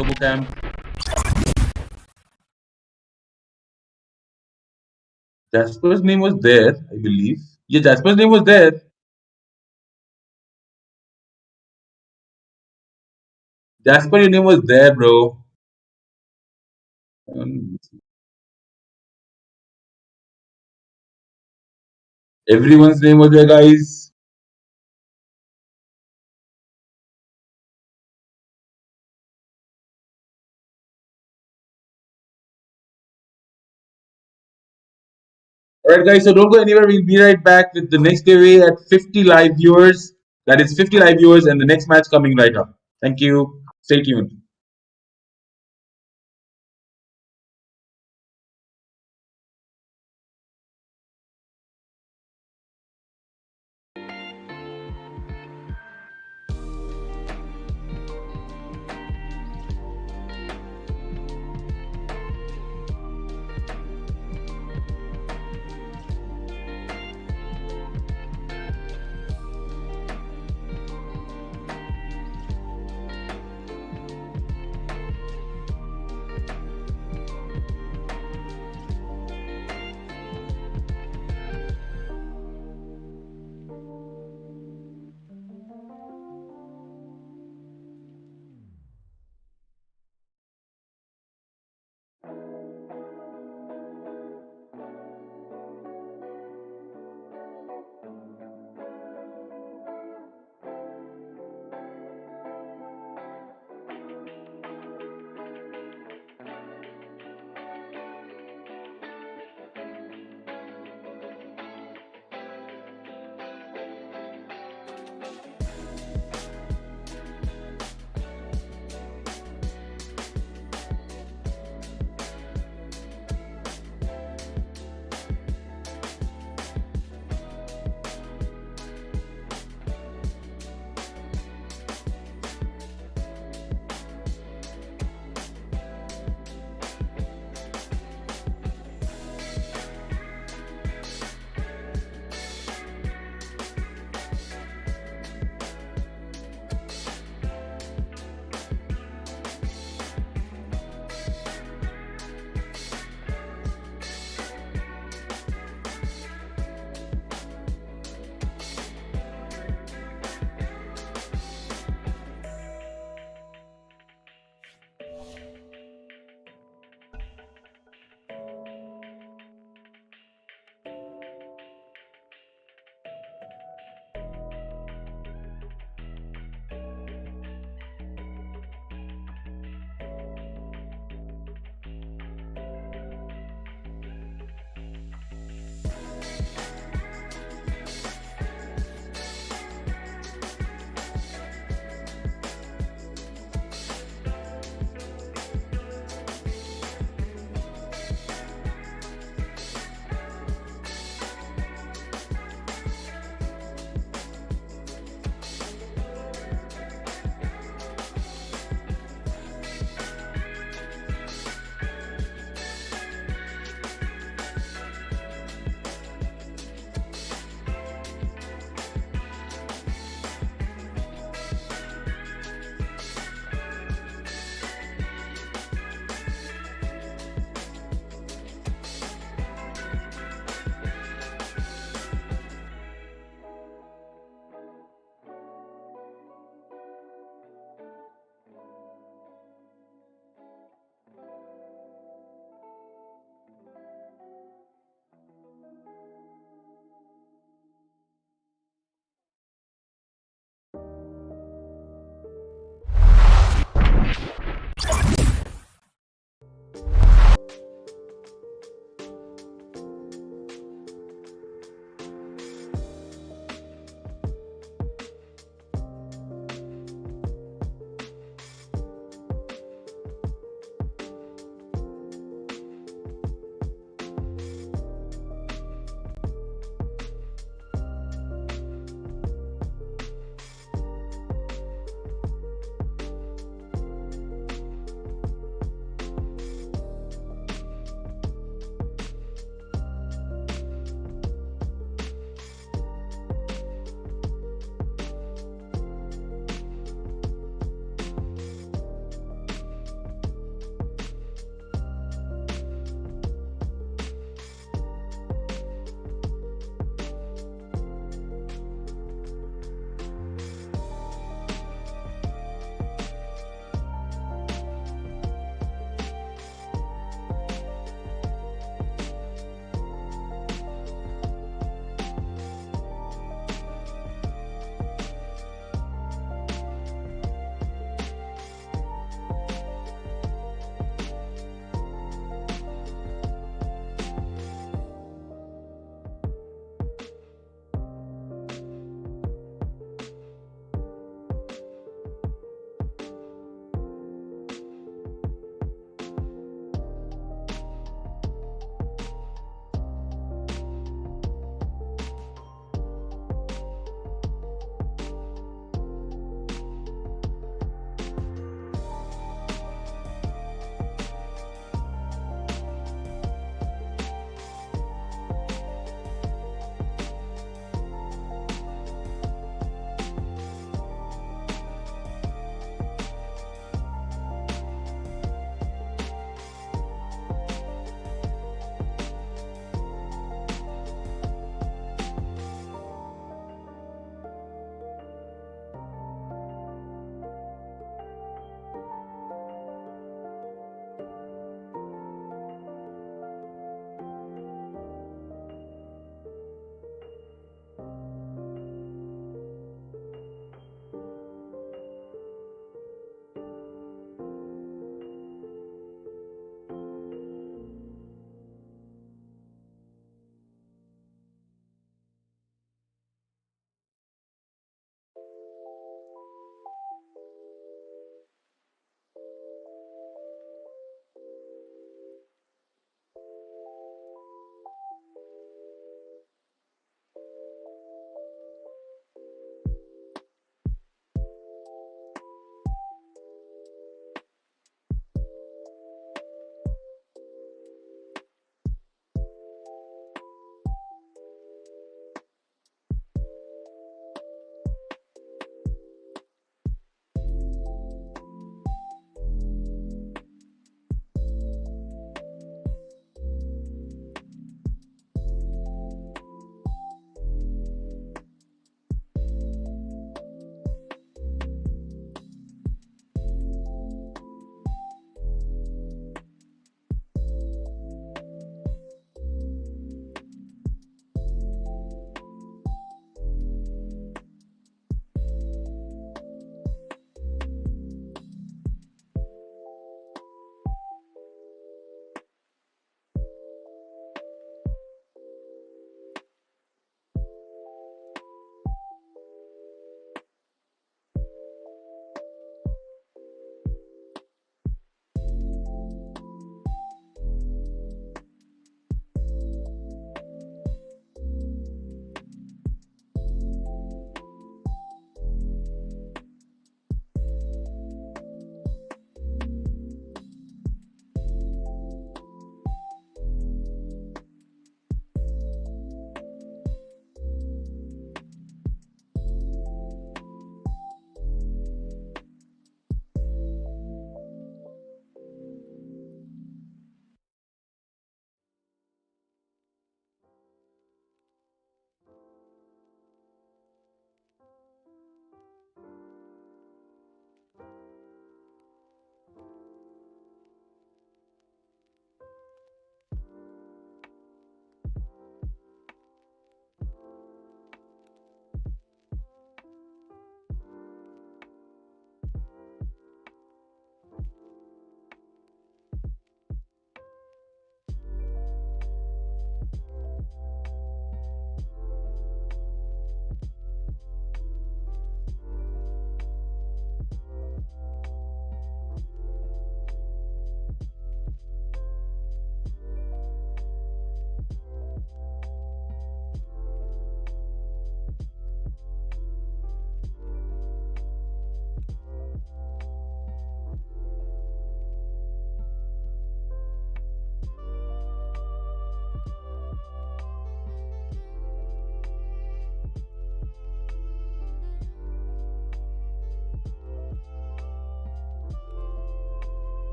Turbo Camp. Jasper's name was there, I believe. Yeah, Jasper's name was there. Jasper, your name was there, bro. Everyone's name was there, guys. Alright, guys, so don't go anywhere. We'll be right back with the next giveaway at 50 live viewers. That is 50 live viewers, and the next match coming right up. Thank you. Stay tuned.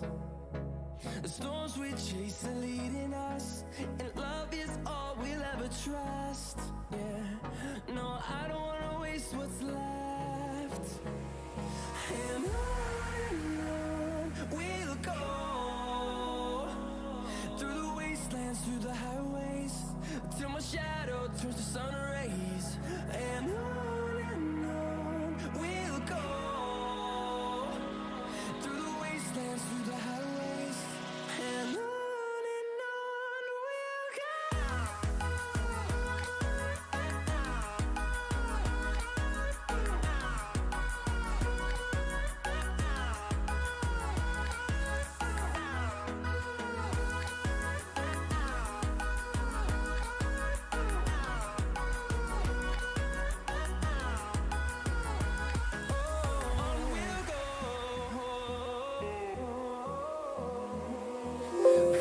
The storms we chase are leading us, and love is all we'll ever trust. Yeah, no, I don't wanna waste what's left. And on we'll go, through the wastelands, through the highways, till my shadow turns to sun rays. And on we'll go, through the wastelands, through the highways, and on we'll go.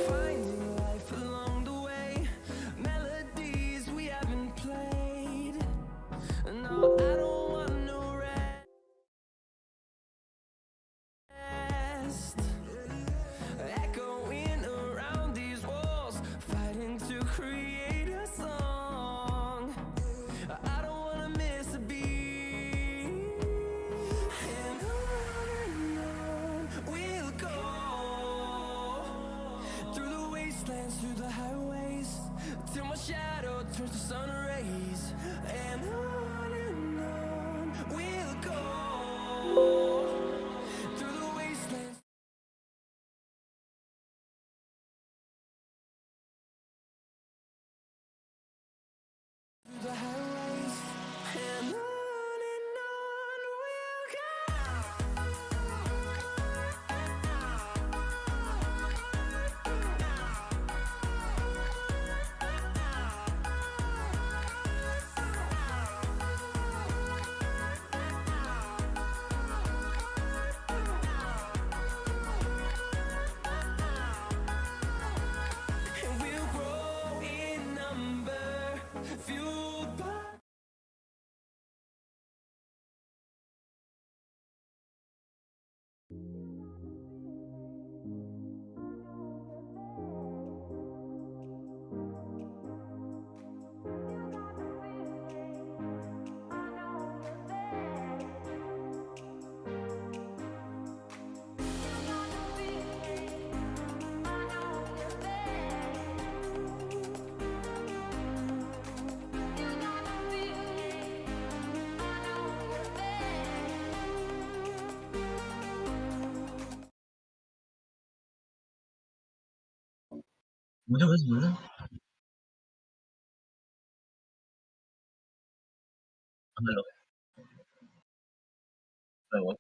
Finding life along the way, melodies we haven't played. No, I don't want no rest. Echoing around these walls, fighting to create a song. I don't wanna miss a beat. And on we'll go, through the wastelands, through the highways, till my shadow turns to sun rays. And on we'll go, through the wastelands. Through the highways, and on we'll and we'll grow in number, fueled by. मुझे बस बोलो hello hello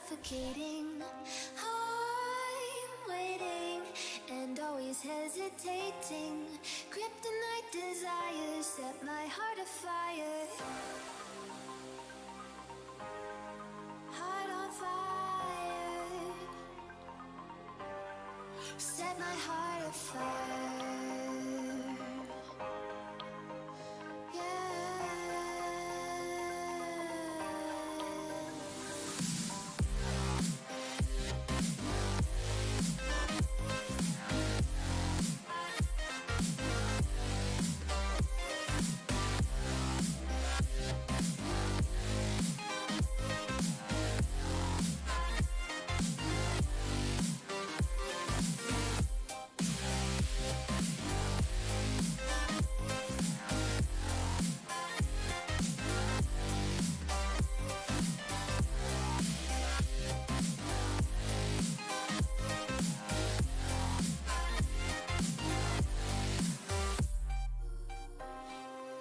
suffocating. I'm waiting and always hesitating. Kryptonite desires set my heart afire. Heart on fire. Set my heart afire.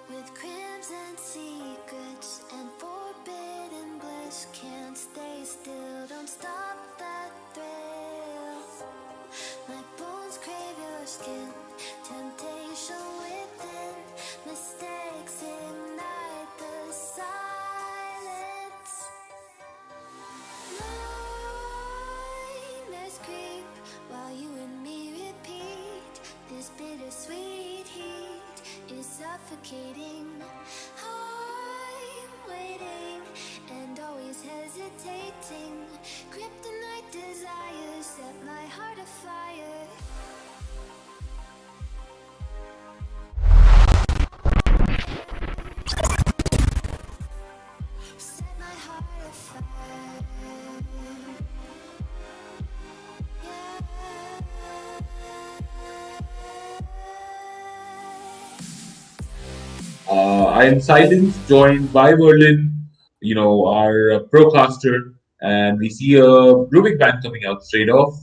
With crimson secrets and forbidden bliss, can't stay still, don't stop that thrill. My bones crave your skin, temptation within, mistakes ignite the silence. Nightmares creep while you and me repeat. This bittersweet heat is suffocating. I'm waiting and always hesitating. Kryptonite desires set my heart afire. Set my heart afire. I am Silence, joined by Merlin, our procaster, and we see a Rubik band coming out straight off.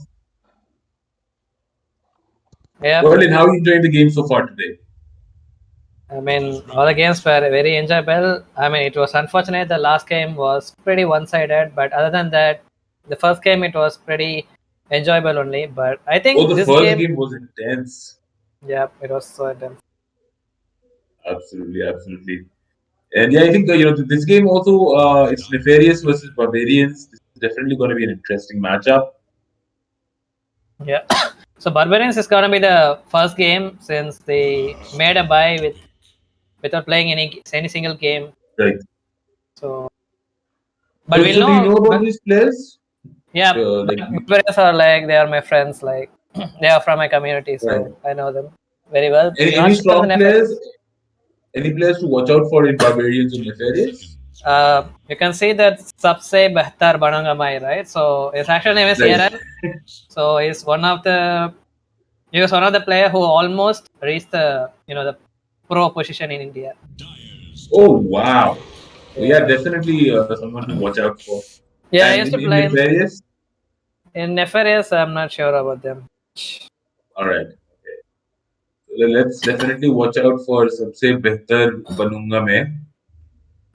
Yeah. Merlin, how are you enjoying the game so far today? I mean, all the games were very enjoyable. I mean, it was unfortunate the last game was pretty one-sided, but other than that, the first game it was pretty enjoyable only. But I think the this first game was intense. Yeah, it was so intense. Absolutely, absolutely. And yeah, I think this game also it's Nefarious versus Barbarians. This is definitely going to be an interesting matchup. Yeah. So Barbarians is gonna be the first game since they made a buy without playing any single game. Right. So, but So, we'll do you know. know about these players? Yeah, Barbarians are like they are my friends. Like they are from my community, so Right. I know them very well. Any strong players? Any players to watch out for in Barbarians and Nefarious? You can see that Sabse Behtar Banangamai, right? So his actual name is Aaron. So he's one of the player who almost reached the the pro position in India. Oh wow! So yeah, definitely someone to watch out for. Yeah, and I used to in play Nefarious. In Nefarious, I'm not sure about them. All right. Okay. So let's definitely watch out for Sabse Behtar Banunga Mein.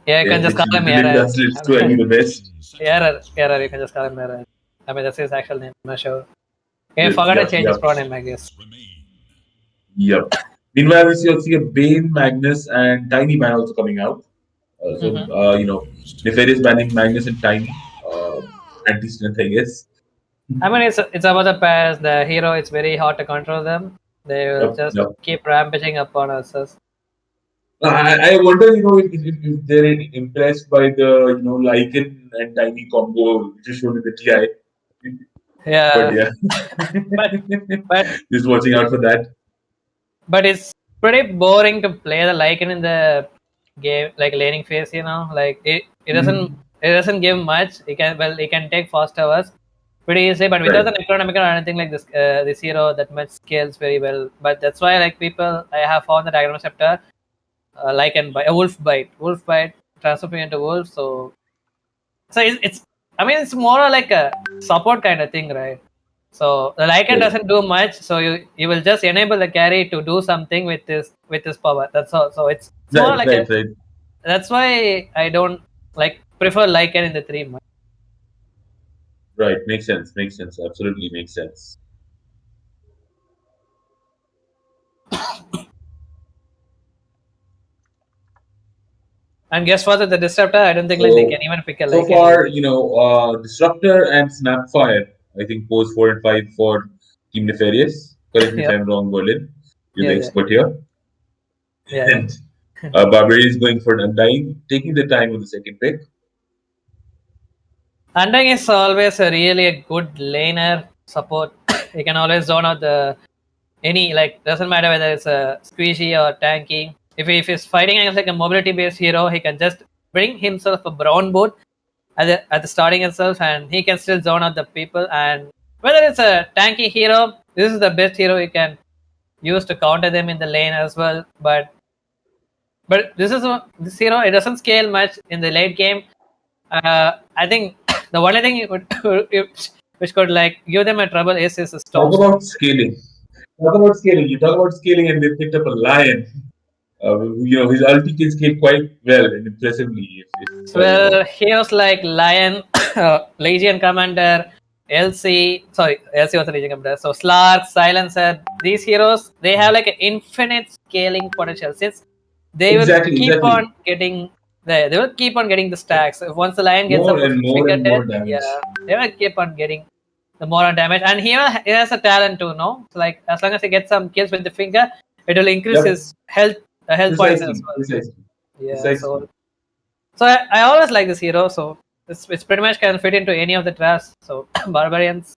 Yeah, you can just call him Error. Translates to any the best. Error. You can just call him Error. I mean, that's his actual name. I'm not sure. He forgot to change his proname, I guess. Yep. Meanwhile, we see a Bane, Magnus, and Tiny Man also coming out. Nefarious banning Magnus and Tiny. Anti-strength, I guess. I mean, it's about the past. The hero, it's very hard to control them. They will just keep rampaging upon us. I wonder, if they're impressed by the, Lycan and Tiny combo which is shown in the TI. Yeah. But just watching out for that. But it's pretty boring to play the Lycan in the game, like laning phase. Like it doesn't give much. It can take fast hours pretty easy, but without an economical or anything like this hero that much scales very well. But that's why I have found the Diagram Scepter Lycan by a Wolf Bite transform into Wolf. So it's it's more like a support kind of thing, right? So the Lycan doesn't do much, so you will just enable the carry to do something with this power. That's all. So it's more like that's why I don't prefer Lycan in the 3 much. Right. Makes sense. Makes sense. Absolutely makes sense. And guess what? The disruptor, I don't think like they So can even pick a so like any. far, Disruptor and Snapfire, I think pose 4 and 5 for Team Nefarious. Correct me if Yep. I'm wrong, Berlin. You're the Yeah. expert here. Yeah. And Barbarian is going for Undying, taking the time with the second pick. Undying is always a really a good laner support. He can always zone out the any like doesn't matter whether it's a squishy or tanky. If he's fighting against like a mobility based hero, he can just bring himself a brown board at the starting itself, and he can still zone out the people. And whether it's a tanky hero, this is the best hero you can use to counter them in the lane as well. But this hero, it doesn't scale much in the late game. I think the only thing it would, which could like give them a trouble is his Talk storm. about scaling. Talk about scaling. You talk about scaling, and they picked up a lion. His ulti can scale quite well and impressively. Well, heroes like Lion, Legion Commander, LC was a Legion Commander. So Slark, Silencer, these heroes, they have like an infinite scaling potential since they will keep Exactly. on getting they will keep on getting the stacks. If once the Lion gets More up to and more figure and more 10, damage. yeah, they will keep on getting the more on damage. And he has a talent too, no? So like as long as he gets some kills with the finger, it will increase Yep. his health points as well. Precisely. Yeah, Precisely. so I always like this hero, so it's pretty much can fit into any of the drafts. So Barbarians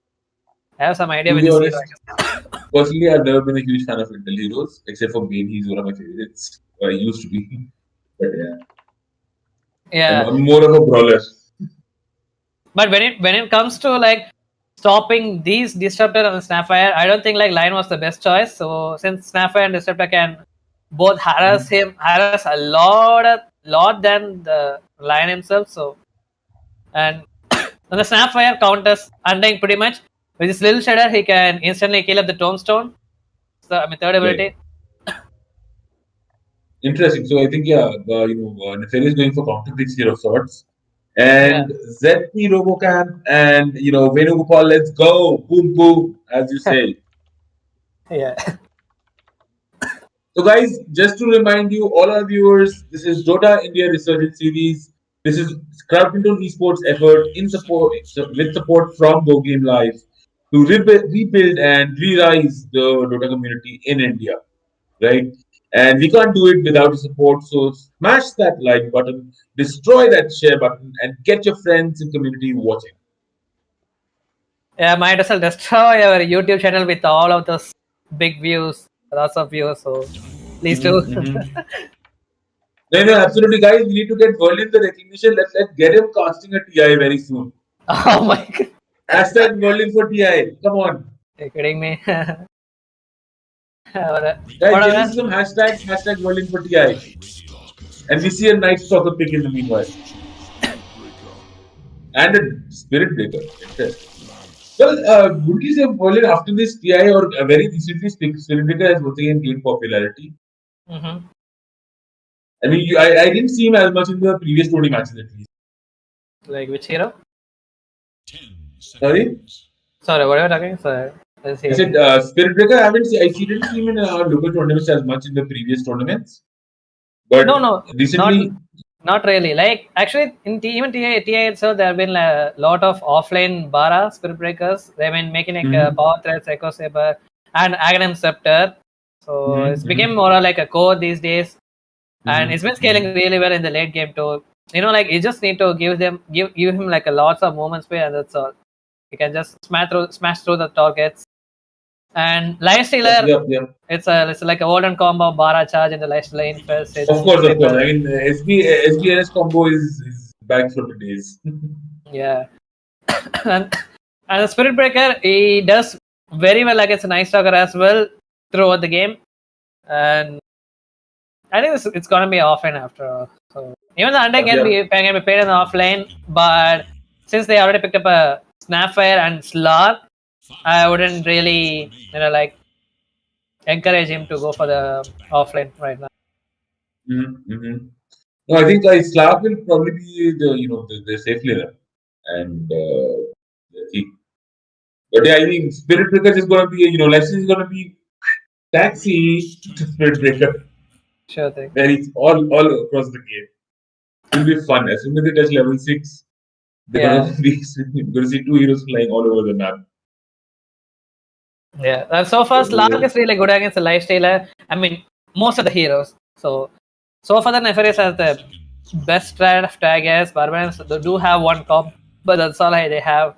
have some idea To with be this hero. honest, personally, I've never been a huge fan of Intel heroes, except for Bane. He's one of my favorites. I used to be, but yeah. Yeah. I'm more of a brawler. But when it comes to like stopping these Disruptor and Snapfire, I don't think like Lion was the best choice. So since Snapfire and Disruptor can both harass a lot than the Lion himself. So and the Snapfire counters Undying pretty much. With his little shader, he can instantly kill up the Tombstone. So I mean third ability. Interesting. So I think Nefarious going for counter picks here of sorts. And ZP Robocamp and Venugopal, let's go. Boom boom, as you say. Yeah. So guys, just to remind you, all our viewers, this is DoTA India Resurgence series. This is Crowdcontrol Esports effort with support from Go Game Live to rebuild and re-rise the Dota community in India, right? And we can't do it without your support. So smash that like button, destroy that share button, and get your friends and community watching. Yeah, might as well destroy our YouTube channel with all of those big views, lots of views. So please do. No, absolutely, guys. We need to get Berlin the recognition. Let's get him casting a TI very soon. Oh my god. Hashtag Berlin for TI. Come on. You're kidding me. Guys, give us some hashtags. Hashtag Berlin for TI. And we see a Night Stalker pick in the meanwhile. And a Spirit Breaker. Interesting. Well, would you say Berlin after this TI or very recently Spirit Breaker has once again gained popularity? I mean, I didn't see him as much in the previous Tourney matches at least. Like which hero? Sorry? Sorry, what are you talking? Sorry. I said Spirit Breaker. I didn't see him in local tournaments as much in the previous tournaments. But no, recently, not really. Like actually, even TI itself, there have been a lot of offline Bara Spirit Breakers. They've been making like Power Threads, Echo Saber, and Aghanim Scepter. So it's became more like a core these days, and it's been scaling really well in the late game too. Like you just need to give him like a lots of movement speed, and that's all. You can just smash through the targets. And Lifestealer, it's like a golden combo Bara charge and the Lifestealer Infest. Of course. I mean, SBNS combo is back for the days. Yeah. and the Spirit Breaker, he does very well against a Night Stalker as well throughout the game. And I think it's gonna be offline after all. So even the Undying can be played in the offline, but since they already picked up a Snapfire and Slark, I wouldn't really encourage him to go for the offline right now. No, I think Slark will probably be the safe laner, and Let's see. But yeah, I think Spirit Breaker is going to be, Lex is going to be taxi to Spirit Breaker. Sure thing. Very all across the game. It will be fun. As soon as they touch level 6, they're going to be going to see two heroes flying all over the map. Yeah, and so far Slark is really good against the lifestealer. I mean, most of the heroes. So far the Nefarious has the best strat of tag as Barbarians. They do have one comp, but that's all they have.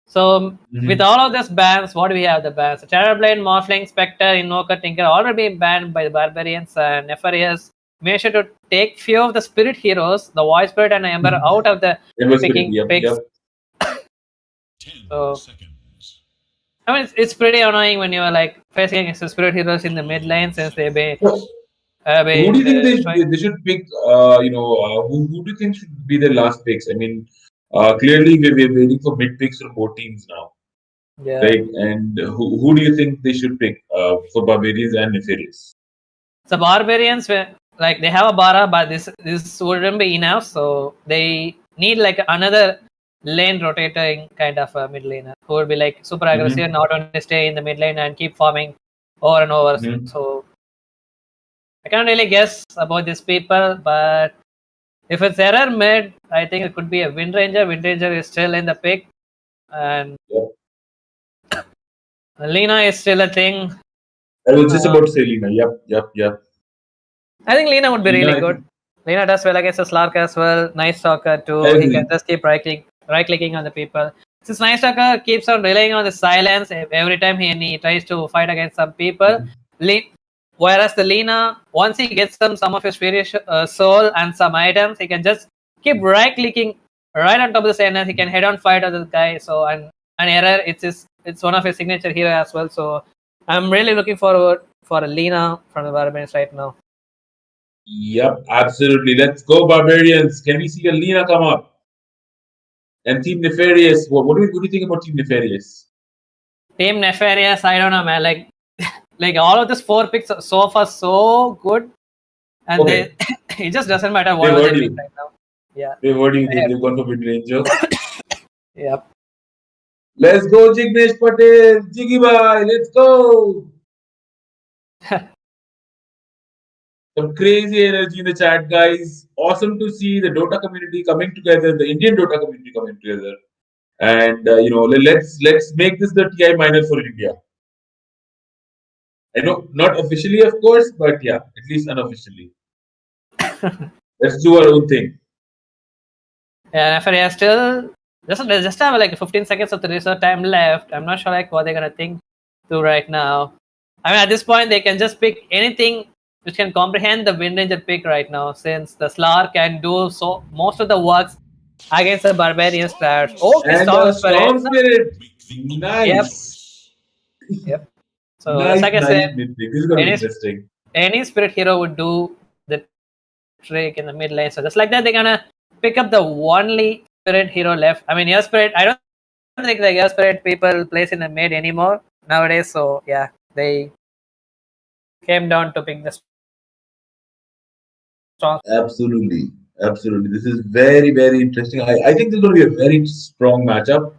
So with all of these bans, what do we have? The bans: Terrorblade, Morphling, Spectre, Invoker, Tinker, already been banned by the Barbarians and Nefarious. Make sure to take few of the Spirit heroes, the Void Spirit and Ember, out of the picking picks. So, I mean, it's pretty annoying when you're like facing against the Spirit heroes in the mid lane since they've been. Who do you think they should pick? Who do you think should be their last picks? I mean, clearly we're waiting for mid picks from both teams now. Yeah. Right? And who do you think they should pick for Barbarians and Nefarious? So Barbarians, like they have a Bara, but this wouldn't be enough. So they need like another lane rotating kind of a mid laner who would be like super aggressive, not only stay in the mid lane and keep farming over and over. So I can't really guess about these people, but if it's error mid, I think it could be a Wind Ranger. Wind Ranger is still in the pick, and Lina is still a thing. I was just about to say Lina. Yep. I think Lina would be really good. Lina does well against the Slark as well. Nice Stalker too. He can just keep right clicking on the people. Since Nice Stalker keeps on relying on the silence every time he tries to fight against some people. Whereas the Lina, once he gets some of his Spirit Soul and some items, he can just keep right clicking right on top of the sand and he can head on fight other guy. So and error, it's one of his signature hero as well. So I'm really looking forward for a Lina from the Barbarians right now. Yep, absolutely. Let's go, Barbarians. Can we see a Lina come up? And Team Nefarious, what do you think about Team Nefarious? Team Nefarious, I don't know, man. Like all of these 4 picks so far so good, and it just doesn't matter what they pick right now. Yeah. They've gone for Wind Ranger. Yep. Let's go, Jignesh Patel, Jiggy Bhai, let's go. Some crazy energy in the chat, guys. Awesome to see the Dota community coming together, the Indian Dota community coming together, and let's make this the TI minor for India. I know, not officially, of course, but yeah, at least unofficially. Let's do our own thing. Yeah, if I still just have like 15 seconds of the reserve time left. I'm not sure like what they're gonna think through right now. I mean, at this point, they can just pick anything which can comprehend the Wind Ranger pick right now, since the Slar can do so most of the works against the Barbarian strats. Okay, Storm Spirit. Nice. Yep. So like I said, this is gonna be interesting. Any Spirit hero would do the trick in the mid lane. So just like that, they're gonna pick up the only Spirit hero left. I mean, your Spirit, I don't think the your Spirit people plays in the mid anymore nowadays. So yeah, they came down to pick the strong. Absolutely. This is very, very interesting. I think this is going to be a very strong matchup.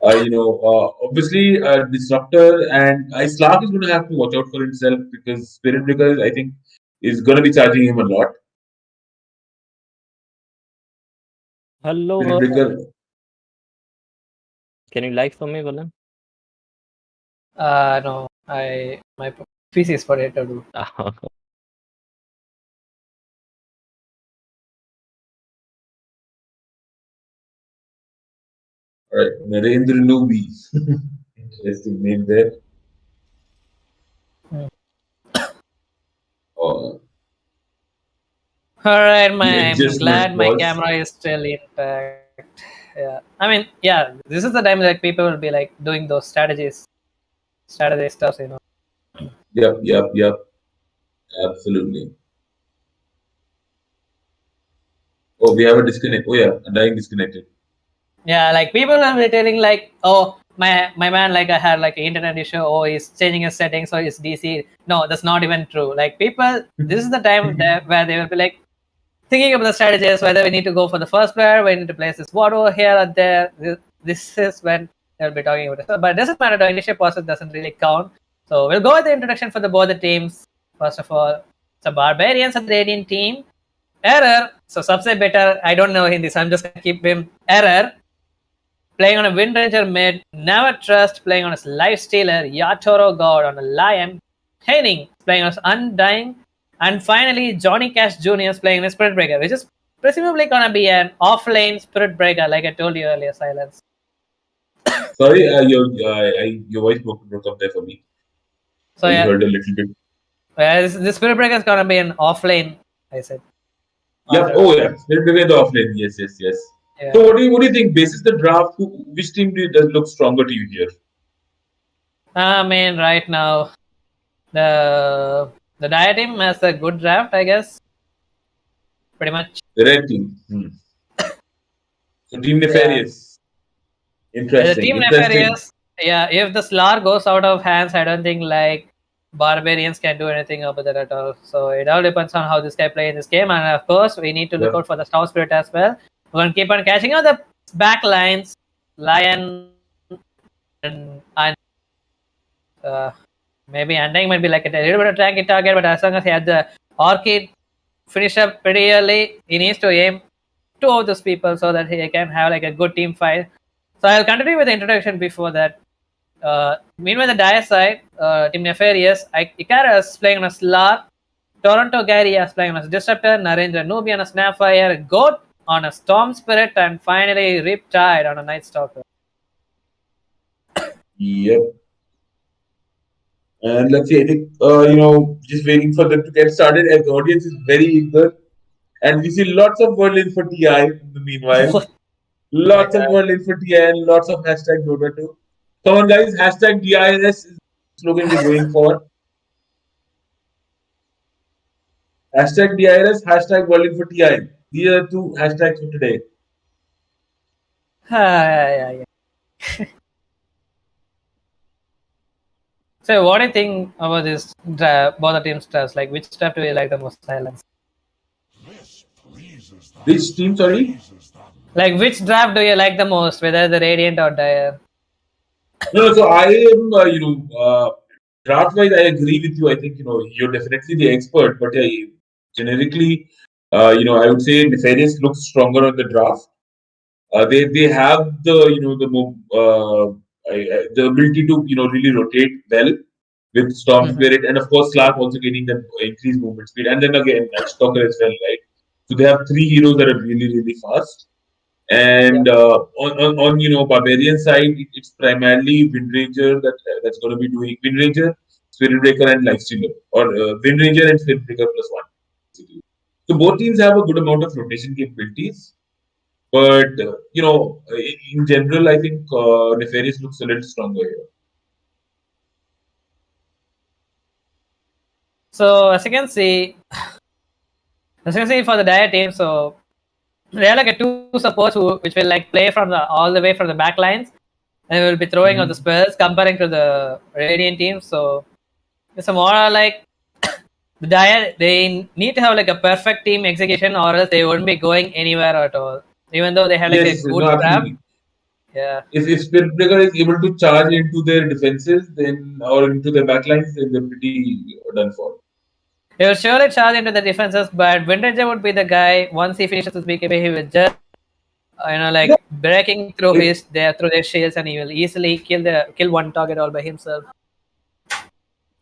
Obviously, Disruptor and Slark is going to have to watch out for himself because Spirit Breaker, I think, is going to be charging him a lot. Hello. Spirit Breaker. Can you like for me, Valan? No, my PC is for it to do. Alright, Narendra Nubi. Interesting name there. Alright, I'm glad my camera is still intact. Yeah, I mean, yeah, this is the time that people will be like doing those strategy stuff, you know. Yep. Absolutely. Oh, we have a disconnect. Oh yeah, Undying disconnected. Yeah, like people are telling like, oh, my man, like I had like an internet issue. Oh, he's changing his settings, so it's DC. No, that's not even true. Like people, this is the time where they will be like thinking about the strategies, whether we need to go for the first player, we need to place this ward over here or there. This this is when they'll be talking about it. So, but it doesn't matter. The initial process doesn't really count. So we'll go with the introduction for both the teams. First of all, so Barbarians and the Radiant team. Error. So subset better. I don't know Hindi, so I'm just gonna keep him. Error. Playing on a Wind Ranger mid. Never Trust playing on his Life Stealer. Yatoro God on a Lion. Henning playing on his Undying. And finally, Johnny Cash Jr. is playing on a Spirit Breaker, which is presumably gonna be an offlane Spirit Breaker, like I told you earlier, Silence. Sorry, your voice broke up there for me. So I yeah, heard a little bit. this Spirit Breaker is gonna be an offlane, I said. Yeah. Oh yeah. Spirit Breaker in the offlane. Yes. Yeah. So what do you think? Basis the draft, which team does look stronger to you here? I mean, right now, the Dia team has a good draft, I guess. Pretty much. The red team. So Team Nefarious. Interesting. The Team Nefarious. Yeah, if the Slar goes out of hands, I don't think like Barbarians can do anything about that at all. So it all depends on how this guy plays in this game, and of course, we need to look out for the Star Spirit as well. We're gonna keep on catching out the back lines, Lion and maybe Undying might be like a little bit of tanky target, but as long as he had the Orchid finish up pretty early, he needs to aim two of those people so that he can have like a good team fight. So I'll continue with the introduction before that. Meanwhile, the Dire side, Team Nefarious, Icarus playing on a Slar, Toronto Gary is playing on a Disruptor, Narendra Noobi on a Snapfire, Goat on a Storm Spirit, and finally Riptide on a Night Stalker. Yep. And let's see, I think, just waiting for them to get started, and the audience is very eager. And we see lots of wordlines for TI in the meanwhile. Lots of wordlines for TI and lots of hashtag DoTA too. Come on, guys, hashtag DIRS is the slogan we're going for. Hashtag DIRS, hashtag wordline for TI. These are two hashtags for today. Yeah. So, what do you think about this draft, both the teams' drafts? Like, which draft do you like the most, Silence? Which team, sorry? Like, which draft do you like the most, whether the Radiant or Dire? No, so I am, draft-wise, I agree with you. I think, you're definitely the expert, but generically, I would say Nefarious looks stronger on the draft. They have the ability to really rotate well with Storm Spirit, and of course Slark also getting that increased movement speed, and then again Night Stalker as well, right? So they have three heroes that are really fast. And on Barbarian side, it's primarily Wind Ranger that's going to be doing Wind Ranger, Spirit Breaker, and Lifestealer, or Wind Ranger and Spirit Breaker +1. So both teams have a good amount of rotation capabilities. But, in general, I think Nefarious looks a little stronger here. So, as you can see for the Dire team, so they are like a two supports which will like play from all the way from the back lines, and will be throwing out the spells comparing to the Radiant team. So, it's a more like the Dire, they need to have like a perfect team execution, or else they wouldn't be going anywhere at all. Even though they have like a good draft. Yeah. If Spirit Breaker is able to charge into their defenses, or into their backlines, then they're pretty done for. He will surely charge into the defenses, but Wind Ranger would be the guy. Once he finishes his BKB, he will just breaking through through their shields, and he will easily kill one target all by himself.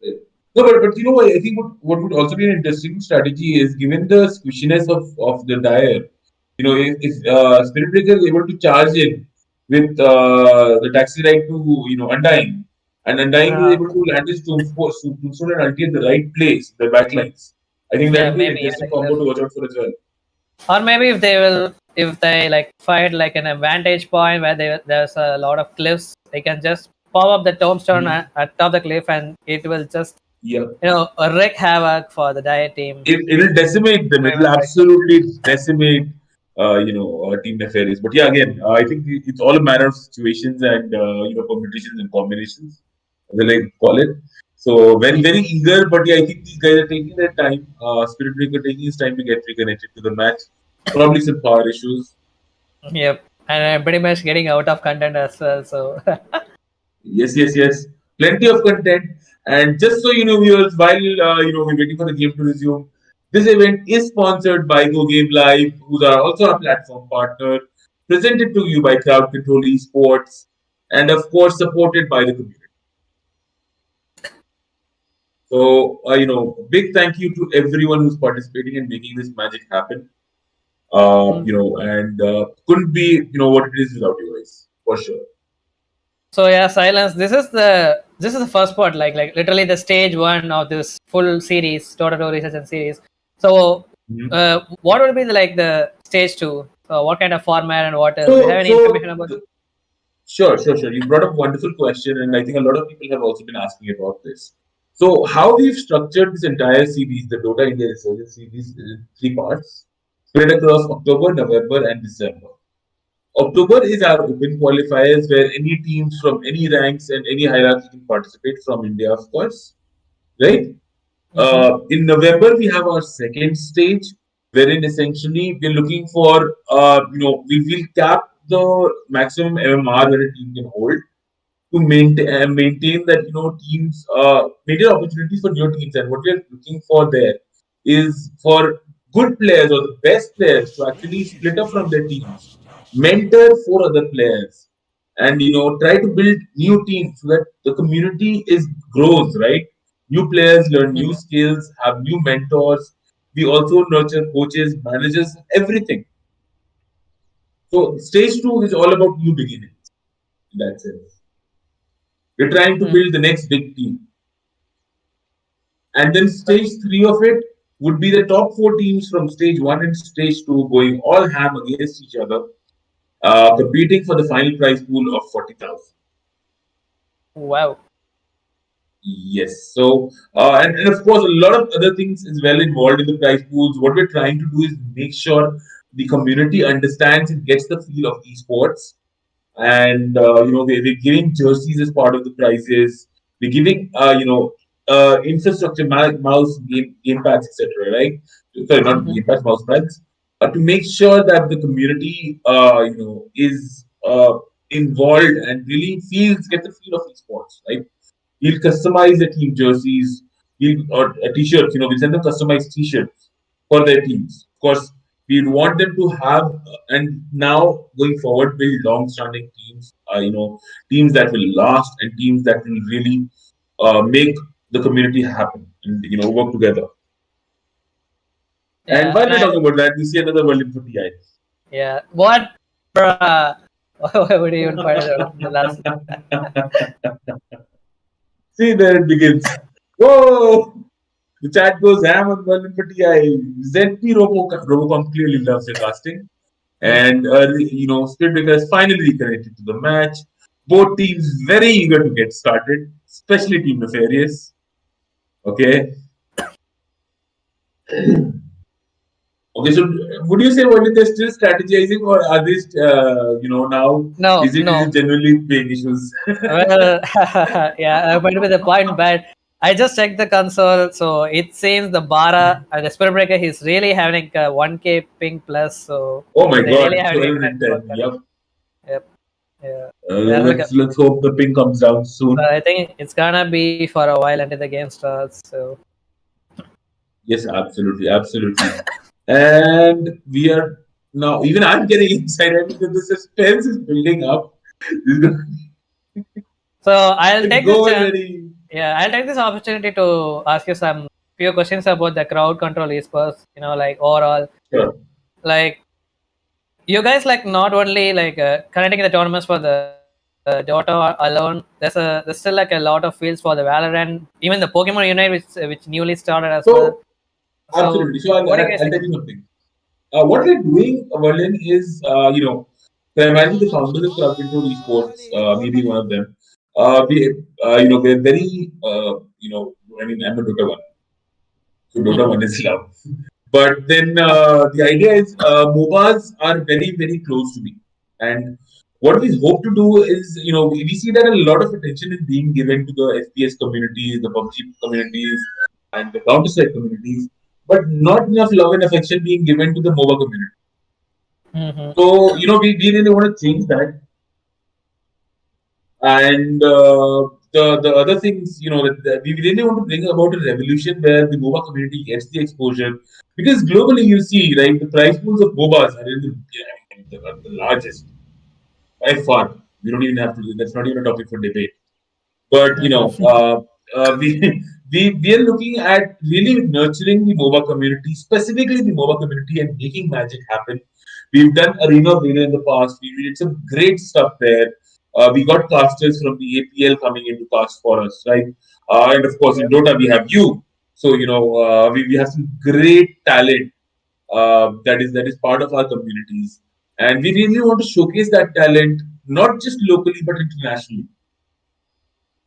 No, but I think what would also be an interesting strategy is, given the squishiness of the Dire, if Spirit Breaker is able to charge in with the taxi ride to Undying, and Undying is able to land his Tombstone and ulti at the right place, the backlines. I think that would be an interesting combo to watch out for as well. Or maybe if they like fight like an advantage point where there's a lot of cliffs, they can just pop up the Tombstone at top of the cliff, and it will just wreak havoc for the Dire team. It'll decimate them. It'll absolutely decimate Team Nefarious. But yeah, again, I think it's all a matter of situations and permutations and combinations, as I like to call it. So very eager, but yeah, I think these guys are taking their time. Spirit Breaker taking his time to get reconnected to the match. Probably some power issues. Yep. and I'm pretty much getting out of content as well. So Yes. Plenty of content. And just so you know, viewers, while we're waiting for the game to resume, this event is sponsored by Go Game Live, who are also a platform partner, presented to you by Crowd Control Esports, and of course supported by the community. So, big thank you to everyone who's participating and making this magic happen. And couldn't be, what it is without you guys, for sure. so yeah, silence. This is the first part, like literally the stage one of this full series, DoTA Resurgence series. So, what will be the stage two? What kind of format and what is? Do you have any information about it? Sure. You brought up a wonderful question, and I think a lot of people have also been asking about this. So, how we've structured this entire series, the DoTA India Resurgence series, is in three parts, spread across October, November, and December. October is our open qualifiers where any teams from any ranks and any hierarchy can participate from India, of course, right? In November, we have our second stage, wherein essentially we're looking for, we will cap the maximum MMR that a team can hold to maintain that teams maintain opportunities for new teams. And what we are looking for there is for good players or the best players to actually split up from their teams, mentor four other players, and try to build new teams so that the community is grows, right? New players learn new skills, have new mentors. We also nurture coaches, managers, everything. So stage two is all about new beginnings in that sense. We're trying to build the next big team. And then stage three of it would be the top four teams from stage one and stage two going all ham against each other, competing for the final prize pool of 40,000. Wow. Yes. So, and of course, a lot of other things is well involved in the prize pools. What we're trying to do is make sure the community understands and gets the feel of esports. And we're giving jerseys as part of the prizes. We're giving infrastructure, mouse, game pads, etc. Right? Sorry, not game pads, mouse pads, to make sure that the community is involved and really get the feel of esports. Right? We'll customize the team jerseys, or t-shirts. We'll send them customized t-shirts for their teams. Of course, we want them to have, and now going forward, build long-standing teams. Teams that will last and teams that will really make the community happen and work together. Yeah, and while we're talking about that, we see another World for TI. Yeah. What? Bruh. Why would you even point it out in the last? See, there it begins. Whoa! The chat goes ham on Berlin for TI. ZP Robocom clearly loves your casting. And, Spiritbreaker has finally reconnected to the match. Both teams very eager to get started, especially Team Nefarious. Okay. Okay, so would you say they're still strategizing, or are they, now? No, is it genuinely playing issues? Well, yeah, might be the point, but I just checked the console, so it seems the Bara and the Spirit Breaker he's really having a 1K ping plus. So oh my god, really 210. Yep. Yeah. Let's hope the ping comes down soon. I think it's gonna be for a while until the game starts. So yes, absolutely. And we are now, even I'm getting excited because the suspense is building up. So I'll take this chance. Yeah, I'll take this opportunity to ask you some few questions about the crowd control esports. Overall, sure. You guys not only connecting the tournaments for the DoTA alone. There's still a lot of fields for the Valorant, even the Pokemon Unite, which newly started as well. Absolutely. So I'll tell you something. What we're doing, Berlin, is primarily the founders of Crowdcontrol Esports, maybe one of them. We're very, I'm a DoTA one. So DoTA one is love. But then the idea is MOBAs are very, very close to me. And what we hope to do is, we see that a lot of attention is being given to the FPS communities, the PUBG communities, and the Counter-Strike communities, but not enough love and affection being given to the MOBA community. Mm-hmm. So we really want to change that. And the other things, that we really want to bring about a revolution where the MOBA community gets the exposure, because globally you see, right, the prize pools of MOBAs are in the largest by far. We don't even have to. That's not even a topic for debate. But we we are looking at really nurturing the MOBA community, specifically the MOBA community, and making magic happen. We've done Arena of Valor in the past. We did some great stuff there. We got casters from the APL coming into cast for us, right? And of course, in Dota we have you. So we have some great talent that is part of our communities, and we really want to showcase that talent not just locally but internationally,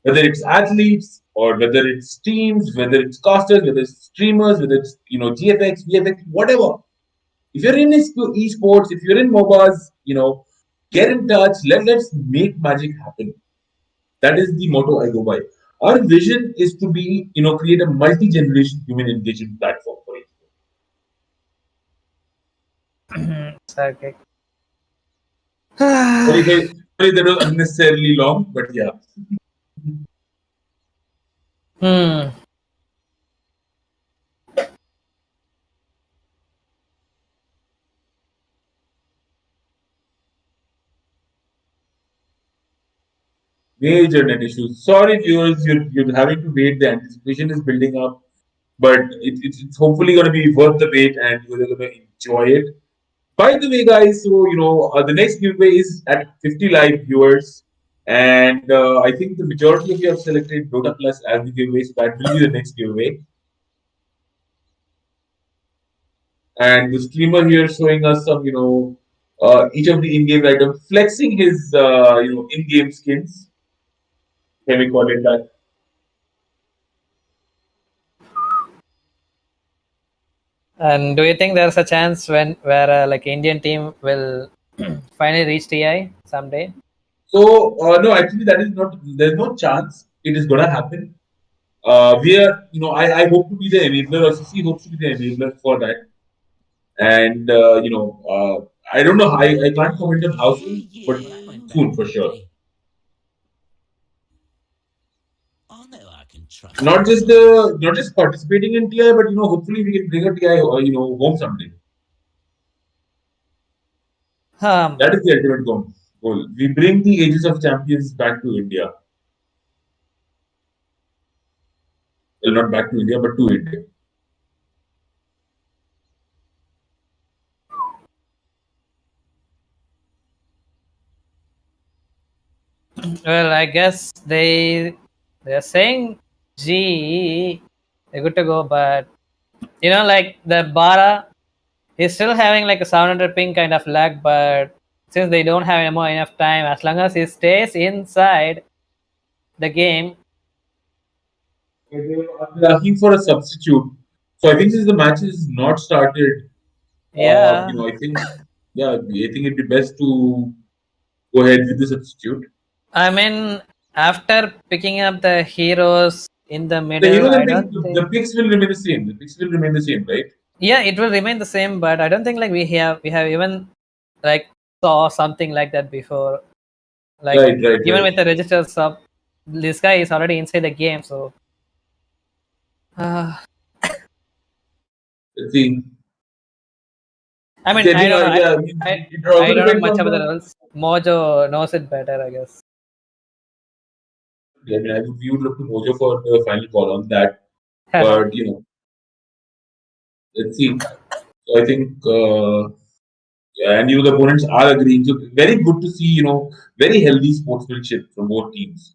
whether it's athletes or whether it's teams, whether it's casters, whether it's streamers, whether it's GFX, VFX, whatever. If you're in esports, if you're in MOBAs, get in touch. Let's make magic happen. That is the motto I go by. Our vision is to be, create a multi-generation human engagement platform for it. Okay. Sorry, that was unnecessarily long, but yeah. Hmm. Major net issues. Sorry, viewers, you're having to wait. The anticipation is building up, but it's hopefully going to be worth the wait, and you're going to enjoy it. By the way, guys, so the next giveaway is at 50 live viewers, and I think the majority of you have selected Dota Plus as the giveaway, so that will be the next giveaway. And the streamer here showing us some, each of the in-game items, flexing his, in-game skins. Can we call it that? And do you think there's a chance where like Indian team will finally reach TI someday? So no, actually, that is not. There's no chance it is gonna happen. We are, I hope to be the enabler, or CC hopes to be the enabler for that. And I don't know. I can't comment on how soon, but soon for sure. Not just participating in TI, but hopefully we can bring a TI, home someday. That is the ultimate goal. We bring the Ages of Champions back to India. Well, not back to India, but to India. Well, I guess they're saying G they're good to go, but like the Bara is still having like a 700 ping kind of lag, but since they don't have anymore enough time, as long as he stays inside the game. They're asking for a substitute. So I think since the match is not started, Yeah. I think it'd be best to go ahead with the substitute. I mean, after picking up the heroes in the The middle, heroes I and don't picks, the think. picks will remain the same. The picks will remain the same, right? Yeah, it will remain the same, but I don't think like we have even like saw something like that before. Like Right. even with the register sub, this guy is already inside the game, so. Let's see. I mean, I don't know. I don't know much about the rules. Mojo knows it better, I guess. I mean, we would look to Mojo for the final call on that. But let's see. So I think, and the opponents are agreeing. So very good to see, very healthy sportsmanship from both teams.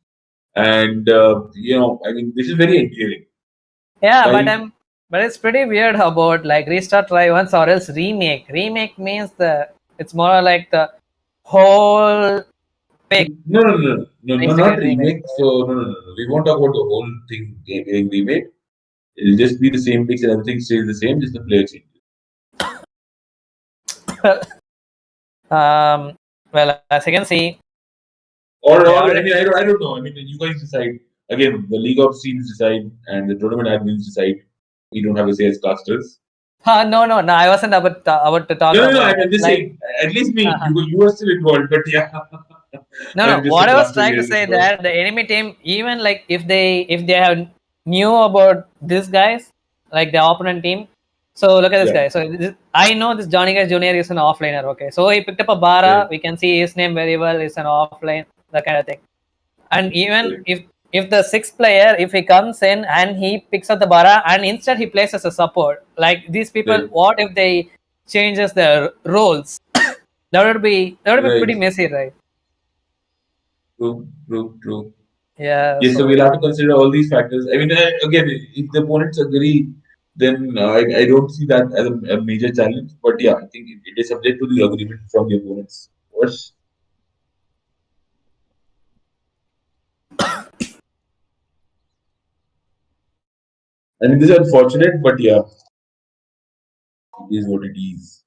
And I mean, this is very endearing. Yeah, but it's pretty weird about like restart try once or else remake. Remake means it's more like the whole pick. No, not remake. So no. We won't talk about the whole thing getting remade. It'll just be the same picks and everything stays the same, just the player changes. Well, as you can see. I mean, I don't know. I mean, you guys decide. Again, the league of scenes decide, and the tournament admins decide. We don't have a say as casters. No, I wasn't about to talk No, about I'm that. just Like, saying. At least me, uh-huh. you are still involved, but yeah. No. I'm just a What I was passive trying to here, say bro. that the enemy team, even like if they have knew about these guys, like the opponent team. So look at this Yeah. guy. So I know this Johnny Guys Junior is an offlaner. Okay, so he picked up a Bara. Correct. We can see his name very well. Is an offlane, that kind of thing. And even Correct. if the sixth player, if he comes in and he picks up the Bara and instead he plays as a support, like these people, Right. what if they changes their roles? That would be pretty Right. messy, right? True. True. True. Yeah. Yes, so So we'll have to consider all these factors. I mean, again, if the opponents agree, then I don't see that as a major challenge. But yeah, I think it is subject to the agreement from the opponents. Of course. I mean, this is unfortunate, but yeah, it is what it is.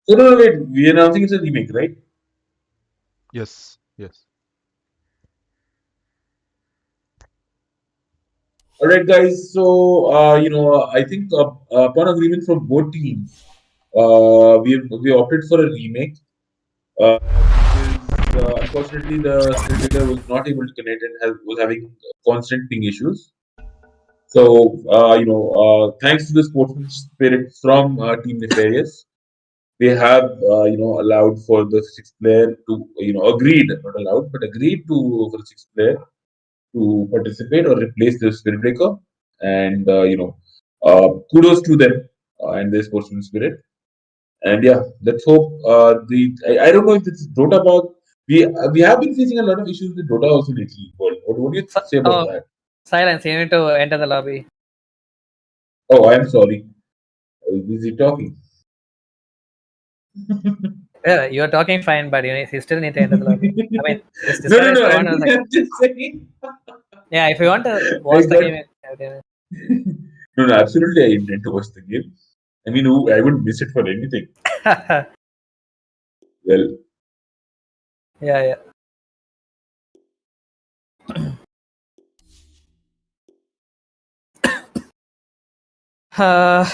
So, no, wait, we're announcing it's a remake, right? Yes. Yes. All right, guys. So, I think upon agreement from both teams, we opted for a remake because unfortunately the spirit breaker was not able to connect and was having constant ping issues. So, thanks to the sportsman spirit from Team Nefarious, they have allowed for the sixth player to agreed, not allowed, but agreed to for the sixth player to participate or replace the spirit breaker. And kudos to them and their sportsman spirit. And yeah, let's hope I don't know if it's Dota bug. We have been facing a lot of issues with Dota also lately. What do you say about oh, that? silence. You need to enter the lobby. Oh, I'm sorry. I was busy talking. Yeah, you're talking fine, but you still need to enter the lobby. I mean, this No, disconnect no. for 1 second. I'm just saying. Yeah, if you want to I watch the got game, okay. no. Absolutely, I intend to watch the game. I mean, I wouldn't miss it for anything. Well, Yeah. Uh,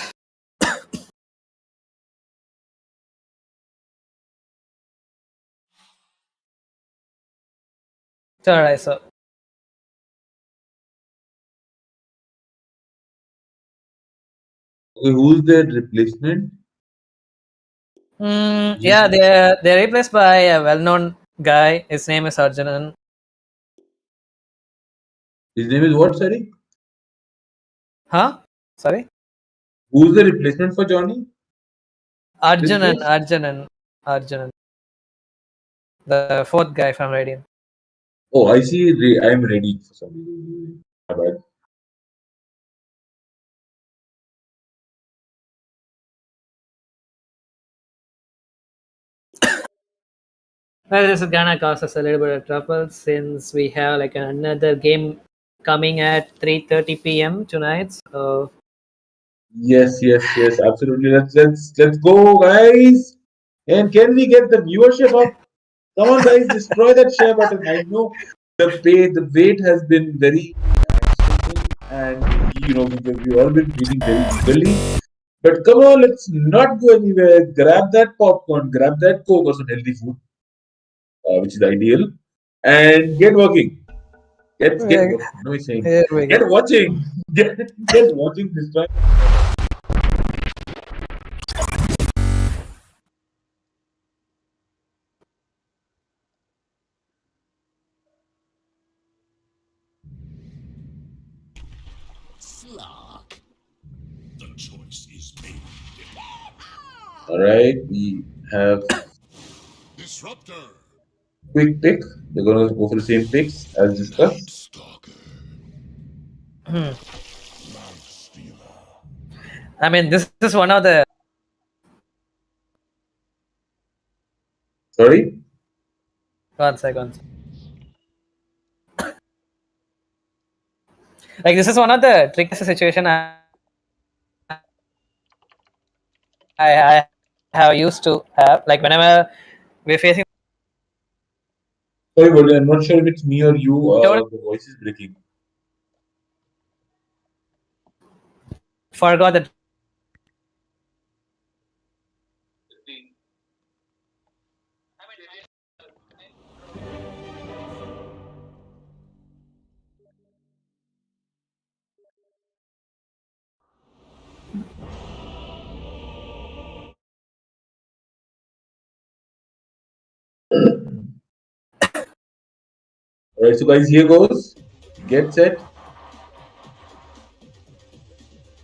alright, so who's the replacement? yeah, they're replaced by a well-known guy. His name is Arjunan. His name is what? Sorry. Huh? Sorry? Who's the replacement for Johnny? Arjunan, Replaced? Arjunan. The fourth guy from Radiant. Oh, I see. I'm ready for some reason. My bad. Well, this is gonna cause us a little bit of trouble since we have like another game coming at 3:30 p.m. tonight. So Yes, absolutely. Let's go, guys. And can we get the viewership up? Come on, guys, destroy that share button. I know the wait has been very anxious, and we've all been waiting very eagerly. But come on, let's not go anywhere. Grab that popcorn, grab that coke or some healthy food, which is ideal, and get working. Get here working. No, I'm saying we get go. watching. Get watching this time. Slark. The choice is made. All right, we have Disruptor. quick pick. They're gonna go for the same picks as discussed. I mean, this is one of the. Sorry. One second. Like this is one of the trickiest situation I have used to have. Like whenever we're facing. Sorry, but I'm not sure if it's me or you. The voice is breaking. Forgot that. All right, so guys, here goes. Get set.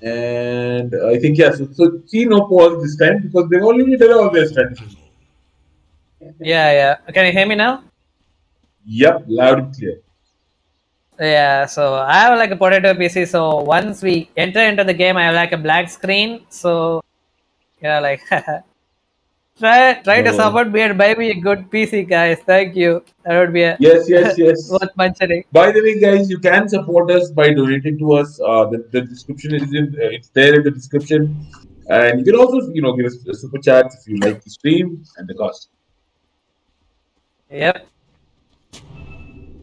And I think, yeah, so see no pause this time because they've already done all their strategies. Yeah. Can you hear me now? Yep, loud and clear. Yeah, so I have like a potato PC. So once we enter into the game, I have like a black screen. So like try to support me and buy me a good PC, guys. Thank you. That would be a yes. worth mentioning. By the way, guys, you can support us by donating to us. The description is it's there in the description, and you can also give us a super chat if you like the stream and the cast. Yep.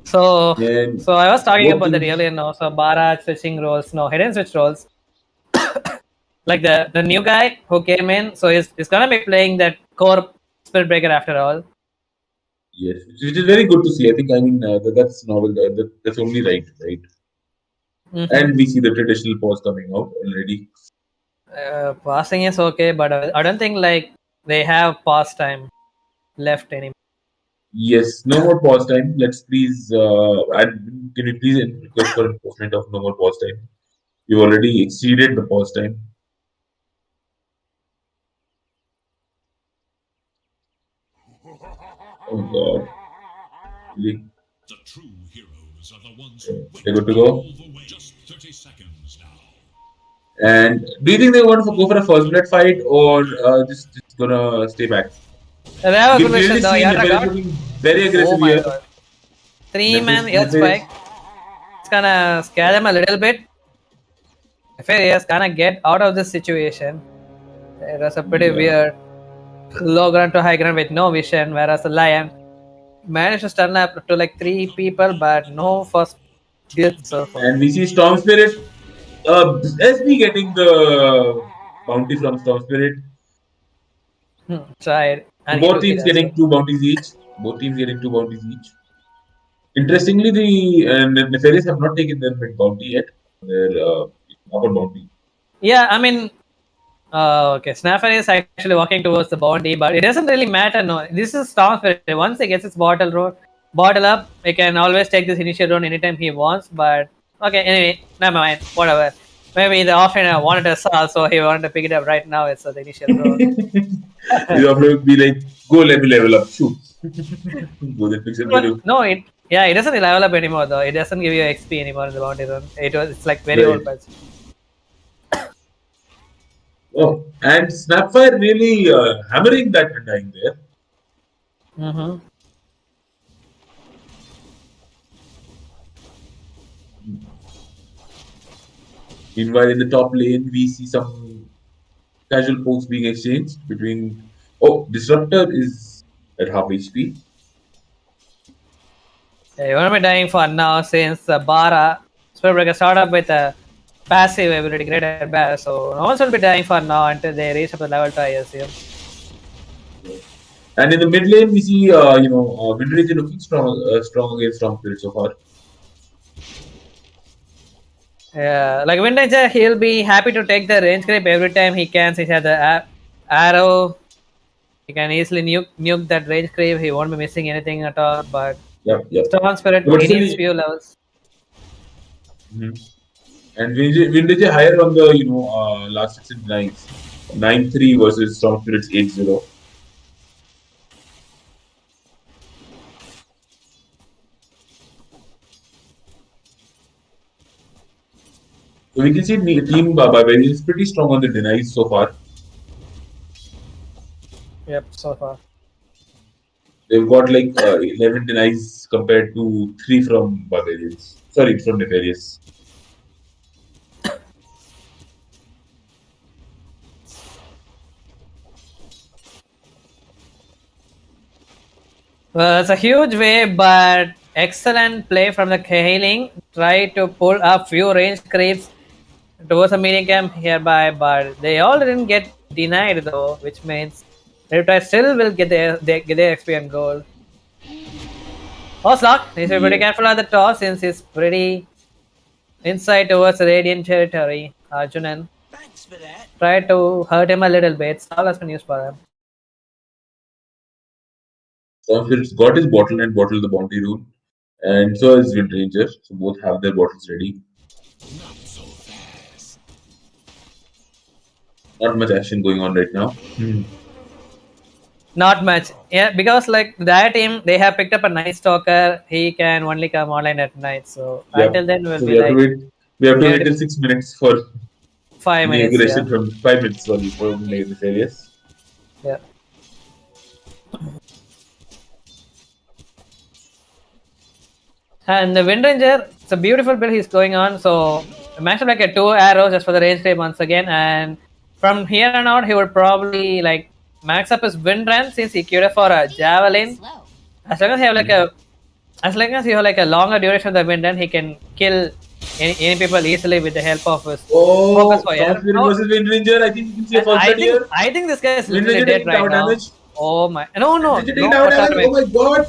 So I was talking about that earlier now. So Bara switching roles, hidden switch roles. Like the new guy who came in, so he's gonna be playing that core Spirit Breaker after all. Yes, which is very good to see. I think that's novel. That's only right? And we see the traditional pause coming out already. Passing is okay, but I don't think like they have pause time left anymore. Yes, no more pause time. Let's please can you please request for enforcement of no more pause time? You've already exceeded the pause time. Oh God. Really? The true heroes are the ones who They're good to go. all the way. Just 30 seconds now. And do you think they want to go for a first blood fight or just gonna stay back? We've clearly seen Nefarious looking very aggressive here. God. 3-man Earthquake. It's gonna scare them a little bit. Nefarious gonna get out of this situation. It was a pretty weird low ground to high ground with no vision, whereas the Lion managed to stun up to like 3 people, but no first death so far. And we see Storm Spirit SB getting the bounty from Storm Spirit. Tried. And both teams getting 2 bounties each. Interestingly, the Nefarious have not taken their mid bounty yet. Their upper bounty. Yeah, I mean, okay. Snapper is actually walking towards the bounty, but it doesn't really matter. No, this is Storm Spirit. Once he gets his bottle up, he can always take this initial round anytime he wants. But okay, anyway, never mind. Whatever. Maybe the offlaner wanted a assault, so he wanted to pick it up right now. It's the initial round. The offlaner would be like, go level up, shoot. No, it doesn't level up anymore though. It doesn't give you XP anymore in the bounty run. It's like very old patch. Oh, and Snapfire really hammering that Undying there. Meanwhile, in the top lane, we see some casual pokes being exchanged between. Oh, Disruptor is at half HP. Yeah, you want to be dying for now since Bara Spirit Breaker started up with a passive ability greater bear, so no one will be dying for now until they reach up the level 2, I assume. And in the mid lane, we see Windrage looking strong against Storm Spirit so far. Yeah, like Windanger, he'll be happy to take the range creep every time he can. He has the arrow. He can easily nuke that range creep. He won't be missing anything at all. But Storm Spirit, he needs few levels. And Windrage higher on the last 6 and 9s. 9-3 versus Storm Spirits 8-0. So we can see Team Barbarian is pretty strong on the denies so far. Yep, so far. They've got like 11 denies compared to 3 from Barbarians. Sorry, from Nefarious. Well, it's a huge wave, but excellent play from the Kaling. Try to pull up few range creeps towards the mini camp hereby, but they all didn't get denied though, which means Riptide still will get their XP and gold. Oslock needs to be pretty careful at the top since he's pretty inside towards Radiant territory. Arjunan Thanks for that. tried to hurt him a little bit. Stall has been used for him. Storm Spirits got his bottle and bottled the bounty rune. And so has Wind Ranger. So both have their bottles ready. Not so fast. Not much action going on right now. Not much. Yeah, because like that team, they have picked up a nice stalker. He can only come online at night. So Yep. until then, we'll So be we have like to wait. We have to wait till 6 minutes for 5 the minutes. aggression Yeah. from 5 minutes. Sorry, for Nefarious. Yeah. And the Wind Ranger, it's a beautiful build he's going on. So max up like a 2 arrows just for the range creep once again. And from here on out, he would probably like max up his Wind Run since he queued up for a Javelin. As long as you have like a longer duration of the Wind Run, he can kill any people easily with the help of his focus fire. Storm Spirit versus Wind Ranger. I think you can see a first I blood here. think this guy is Wind literally Ranger dead taking right tower now. damage. Oh my! No! Ranger taking No, tower what's damage. happening? Oh my god!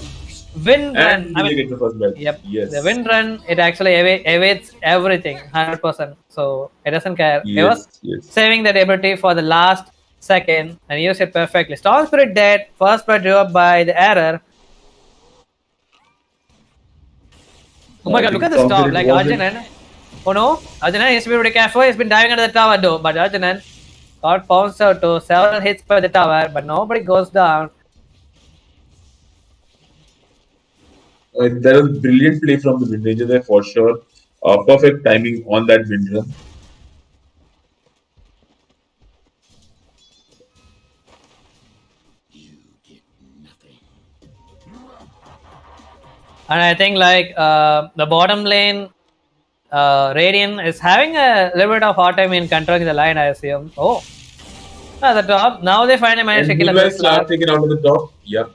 Wind Run. And he gets the first blood. Yep. Yes. The Wind Run, it actually evades everything 100%. So it doesn't care. It was Yes. saving that ability for the last second and used it perfectly. Storm Spirit dead. First blood drew up by the error. Oh my god, look at this top. Like Arjunan. Oh no, Arjunan needs to be pretty careful. He's been diving under the tower though. But Arjunan got bounced out to several hits by the tower. But nobody goes down. That was brilliant play from the Wind Ranger there for sure. Perfect timing on that Wind Run. And I think like the bottom lane, Radiant is having a little bit of hard time in controlling the line, I assume. Oh, at the top. Now they finally managed to kill meanwhile, a Slab taken out of the top. Yep.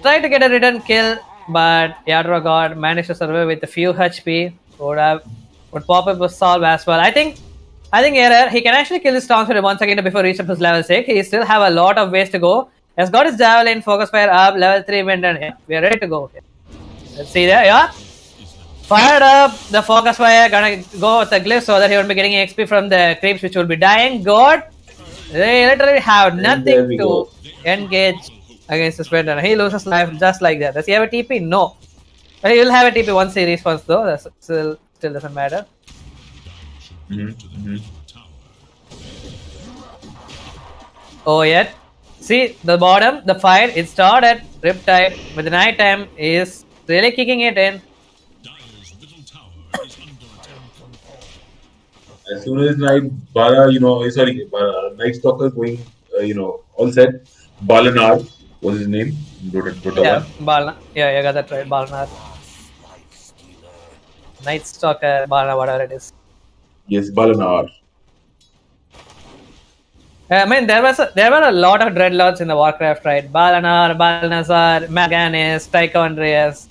Tried to get a return kill, but Yadro God managed to survive with a few HP. Would pop up with solve as well. I think Error, he can actually kill this Storm Spirit once again before reaching his level 6. He still have a lot of ways to go. Has got his Javelin, Focus Fire up, level 3 wind, and yeah, we are ready to go. Okay. Let's see there, yeah. Fired up the Focus Fire, gonna go with the Glyph so that he will be getting XP from the creeps which will be dying. God, they literally have nothing to engage against this wind, and he loses life just like that. Does he have a TP? No. He will have a TP once he respawns though, that still doesn't matter. Oh yet. See the bottom, the fight, it started Riptide, but the night time is really kicking it in. As soon as Bala, Night Stalker going, all set. Balanar was his name. DoTA Yeah, 1. Balna. Yeah, you got that right, Balnar. Night Stalker, Balna, whatever it is. Yes, Balanar. I mean, there were a lot of dreadlords in the Warcraft, right? Balanar, Balnazar, Maganis, Tychondrius.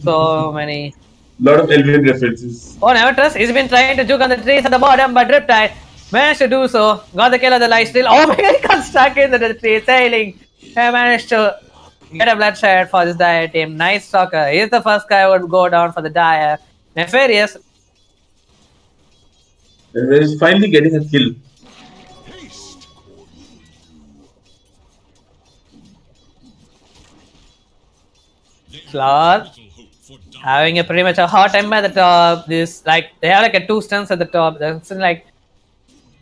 So many. Lot of Elven references. Oh, never trust. He's been trying to juke on the trees at the bottom, but Riptide managed to do so. Got the kill of the light steal. Oh my god, he got stuck into the tree, sailing. He managed to get a bloodshed for this Dire team. Nice Stalker. He's the first guy who would go down for the Dire. Nefarious. And he's finally getting a kill. Claw having a pretty much a hard time by the top. This like they have like a 2 stuns at the top. That's like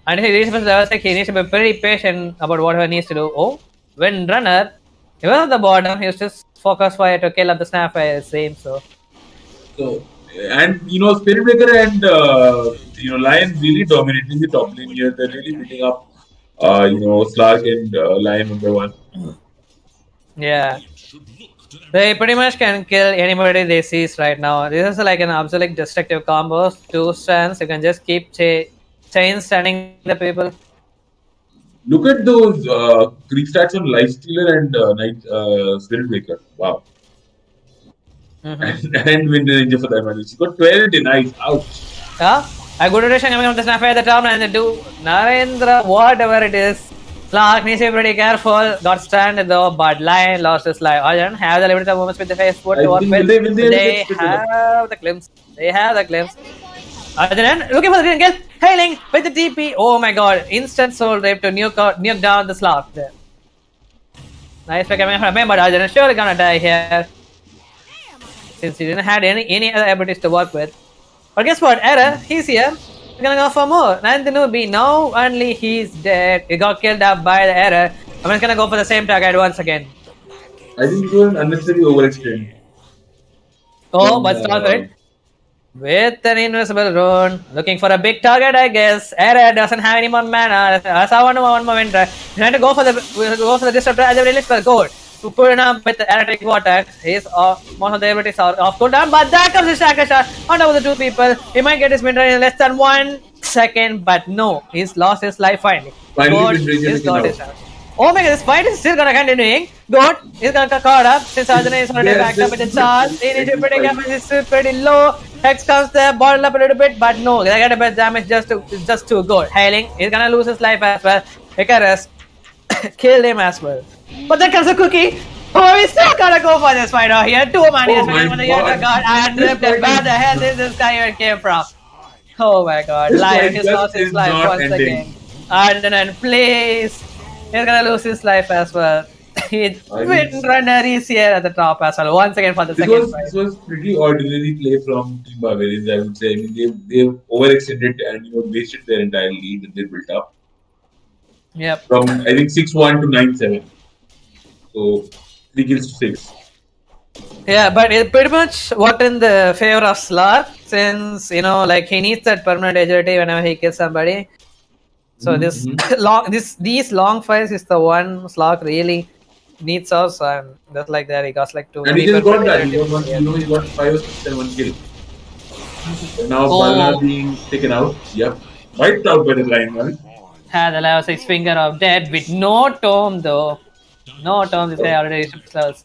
And he reaches level 6, he needs to be pretty patient about what he needs to do. Oh, when runner, he was at the bottom, he was just focused fire to kill up the snapfire, it seems so. So, and Spirit Breaker and Lion really dominating the top lane here. They're really beating up Slark and Lion #1. Yeah. They pretty much can kill anybody they see right now. This is like an absolute destructive combo. 2 stands, you can just keep chain stunning the people. Look at those creep stats on Lifestealer and Spirit Breaker. Wow. And Wind Ninja for that matter. She got 12 denies. Ouch. Yeah, a good rotation coming up the snapfire at the top and do Narendra, whatever it is. Clark needs to be pretty careful. Got stunned though, but Lion lost his life. Arjun have the limited moments with the face foot to work with. They have the glimpse. They have the glimpse. Arjun looking for the green kill. Hailing with the TP. Oh my god. Instant soul rape to nuke down the Slark there. Nice pick coming from him, but Arjun is surely gonna die here. Since he didn't have any other abilities to work with. But guess what? Error, he's here. We're gonna go for more. Nandanubi, now only he's dead. He got killed up by the Error. I'm just gonna go for the same target once again. I think it was an unnecessary overextend. Oh, but stop it. With an invisible rune. Looking for a big target, I guess. Error doesn't have any more mana. I saw one more winter. Trying to go for the disruptor as a release for gold. To put it up with the electric water, most of the abilities are off cooldown, but that comes the Shaka shot on top of the 2 people. He might get his winter in less than 1 second, but no, he's lost his life finally. He's got his chance. Oh my god, this fight is still gonna continuing. Good, he's gonna get caught up since Arjuna is already backed up with the charge. He needs to be pretty careful, he's still pretty low. Hex comes there, bottled up a little bit, but no, they get a bit damage just too good. Hailing, he's gonna lose his life as well. Icarus killed him as well. But then comes a cookie. Oh, we still gotta go for this fight out here. 2 manias with the Yota God and ripped it. Where the hell did this guy even came from? Oh my god. Lion has lost his life once again. Ardenan, please. He's gonna lose his life as well. Windrunner is here at the top as well. Once again for the second fight. This was pretty ordinary play from Team Barbarians, I would say. I mean, they overextended and wasted their entire lead that they built up. Yep. From I think 6-1 to 9-7. So 3 kills to 6. Yeah, but it pretty much worked in the favor of Slark since like he needs that permanent agility whenever he kills somebody. So these long fights is the one Slark really needs us, and just like that he got like 2. And he just got that. He got 5 or 6 and 1 kill. And now Bala being taken out. Yep. Wiped out by the Lion. Had the level 6 finger of death with no tome though. No tome, this guy already reached cells.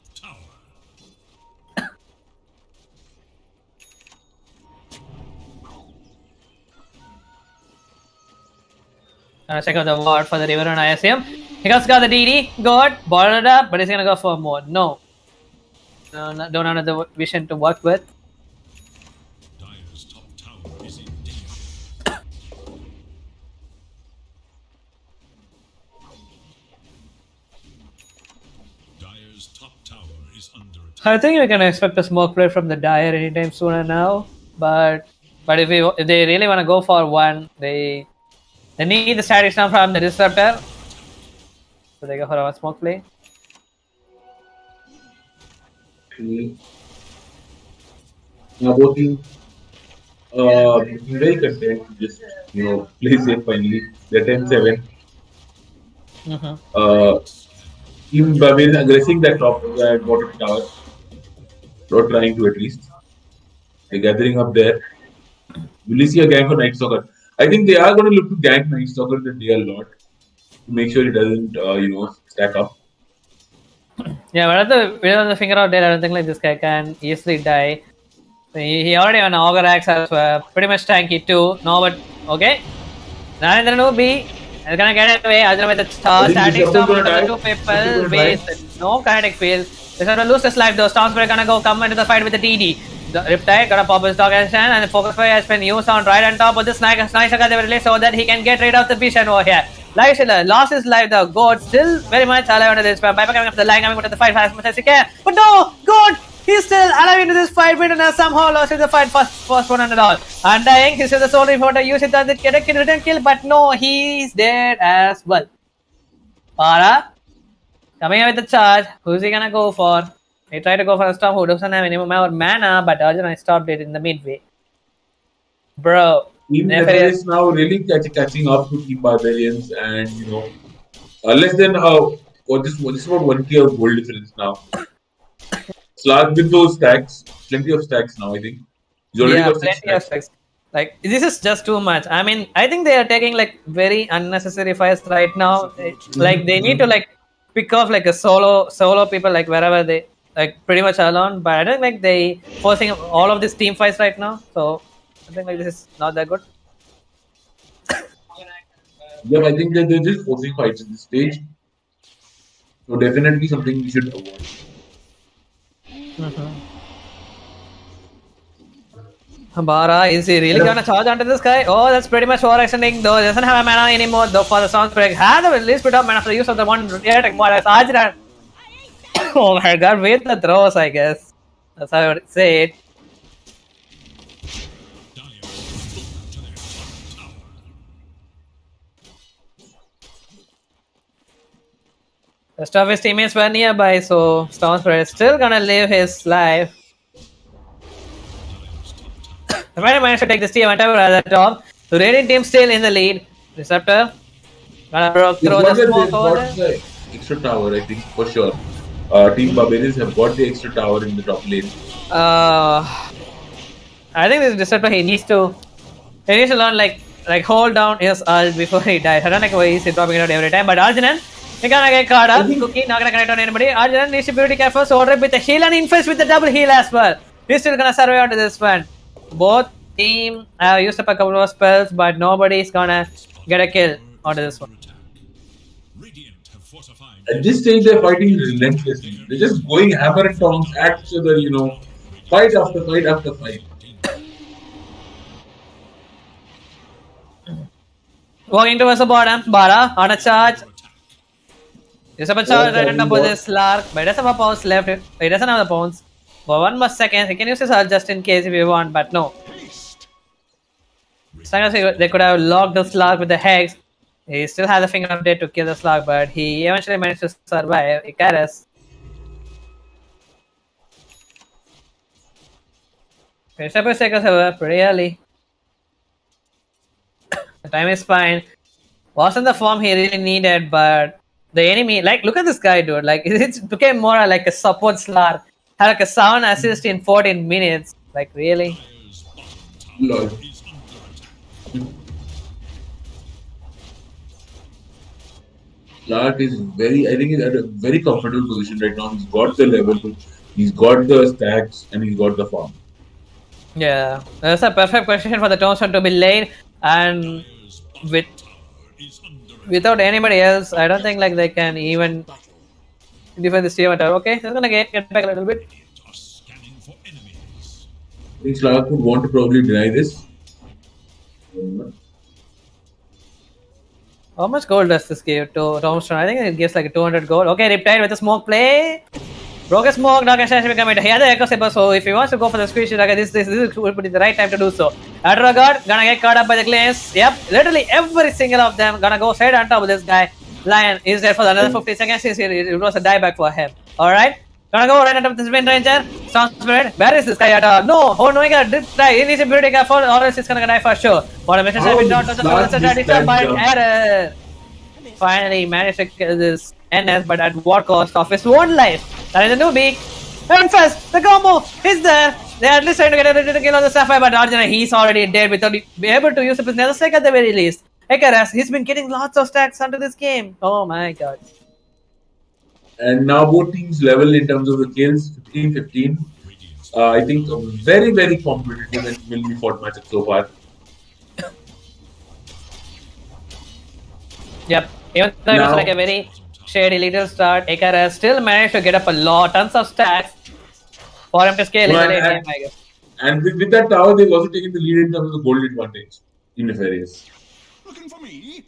Check out the ward for the river on ISM. He got the DD, good, bottled it up, but he's gonna go for more. No. Don't have the vision to work with. Dire's top tower is in danger. Dire's top tower is under attack. I think we can expect a smoke play from the Dire anytime sooner now. But if they really want to go for one, they need the static stun from the disruptor. So they go for a smoke play. Now both teams very content to just play safe finally. They're 10-7. Team Barbarians aggressing that bottom tower. Not trying to at least. They're gathering up there. Will you see a gang for Night Stalker? I think they are going to look to gank Night Stalker the day a lot to make sure it doesn't stack up. Yeah, but without the finger out there, I don't think like this guy can easily die. So he already on Augur Axe as well. Pretty much tanky too. No, but okay. Narendra Nubi is gonna get away. Arjuna with the static storm on the 2 people with no kinetic field. He's gonna lose his life though. Storm's gonna come into the fight with the DD. The Riptide gonna pop his dog and the focus fire has been used on right on top of this nice they were released so that he can get rid of the vision over here. Life Shiller lost his life though. God still very much alive under this. Piper coming up the line, coming to the fight as much as he can. But no! God! He's still alive into this fight, but has somehow lost in the fight first one and all. Undying, he's still the sole reporter, use it as the return kill, but no, he's dead as well. Para coming out with the charge. Who's he gonna go for? He tried to go for a storm who doesn't have any more mana, but Arjun stopped it in the midway. Bro. Team Nether is now really catching up to Team Barbarians, and less than this is about 1K of gold difference now. Slark with those stacks, plenty of stacks now. I think he's already got 6 stacks. Like this is just too much. I mean, I think they are taking like very unnecessary fights right now. Like they need to like pick off like a solo people like wherever they like pretty much alone. But I don't think like they forcing all of these team fights right now. So I think like this is not that good. Yeah, I think that they're just forcing fights at this stage. So definitely something we should avoid. Bara, is he really gonna charge onto this guy? Oh, that's pretty much overextending though. Doesn't have a mana anymore though for the sound break. Had the least bit of mana for the use of the one attack more as Ajran. Oh my god, with the throws, I guess. That's how I would say it. Rest of his teammates were nearby, so Stormspread is still gonna live his life. The Radiant managed to take this team at the top. The Radiant team still in the lead. Receptor gonna throw the smoke over there. The extra tower, I think, for sure. Team Barbarians have got the extra tower in the top lane. I think this Receptor he needs to learn like hold down his ult before he dies. I don't like why he's dropping it out every time, but Arjunan, he's gonna get caught up. Cookie not gonna connect on anybody. Arjunan needs to be really careful. So order with the heal and infest with the double heal as well. He's still gonna survive onto this one. Both team have used up a couple of spells, but nobody's gonna get a kill onto this one. At this stage, they're fighting relentlessly. They're just going hammer and tongs at each other, fight after fight after fight. Walking towards the bottom, Bara on a charge. He's up a charge right on top of this Slark, but he doesn't have a pawns left. He doesn't have the pawns. For 1 more second, he can use his ult just in case if you want, but no. They could have locked the Slark with the Hex. He still has a finger of death to kill the Slark, but he eventually managed to survive. Icarus. Receptor seconds over pretty early. The time is fine. Wasn't the form he really needed, but the enemy, like, look at this guy, dude. Like, it became more like a support Slark. Had like a 7 assist in 14 minutes. Like, really? Lol. Clark is I think he's at a very comfortable position right now. He's got the level, he's got the stacks, and he's got the farm. Yeah, that's a perfect position for the tombstone to be laid, and without anybody else, I don't think like they can even defend this team at all. Okay, they're gonna get back a little bit. I think Clark would want to probably deny this. How much gold does this give to Tombstone? I think it gives like 200 gold. Okay, Riptide with a smoke play. Broke a smoke, not gonna become it. He has the Echo Saber, so if he wants to go for the squeeze, okay, this would be the right time to do so. Adragard gonna get caught up by the glance. Yep, literally every single of them gonna go straight on top of this guy. Lion is there for another 50 seconds. It was a dieback for him. Alright. Gonna go right on top of this Wind Ranger. Sounds spread. Where is this guy at? No! Oh no, he got did try. He needs to be really careful, or else he's gonna die for sure. What a mission has been done to the first by error. Finally managed to kill this NS, but at what cost of his own life? That is a newbie. And first, the combo is there. They're at least trying to get a kill on the Sapphire, but Arjuna, he's already dead without being able to use up his nether stack at the very least. Icarus, he's been getting lots of stacks under this game. Oh my god. And now both teams level in terms of the kills, 15-15. I think a very, very competitive and will be fought matchup so far. Yep. Even though it was like a very shady little start, Icarus still managed to get up tons of stacks for him to scale in the late game, I guess. And with that tower, they've also taken the lead in terms of the gold advantage in Nefarious. Looking for me?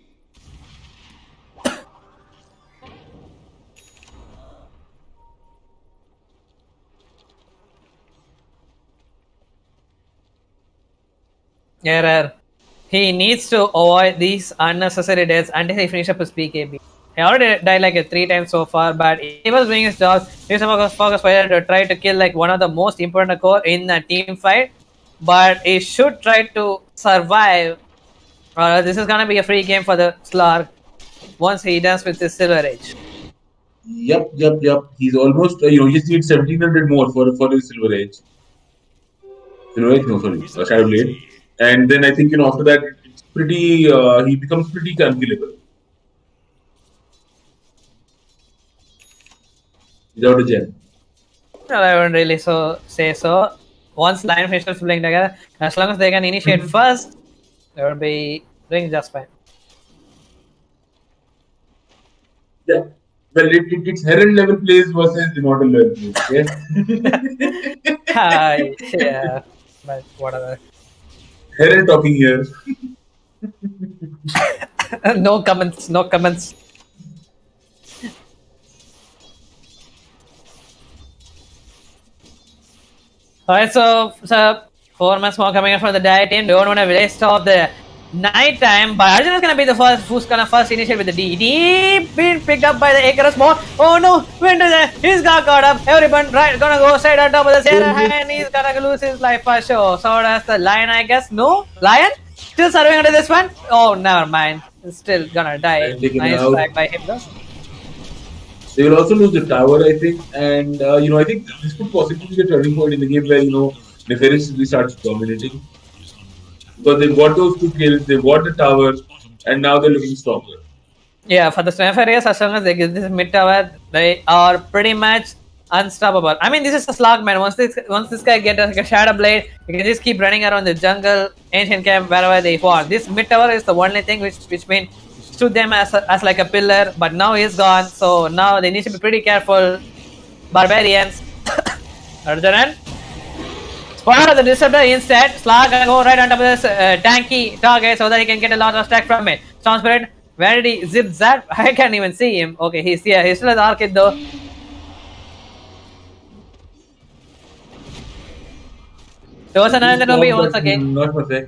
Error. He needs to avoid these unnecessary deaths until he finishes up his PKB. He already died like 3 times so far, but he was doing his job. He was focused fire to try to kill like one of the most important core in a team fight. But he should try to survive. This is gonna be a free game for the Slark once he does with his Silver Age. Yep. He's almost, he just needs 1700 more for his Silver Age. Silver Age, no, sorry, Shadow Blade. And then I think, after that, it's pretty, he becomes pretty unkillable. Without a gem. No, I wouldn't really say so. Once Lion finishes playing together, as long as they can initiate first, they will be doing just fine. Yeah. Well, it's Herald level plays versus Immortal level plays. Okay? Yeah, but whatever. Herald talking here. No comments. No comments. Alright, so 4 months more coming in from the diet team. Don't want to waste off the night time, but Arjun is gonna be the first who's gonna first initiate with the D. Being picked up by the Icarus more. Oh no, Winter there. He's got caught up. Everyone gonna go straight on top of the Sarah and he's gonna lose his life for sure. So does the Lion, I guess. No? Lion? Still serving under this one? Oh, never mind. He's still gonna die. Nice flag by him though. They will also lose the tower, I think, and I think this could possibly be the turning point in the game where Nefarious starts dominating because they got those 2 kills, they got the tower, and now they're looking stronger. Yeah, for the Nefarious, as long as they get this mid tower, they are pretty much unstoppable. I mean, this is a slog, man. Once this guy gets a Shadow Blade, you can just keep running around the jungle, ancient camp, wherever they want. This mid tower is the only thing which means stood them as like a pillar, but now he's gone, so now they need to be pretty careful. Barbarians. Arjunan. Spot of the disruptor instead. Slark gonna go right on top of this tanky target so that he can get a lot of stack from it. Storm Spirit, where did he zip that? I can't even see him. Okay, he's here. He's still at the arcade though. There was another Nobi once again. Not per se.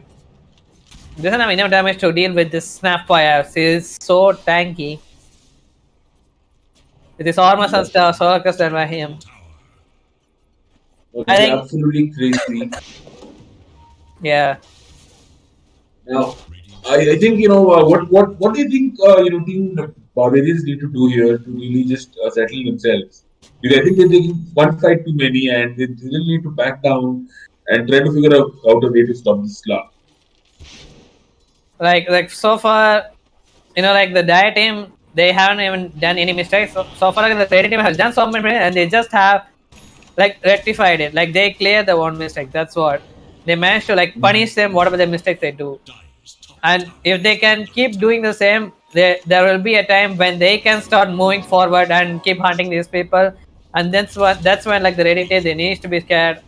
Doesn't have enough damage to deal with this snap fire. He's so tanky. With his armor and stuff, so custom by him. I think absolutely crazy. Yeah. Now, I think what do you think Team Barbarians need to do here to really just settle themselves? Because I think they're taking one fight too many, and they really need to back down and try to figure out a way to stop this slug. Like so far, like the diet team, they haven't even done any mistakes. So far, like, the diet team has done so many mistakes, and they just have rectified it. Like they cleared the one mistake. That's what they managed to punish them whatever the mistakes they do. And if they can keep doing the same, there will be a time when they can start moving forward and keep hunting these people. And that's when the Reddit they need to be scared.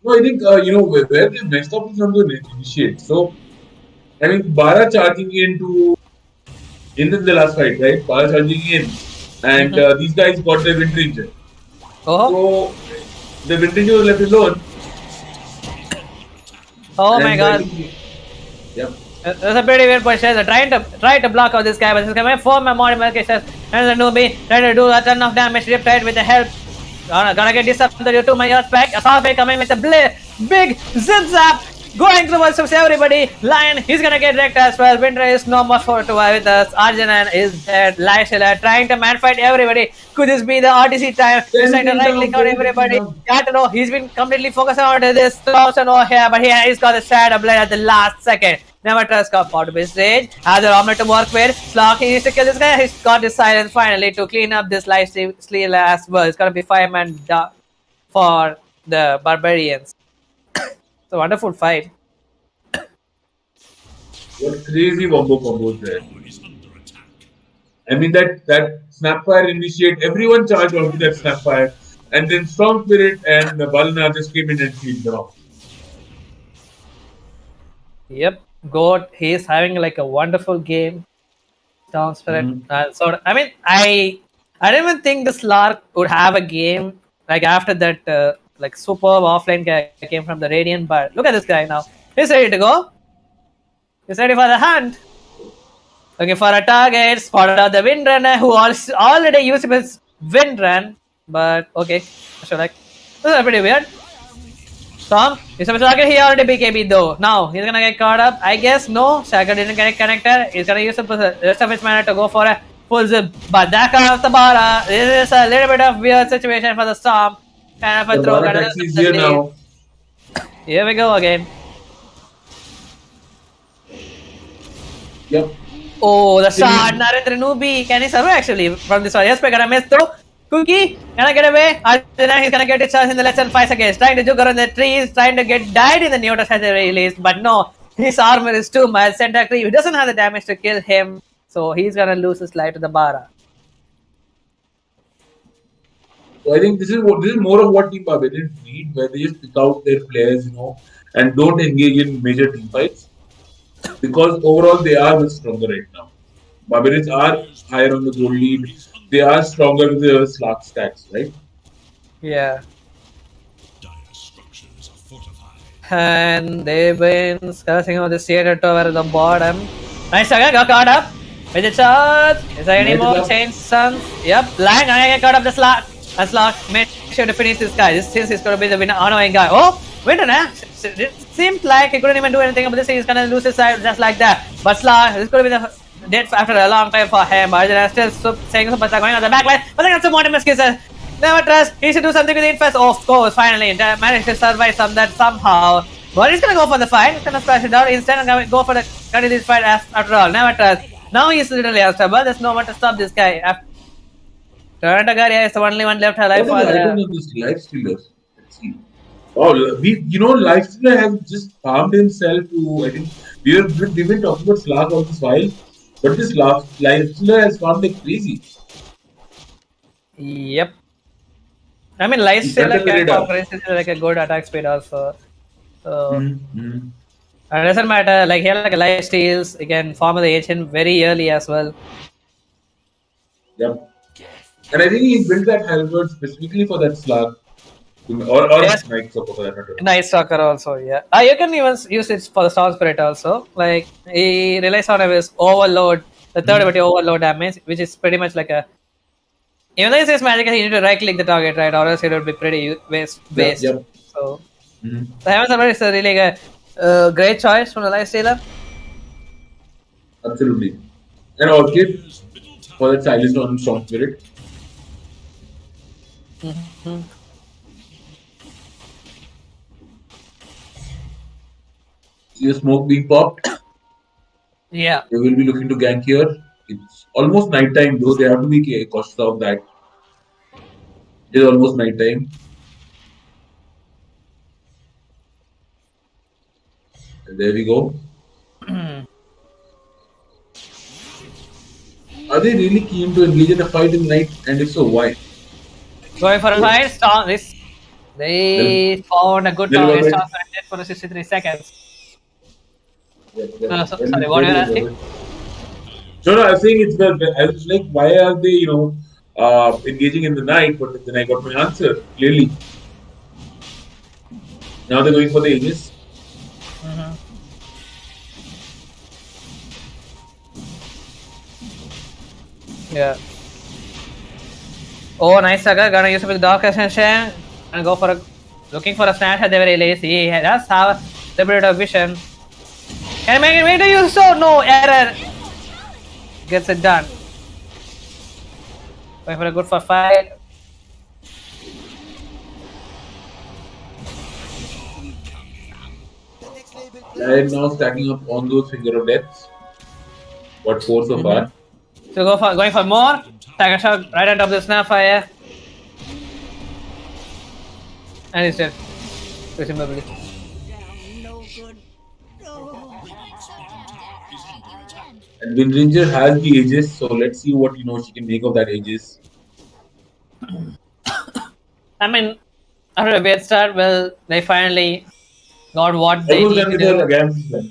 No, I think where they messed up is on the initiate. So I mean, Bara charging in the last fight, right? Bara charging in, and these guys got their Wind Ranger. So the Wind Ranger was left alone. Oh my god. Yep. That's a pretty weird position. They're trying to block out this guy, but this guy may form a modification. And the newbie trying to do a ton of damage, Riptide with the help. Gonna get disrupted to my earth pack. Assault coming with a big zip zap. Going towards everybody. Lion, he's gonna get wrecked as well. Winter is no more for with us. Arjunan is dead. Lysilla trying to man fight everybody. Could this be the RTC time? He's trying to right click out everybody. Got to know he's been completely focused on this option over here, but he's got the Shadow Blade at the last second. Never trust got out of his rage. Has an omelet to work with. Slark, he needs to kill this guy. He's got his silence finally to clean up this life steal as well. It's gonna be 5-man for the Barbarians. It's a wonderful fight. What crazy combos there. I mean that Snapfire initiate, everyone charged onto that Snapfire, and then Storm Spirit and Balna just came in and cleaned them off. Yep, God, he's having a wonderful game. Storm Spirit. I mean, I didn't even think the Slark would have a game after that like superb offlane guy came from the Radiant, but look at this guy now. He's ready to go. He's ready for the hunt. Looking for a target, spotted out the Windrunner who already used his Windrun. But okay, so like, this is pretty weird. Tom, he's supposed to target, he already BKB though. Now, he's gonna get caught up. I guess no, Shaka didn't get connected. He's gonna use the rest of his mana to go for a full zip. But that comes the Bara. This is a little bit of weird situation for the Storm. Kind of a throw. Taxi is here now. Here we go again. Yep. Oh, the shot, Narendra Nubi. Can he survive actually from this one? Yes, we're gonna miss though. Cookie, can I get away? Arjuna, he's gonna get his chance in the less than 5 seconds. Trying to juggle on the trees, trying to get died in the Neotas has released, but no, his armor is too much. Center creep, he doesn't have the damage to kill him, so he's gonna lose his life to the Bara. So I think this is more of what Team Barbarians need, where they just pick out their players, and don't engage in major team fights. Because overall they are much stronger right now. Barbarians are higher on the gold lead. They are stronger with the Slark stats, right? Yeah. And they've been scratching on the theater tower at the bottom. Nice again, got caught up with the charge. Is there any more change sons? Yep, Lang, I get caught up the Slark. And Slark made sure to finish this guy. This since he's gonna be the winner, annoying guy. Oh, winner, eh? It seemed like he couldn't even do anything, but this he's gonna lose his side just like that. But Slark, this is gonna be the dead after a long time for him. Arjuna still saying super going on the backline. But then some more excuses. Never trust. He should do something with the infest. Oh, of course, finally managed to survive that somehow. But he's gonna go for the fight. He's gonna splash it out instead and go for the continue this fight after all. Never trust. Now he's literally unstable. There's no one to stop this guy. Toronto Garia is the only one left alive for the Lifestealer. Let's see. Oh, Lifestealer has just farmed himself to. I think we've been talking about Slark all this while, but this Lifestealer has farmed like crazy. Yep. I mean, Lifestealer can operate like a good attack speed also. So it doesn't matter. Like he has like a life steals. He can farm the agent very early as well. Yep. And I think he built that halberd specifically for that Slark. Or yes. Night Stalker for that matter. Night Stalker also, yeah. You can even use it for the Storm Spirit also. Like, he relies on his overload, the third ability overload damage, which is pretty much like a... Even though it says magic, you need to right click the target, right? Or else it would be pretty waste. Yep. So, the Heaven Summoner is a really a great choice from the Lifestealer. Absolutely. And Orchid for that silence on Storm Spirit. See the smoke being popped? Yeah. They will be looking to gank here. It's almost night time though, they have to be cautious of that. It is almost night time. And there we go. Are they really keen to engage in a fight in the night? And if so, why? Going for a fight, Storm. They found a good target. Storm for 63 seconds. Sorry, what are you asking? No, I was saying it's well. I was like, why are they, engaging in the night? But then I got my answer clearly. Now they're going for the Aegis. Yeah. Oh, nice Saga. Gonna use it with Dark Ascension and go for looking for a snatch at the very lazy. He does have a bit of vision. Can I make it way to use so? No, error. Gets it done. Going for a good for fight. And now stacking up on those Finger of Deaths. What 4 so far? So going for more. Tiger shot right on top of the Snapfire. And he's dead. Presumably. And Windranger has the Aegis, so let's see what she can make of that Aegis. I mean, after a bad start, well, they finally got what they need to do. Again.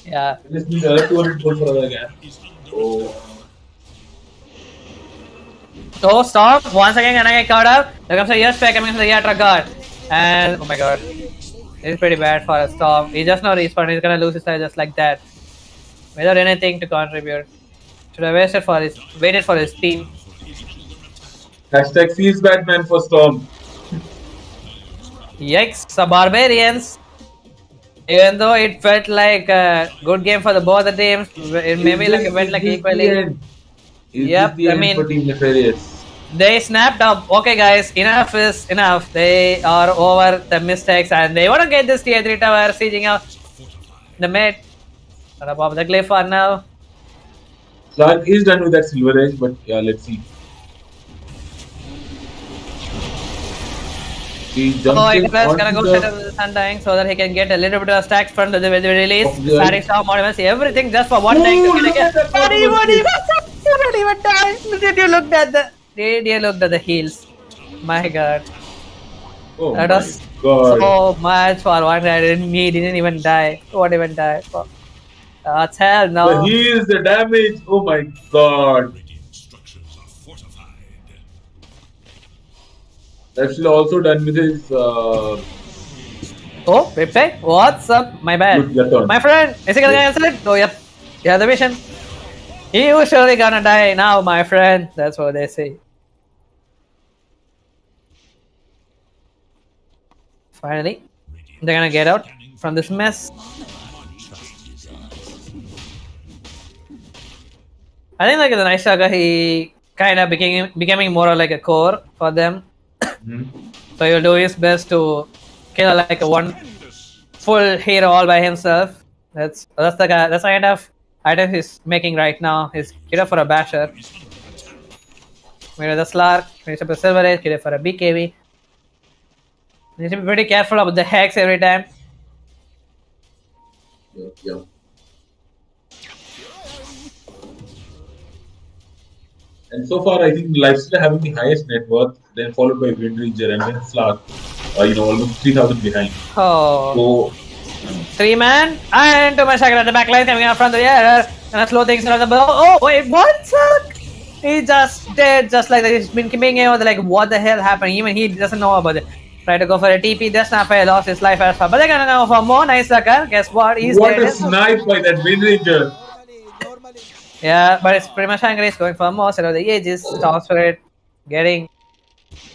Yeah. This means another 200 gold for another again. So stop. Once again, gonna get caught up. There comes a Yes Pack coming from the Yatra guard. And oh my god, it's pretty bad for a Storm. He just now respawned. He's gonna lose his life just like that, without anything to contribute. Should have waited for his team. Hashtag feels bad man for Storm. Yikes! The Barbarians. Even though it felt like a good game for both the teams, it maybe like it went like equally. Yep, I mean, for Team Nefarious. They snapped up. Okay, guys, enough is enough. They are over the mistakes and they want to get this tier 3 tower sieging out the mid. Gonna above the glyph for now. Clark is done with that Silver Edge, but yeah, let's see. Oh, Ignorance gonna go set up the Sundying so that he can get a little bit of stacks from the release. Starting Storm Ornaments, everything just for one tank to get. But he won't even die. Did you look at the heals? My god. Oh that my was god. so much for one guy. He didn't even die. Won't even die. That's hell no. The heals, the damage. Oh my god. Actually, also done with his. Oh, Pipsy, what's up? My bad. My friend, is he gonna answer it? Oh, yep. Yeah, the vision. You surely gonna die now, my friend. That's what they say. Finally, they're gonna get out from this mess. I think like the Night Saga, he kind of becoming more like a core for them. So he'll do his best to kill like a one full hero all by himself. That's the guy. That's the kind of item he's making right now. He's kid for a basher. Made with a Slark, finished up a Silver Age, kid for a BKB. You need to be pretty careful about the hex every time. Yep. And so far, I think Lifesteal having the highest net worth, then followed by Windranger and then Slark, almost 3,000 behind. Oh. So, 3-man and too much aggro at the back line coming out from the air and slow things around the ball. Oh wait, what? He just did just like that. He's been keeping out like what the hell happened. Even he doesn't know about it. Try to go for a TP. That's not fair. Lost his life as far. But they're gonna go for more nice sucker. Guess what? He's what a snipe by that Windranger. Yeah, but it's pretty much angry. He's going for more set of the ages. Storm Spirit getting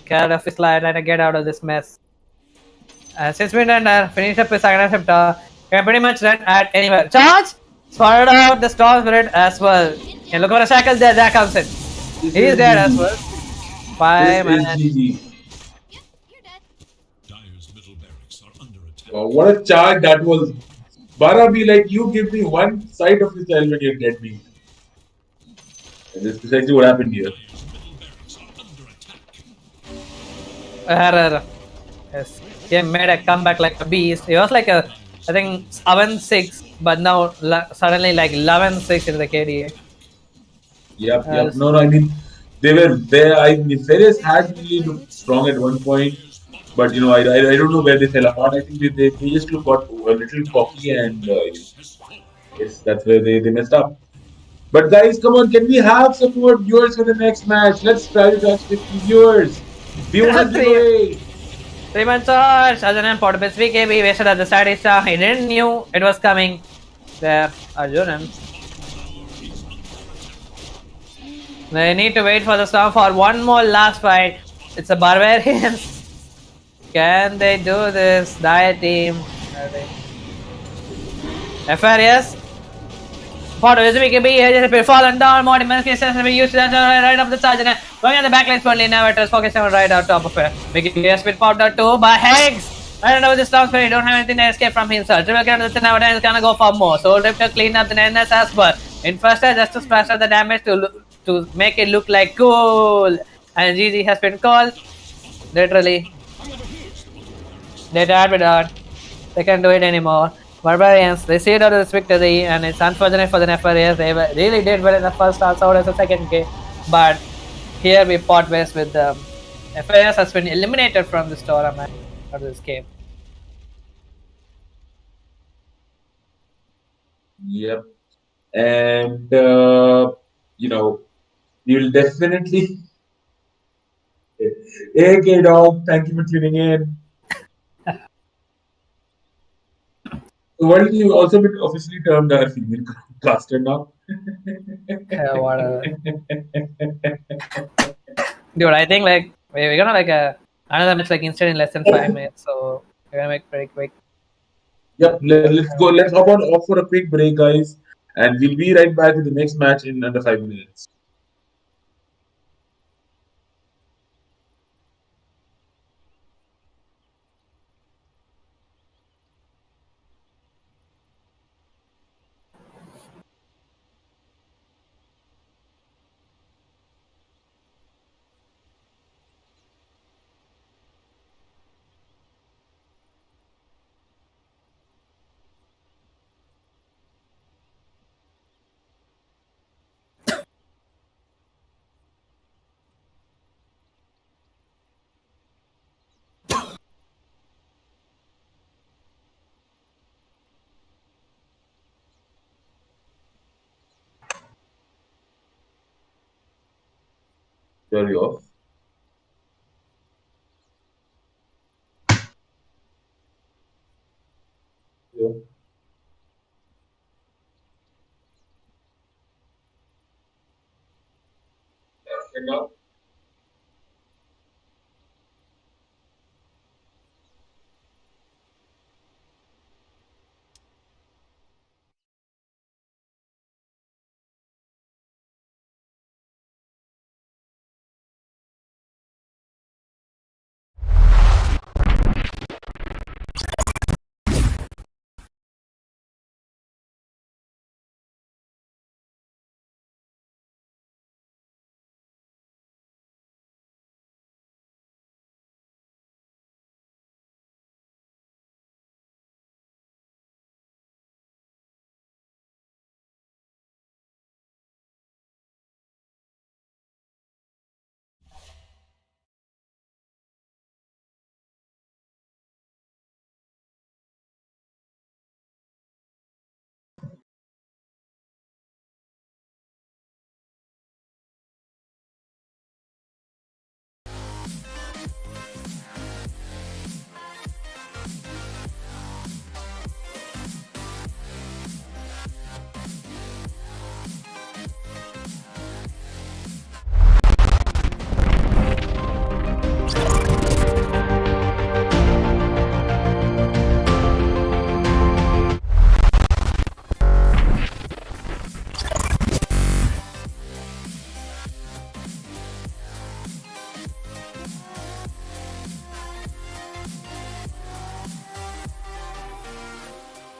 care of his life, trying to get out of this mess. Since Windranger finished up his second attempt, can pretty much run at anywhere. Charge! Swallowed out the Storm Spirit as well. And look for a shackle there, that comes in. He's there as well. 5 man. What a charge that was. Bara be like, you give me one side of this helmet, you get me. And that's precisely what happened here. Yes. He made a comeback like a beast. He was like a, I think 7-6, but now suddenly like 11-6 in the KDA. Yep. No, I mean, they were there. Nefarious had really looked strong at one point, but I don't know where they fell apart. I think they just got a little cocky, and yes, that's where they messed up. But guys, come on, can we have some more viewers for the next match? Let's try to touch 50 viewers. We want to play. 3-man charge. Arjunan put up his BKB, wasted at the start. He didn't knew it was coming. There, Arjunan. They need to wait for the Storm for one more last fight. It's a Barbarians. Can they do this? Dire team. FRS. Part of his BKB, he fallen down. More demonstrations have been used to right off the charge. Going on the backlines only now. It is focusing on right on top of it. BKB has been popped out too by Hex. I don't know this Storm Spirit. Don't have anything to escape from himself. Triple get the now and is gonna go for more. So Rip to clean up the NS as well. In first just to splash out the damage to make it look like cool. And GG has been called. Literally. They died with that. They can't do it anymore. Barbarians, they see it out of this victory, and it's unfortunate for the Nefarious. They really did well in the first half, out as the second game. But here we part ways with them. Nefarious has been eliminated from this tournament or this game. Yep. And, you'll definitely. Hey, K-Dog, thank you for tuning in. The world has also been officially termed a female caster now. Yeah, whatever. Dude, I think like we're gonna like another match like instant in less than 5 minutes, so we're gonna make it pretty quick. Yep, let's go. Let's hop on off for a quick break, guys, and we'll be right back with the next match in under 5 minutes. You're off. Yeah. And now,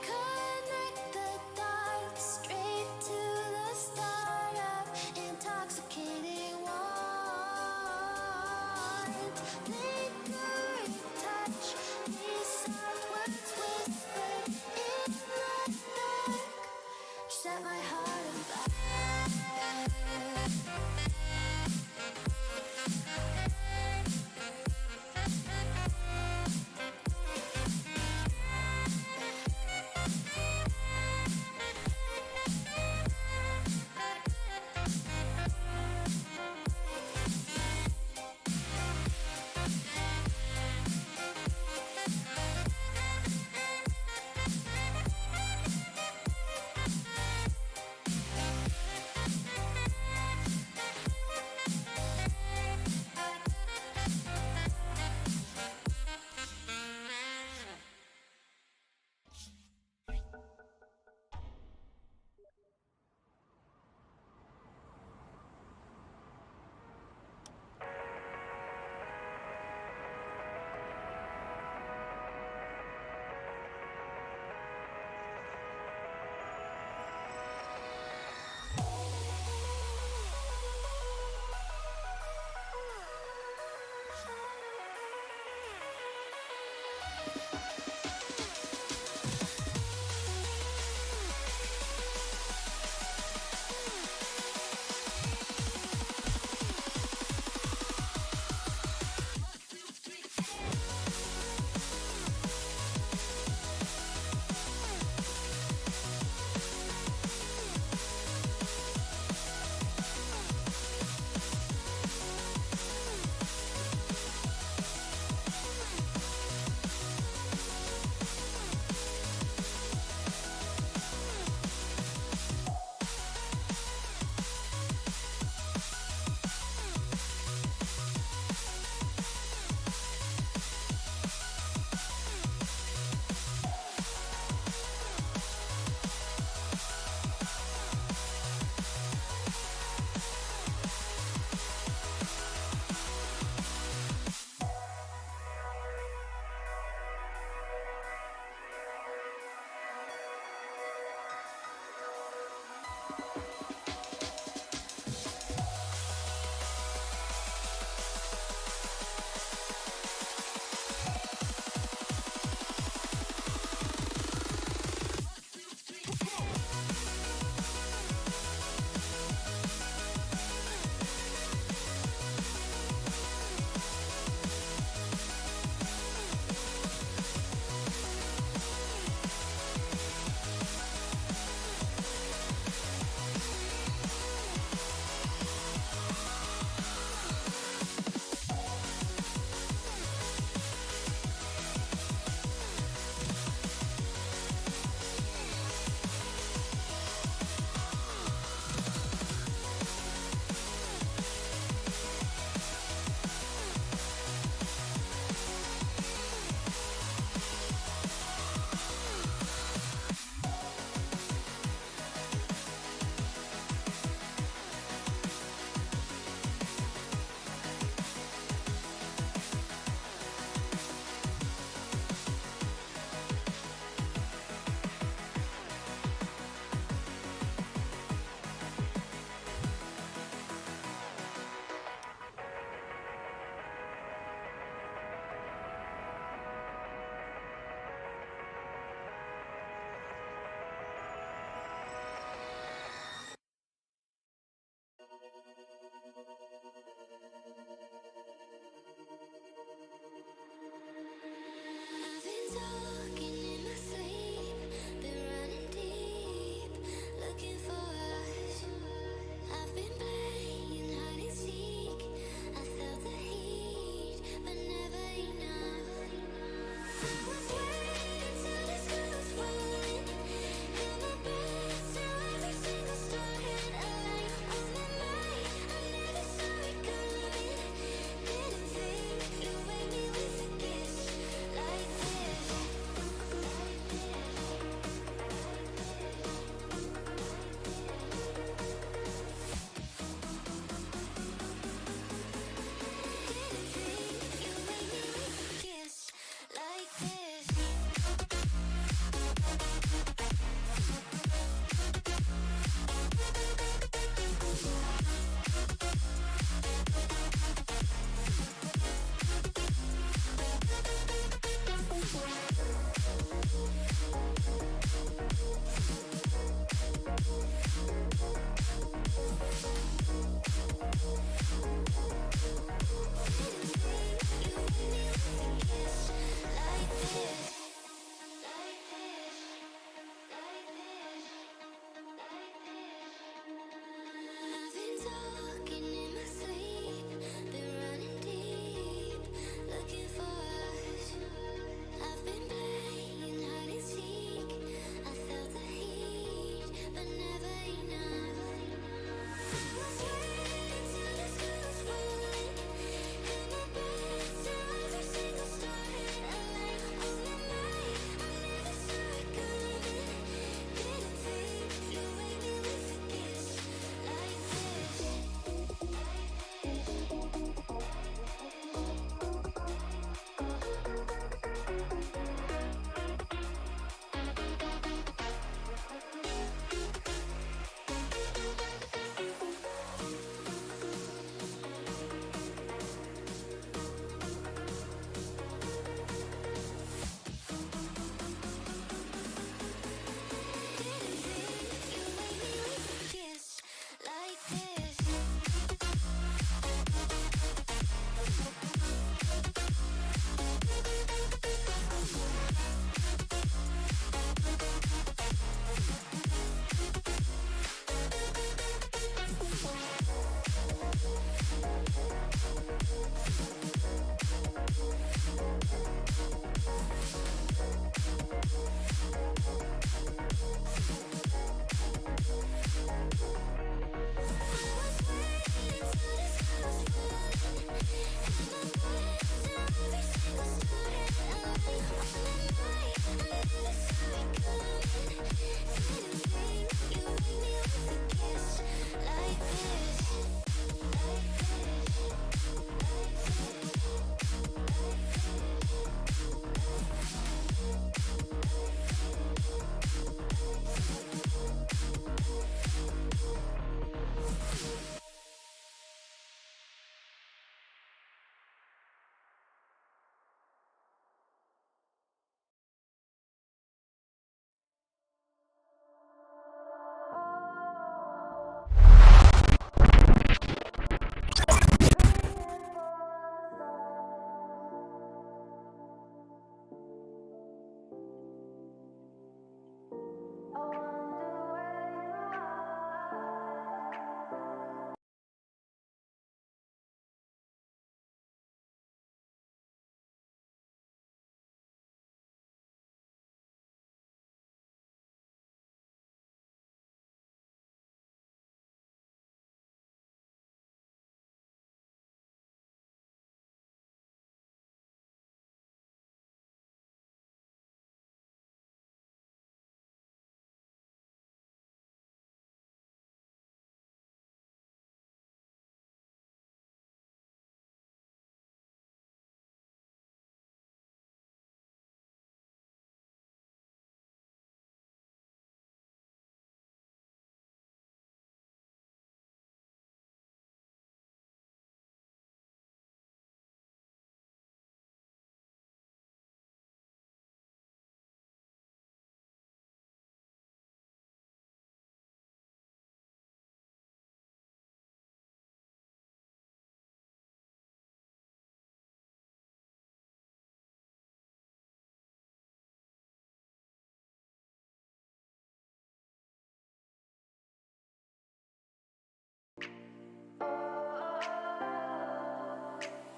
Connect the dots straight to the start of intoxicating wine. Lingering touch, these soft words whispered in the dark. Set my heart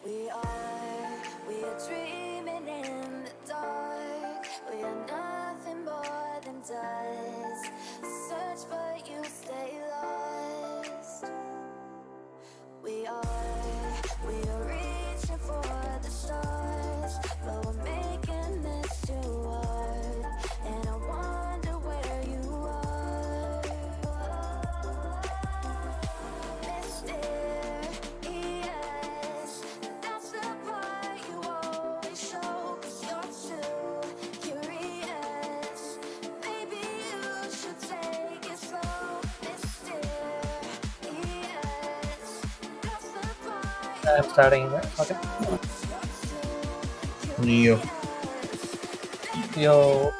We are dreaming in the dark. We are nothing more than dust. Search but you stay lost. We are reaching for the stars, but we're making this too hard. And I wonder where you are. Mysterious, that's the part you always show. 'Cause you're too curious. Maybe you should take it slow. Mysterious, that's the part I'm starting it. Okay. Neo. Yo.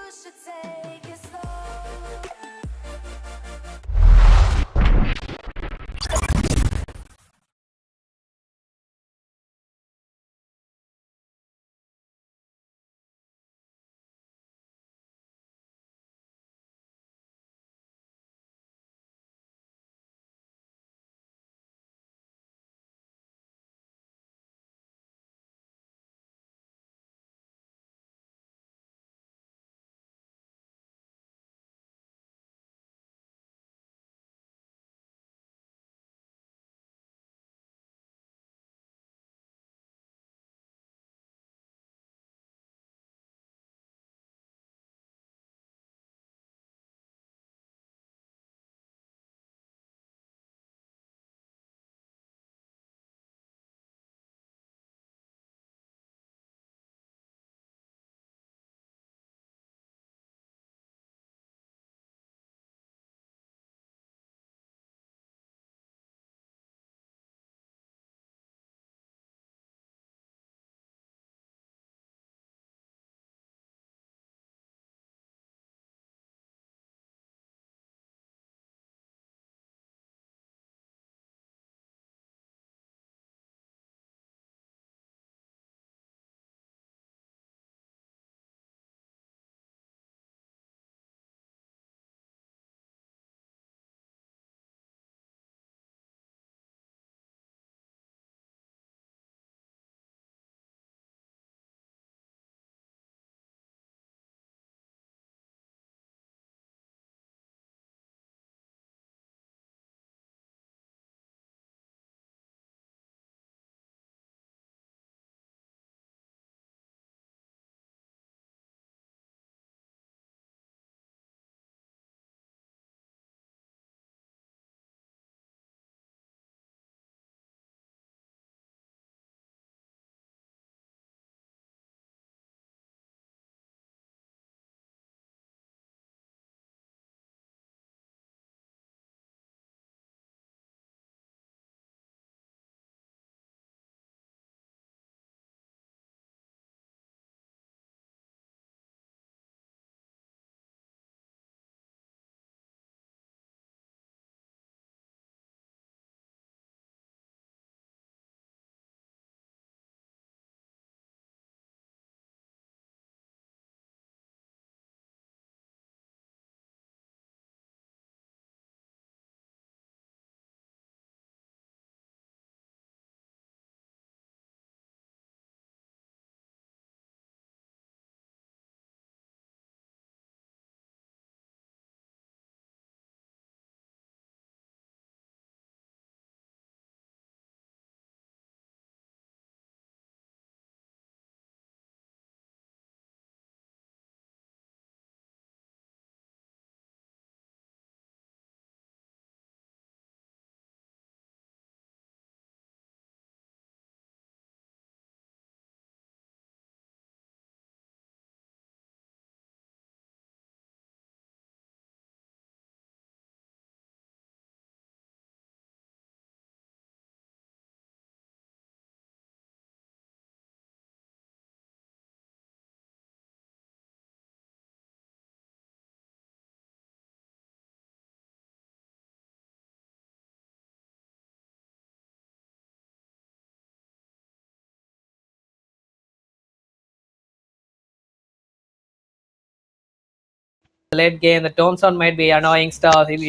Late game, the tombstone might be annoying stuff. It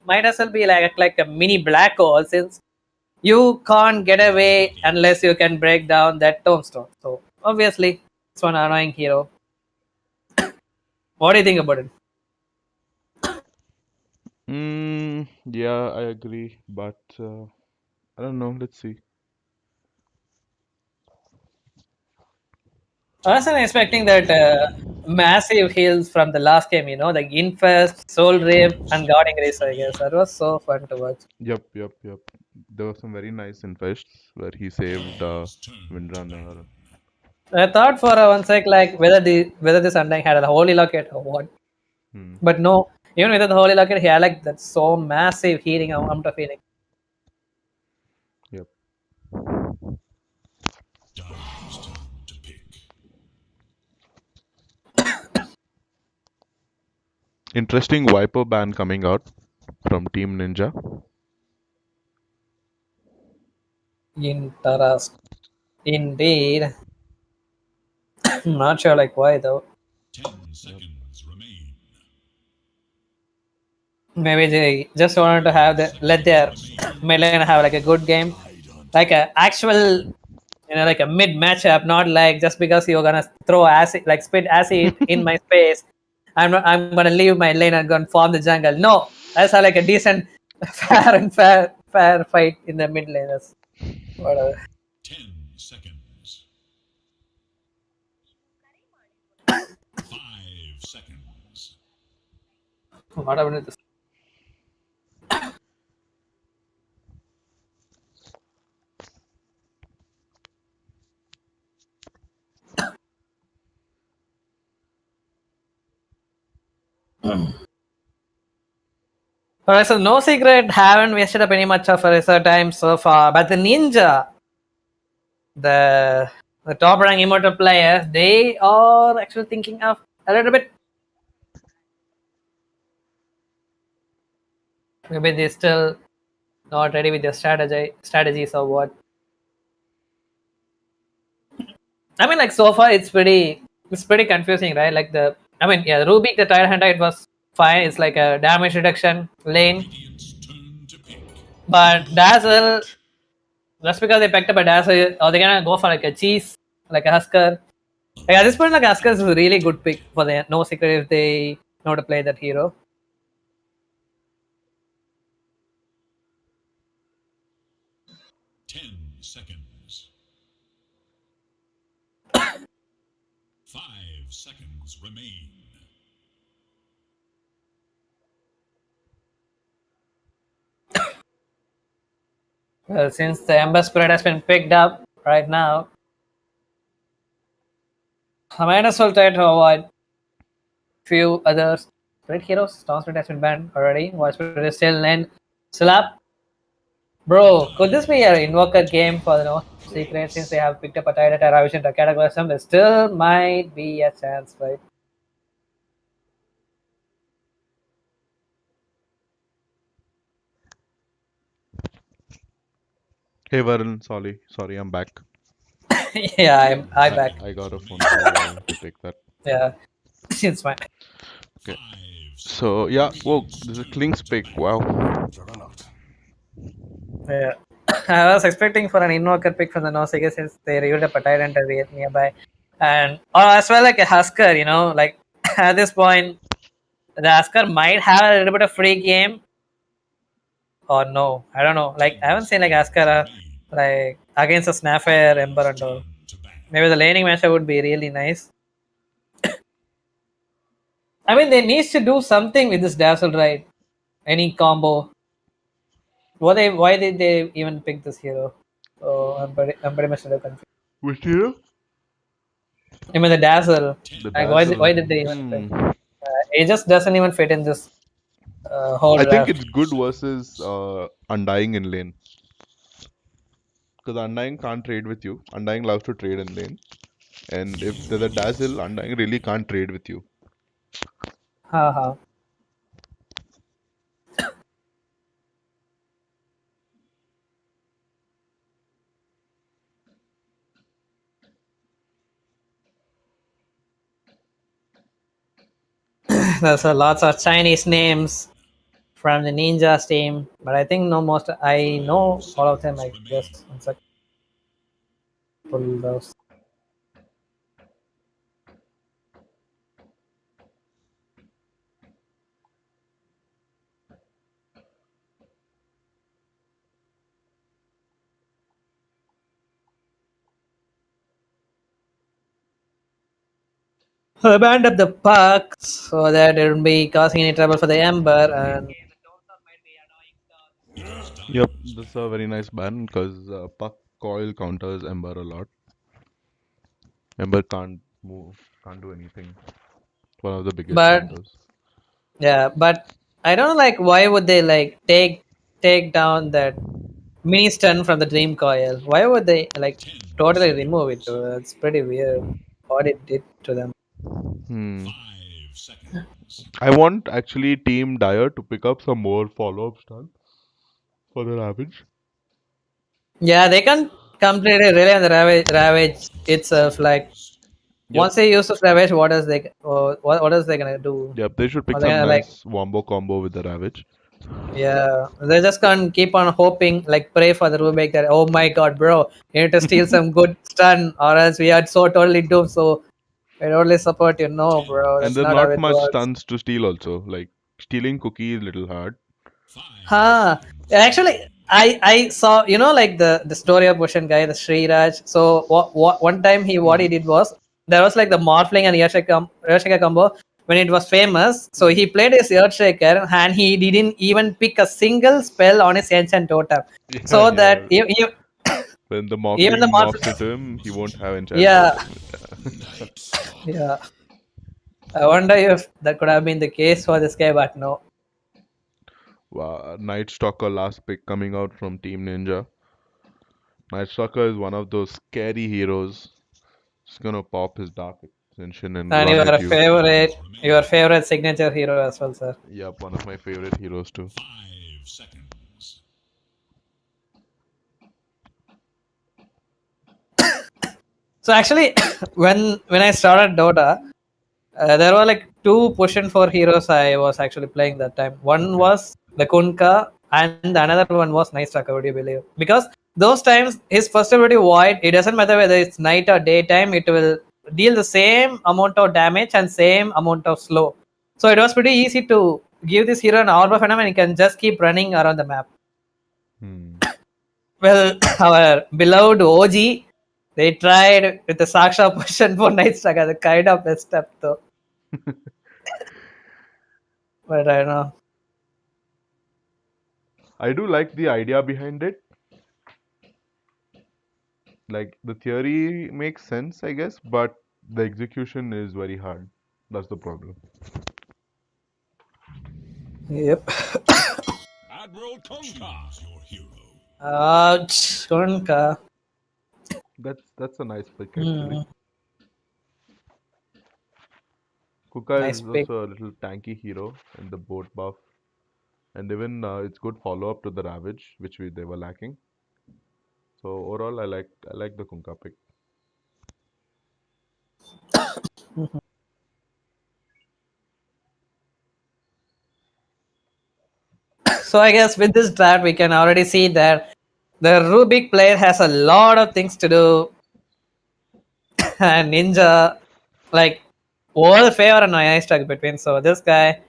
might as well be like a mini black hole since you can't get away unless you can break down that tombstone. So obviously, it's one annoying hero. What do you think about it? Yeah, I agree, but I don't know. Let's see. I wasn't expecting that massive heals from the last game, like Infest, Soul Rip, and Guarding Race, I guess. That was so fun to watch. Yep. There were some very nice infests where he saved Windrunner. I thought for one sec, like, whether this Undying had a holy locket or what. But no, even without the holy locket, he had like that so massive healing amount of healing. Yep. Dire's turn to pick. Interesting Viper ban coming out from Team Ninja. Interest. Indeed. Not sure like why though. 10 seconds remain. Maybe they just wanted to have let their mid lane have like a good game, like a actual, like a mid matchup, not like just because you're gonna throw acid, like spit acid in my space. I'm gonna leave my lane and go and farm the jungle. No, that's like a decent, fair fight in the mid lane. That's whatever. 10 seconds. 5 seconds. What happened to this? Alright, so no secret, haven't wasted up any much of a research time so far. But the ninja, the top rank immortal players, they are actually thinking of a little bit. Maybe they still not ready with their strategies or what. I mean, like so far it's pretty confusing, right? Like the Rubik the Tide Hunter, it was fine. It's like a damage reduction lane, but Dazzle, just because they picked up a Dazzle, or they're gonna go for like a cheese, like a Husker. Like at this point, like Husker is a really good pick for the no secret if they know to play that hero. Seconds. 5 seconds remain. Well, since the Ember Spirit has been picked up right now, I might as well try to avoid few other Spirit heroes. Storm Spirit has been banned already. Voice Spirit is still in. Slap. Bro, could this be an Invoker game for the no secret since they have picked up a Tide Terra Vision to Cataclysm? There still might be a chance, right? Hey Varun, sorry, I'm back. Yeah, I'm back. I got a phone to take that. Yeah, it's fine. Okay. So yeah, whoa, this is Klink's pick. Wow. Yeah. I was expecting for an Invoker pick from the Nausicaa since they revealed a Tyrant nearby. And or as well like a Husker, like at this point the Husker might have a little bit of free game. Or no, I don't know. Like I haven't seen like Husker like against a Snapfire, Ember and all. Maybe the laning matchup would be really nice. I mean they need to do something with this Dazzle, right? Any combo. Why did they even pick this hero? Oh, I'm pretty much confused. Which hero? I mean the Dazzle. The Like Dazzle. why did they even pick? It just doesn't even fit in this whole I think draft. it's good versus Undying in lane. Because Undying can't trade with you. Undying loves to trade in lane. And if there's a Dazzle, Undying really can't trade with you. Haha. There's lots of Chinese names from the Ninja's team, but I think no most. I know all of them. I guess. One sec. Pull those. Band up the puck so that it won't be causing any trouble for the Ember. And Yep, that's a very nice ban because puck coil counters Ember a lot. Ember can't move, can't do anything. One of the biggest but counters. yeah, but I don't know like why would they like take down that mini stun from the Dream Coil? Why would they like totally remove it? It's pretty weird what it did to them. Hmm. I want actually Team Dire to pick up some more follow-up stuff for the Ravage. Yeah, they can completely rely on the Ravage itself. Like once they use the Ravage, what else they gonna do? Yep, they should pick Are they some gonna like nice wombo combo with the Ravage. yeah, they just can't keep on hoping, like pray for the Rubik that oh my god, bro, you need to steal some good stun, or else we are so totally doomed. So I totally support you. No, bro, And that's there's not how not it much works. stuns to steal also. Like stealing cookie is little hard. Huh. Actually, I saw like the story of Bushan guy, the Sriraj. So what one time what he did was there was like the Morphling and Earthshaker combo when it was famous. So he played his Earthshaker and he didn't even pick a single spell on his ancient totem. Yeah, So that yeah. When the even the Morphling morphs Morphling, into him, he won't have enchant yeah, totem. yeah. I wonder if that could have been the case for this guy, but no. Wow, Night Stalker last pick coming out from Team Ninja. Night Stalker is one of those scary heroes. He's gonna pop his Dark Ascension and And run with you. your favorite signature hero as well, sir. Yep, one of my favorite heroes too. 5 seconds. So actually, when I started Dota, there were like two push-in for heroes I was actually playing that time. One was the Kunka, and another one was Night Stalker. Would you believe? Because those times his first ability Void, it doesn't matter whether it's night or daytime, it will deal the same amount of damage and same amount of slow. So it was pretty easy to give this hero an Orb of Venom and he can just keep running around the map. Well, our beloved OG, they tried with the Saksha push-in for Night Stalker. The kind of messed up though. But I don't know. I do like the idea behind it. Like the theory makes sense, I guess, but the execution is very hard. That's the problem. Yep. Admiral Kunka, your hero. Ouch, Kunka. That's a nice pick actually. Hmm. Kuka Nice is pick. also a little tanky hero in the boat buff, and even it's good follow up to the Ravage, which they were lacking. So overall, I like the Kunka pick. So I guess with this draft, we can already see that the Rubik player has a lot of things to do, and Ninja, like, all favor and nice talk between. So this guy,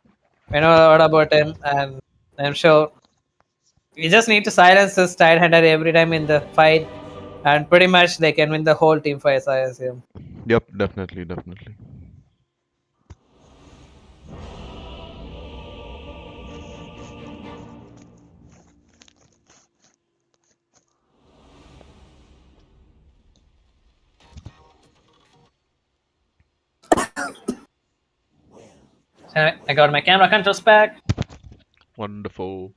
we know a lot about him, and I'm sure we just need to silence this tight-hander every time in the fight, and pretty much they can win the whole team fight, I assume. Yep, definitely, definitely. I got my camera controls back. Wonderful.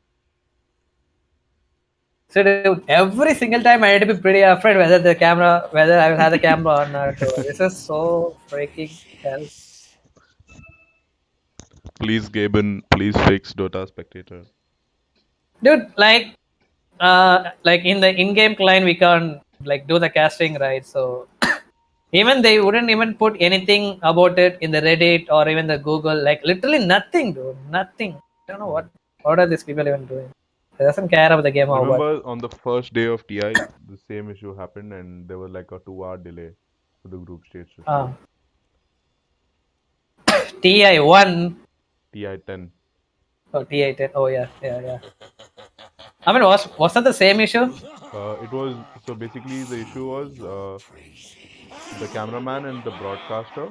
So dude, every single time I had to be pretty afraid whether I will have the camera or not. This is so freaking hell. Please, Gaben, please fix Dota Spectator. Dude, like in the in-game client we can't like do the casting right, so even they wouldn't even put anything about it in the Reddit or even the Google, like literally nothing, dude, nothing. I don't know what. What are these people even doing? He doesn't care about the game or what. Remember on the first day of TI, the same issue happened and there was like a 2-hour delay for the group stage to start. TI 1. TI 10. Oh, TI 10. Oh, yeah. I mean, was that the same issue? It was, so basically the issue was the cameraman and the broadcaster,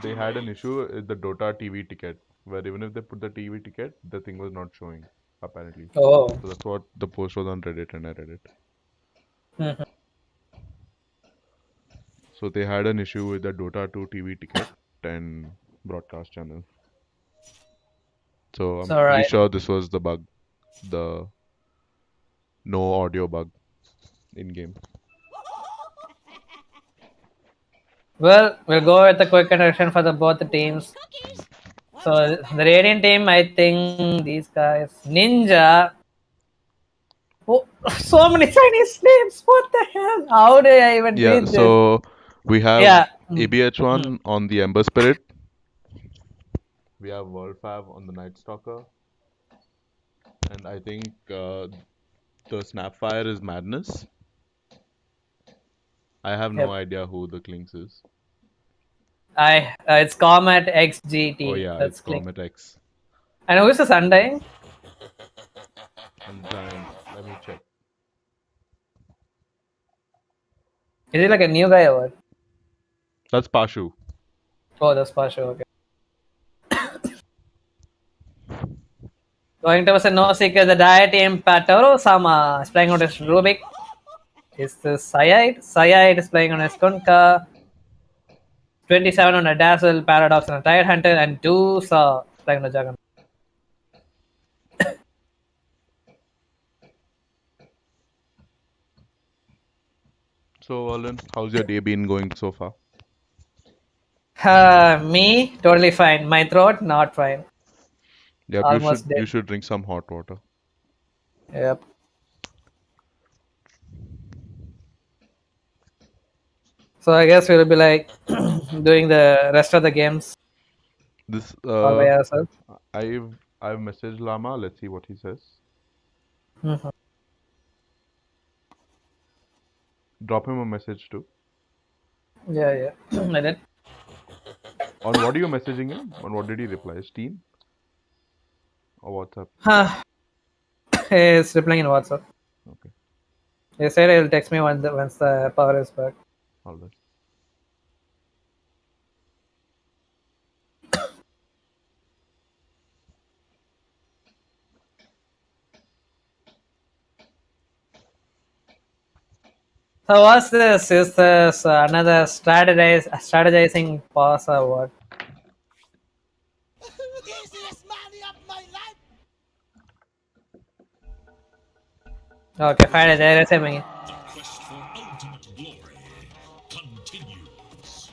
they had an issue with the DoTA TV ticket, where even if they put the TV ticket, the thing was not showing, apparently. Oh. So that's what the post was on Reddit, and I read it. Mhm. So they had an issue with the Dota 2 TV ticket and broadcast channel. So I'm pretty sure this was the bug, the no audio bug in game. Well, we'll go with the quick introduction for both the teams. So the Radiant team, I think these guys, Ninja. Oh, so many Chinese names. What the hell? How do I even read this? So we have ABH1 on the Ember Spirit. We have World Fab on the Night Stalker. And I think the Snapfire is Madness. I have no idea who the Clinks is. It's Comet XGT. Oh yeah, That's it's Comet X. And who is this Undying? Undying. Let me check. Is he like a new guy or what? That's Pashu. Oh, that's Pashu. Okay. Going to a no seeker, the Dia team Patoro Sama is playing on his Rubik. Is this Sayite? Sayite is playing on his Kunka. 27 on a Dazzle, Paradox on a Tide Hunter, and DoTA playing on a Juggernaut. So, Alan, how's your day been going so far? Me, totally fine. My throat, not fine. Yep, Almost you should drink some hot water. Yep. So I guess we'll be like doing the rest of the games. This all by ourselves. I've messaged Lama. Let's see what he says. Drop him a message too. Yeah, I did. On what are you messaging him? On what did he reply? Steam? Or WhatsApp? He's replying in WhatsApp. Okay. He said he'll text me once the power is back. Alright. So what's this? Is this another strategizing pause or what? Easiest money of my life. Okay, fine. There is him again. The quest for ultimate glory continues.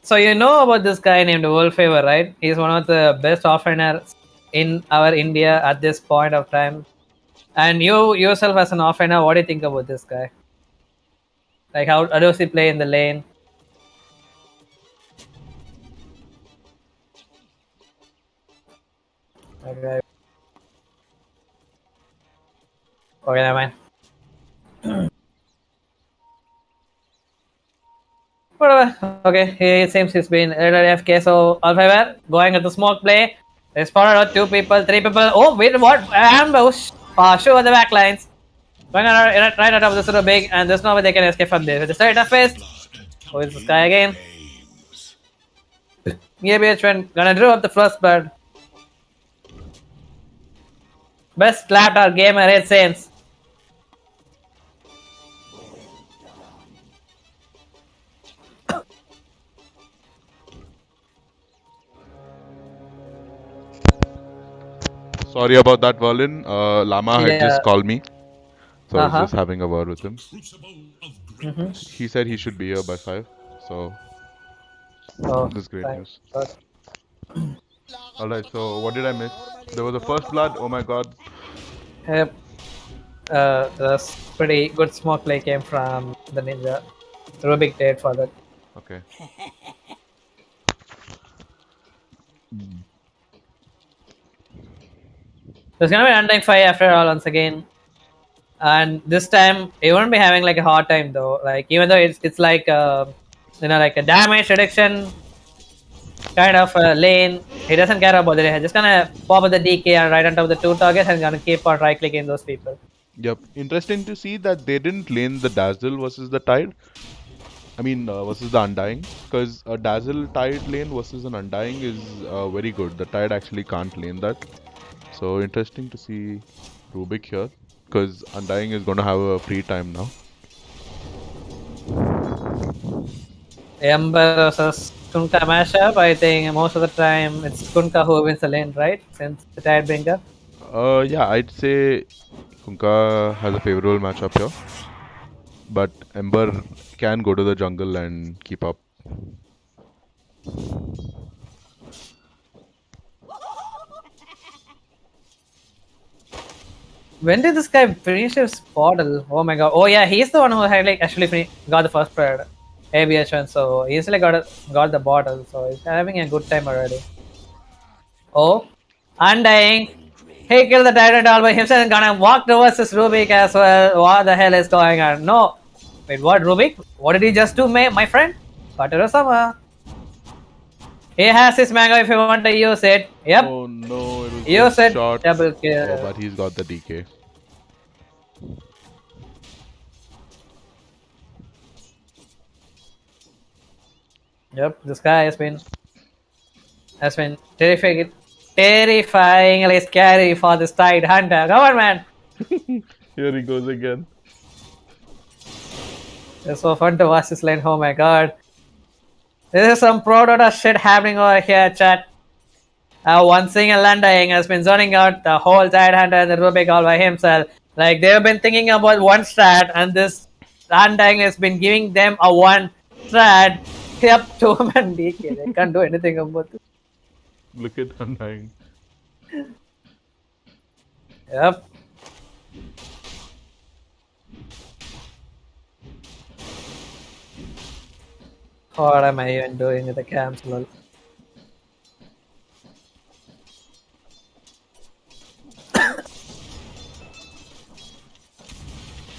So you know about this guy named Wolfever, right? He's one of the best offliners in our India at this point of time. And you yourself as an offliner, what do you think about this guy? Like how does he play in the lane? Okay. Okay, never mind. Whatever. Okay, it seems he's been AFK. So Wolfever going at the smoke play. They spotted out 2 people, 3 people. Oh, wait, what? Ambush! Show the back lines. Going right on top of this little big, and there's no way they can escape from this. With the straight up fist. Who is this guy again? Yeah, BH1 gonna draw up the first bird. Best laptop gamer, it seems. Sorry about that, Verlin. Lama had just called me. So I was just having a word with him. He said he should be here by 5. So this is great news. Alright, so what did I miss? There was a first blood. Oh my god. Yep. That's pretty good smoke play came from the ninja. Rubik dead for that. Okay. There's gonna be undying 5 after all once again. And this time he won't be having like a hard time though. Like even though it's like like a damage reduction kind of lane, he doesn't care about it. He's just gonna pop with the DK and right on top of the 2 targets and gonna keep on right clicking those people. Yep. Interesting to see that they didn't lane the Dazzle versus the Tide. I mean, versus the Undying. Because a Dazzle Tide lane versus an Undying is very good. The Tide actually can't lane that. So interesting to see Rubik here. Because Undying is going to have a free time now. Ember versus Kunka mashup. I think most of the time it's Kunka who wins the lane, right? Since the tide bringer. Yeah, I'd say Kunka has a favorable matchup here. But Ember can go to the jungle and keep up. When did this guy finish his bottle? Oh my god. Oh yeah, he's the one who had like actually got the first priority. ABH1, so he easily got the bottle, so he's having a good time already. Oh, Undying. He killed the tyrant all by himself and gonna walk towards this Rubik as well. What the hell is going on? No. Wait, what Rubik? What did he just do, my friend? Katarasama. He has his mango if you want to use it. Yep. Oh no, it was use it. shot. Double kill. Oh, but he's got the DK. Yep, this guy has been terrifyingly scary for this Tide Hunter. Come on, man. Here he goes again. It's so fun to watch this lane. Oh my god. This is some pro Dota shit happening over here, chat. One single Undying has been zoning out the whole Tide Hunter and the Rubik all by himself. Like they've been thinking about one strat, and this Undying has been giving them a one strat. Yep, 2-man DK. They can't do anything about it. Look at Undying. Yep. What am I even doing with the camps, lol?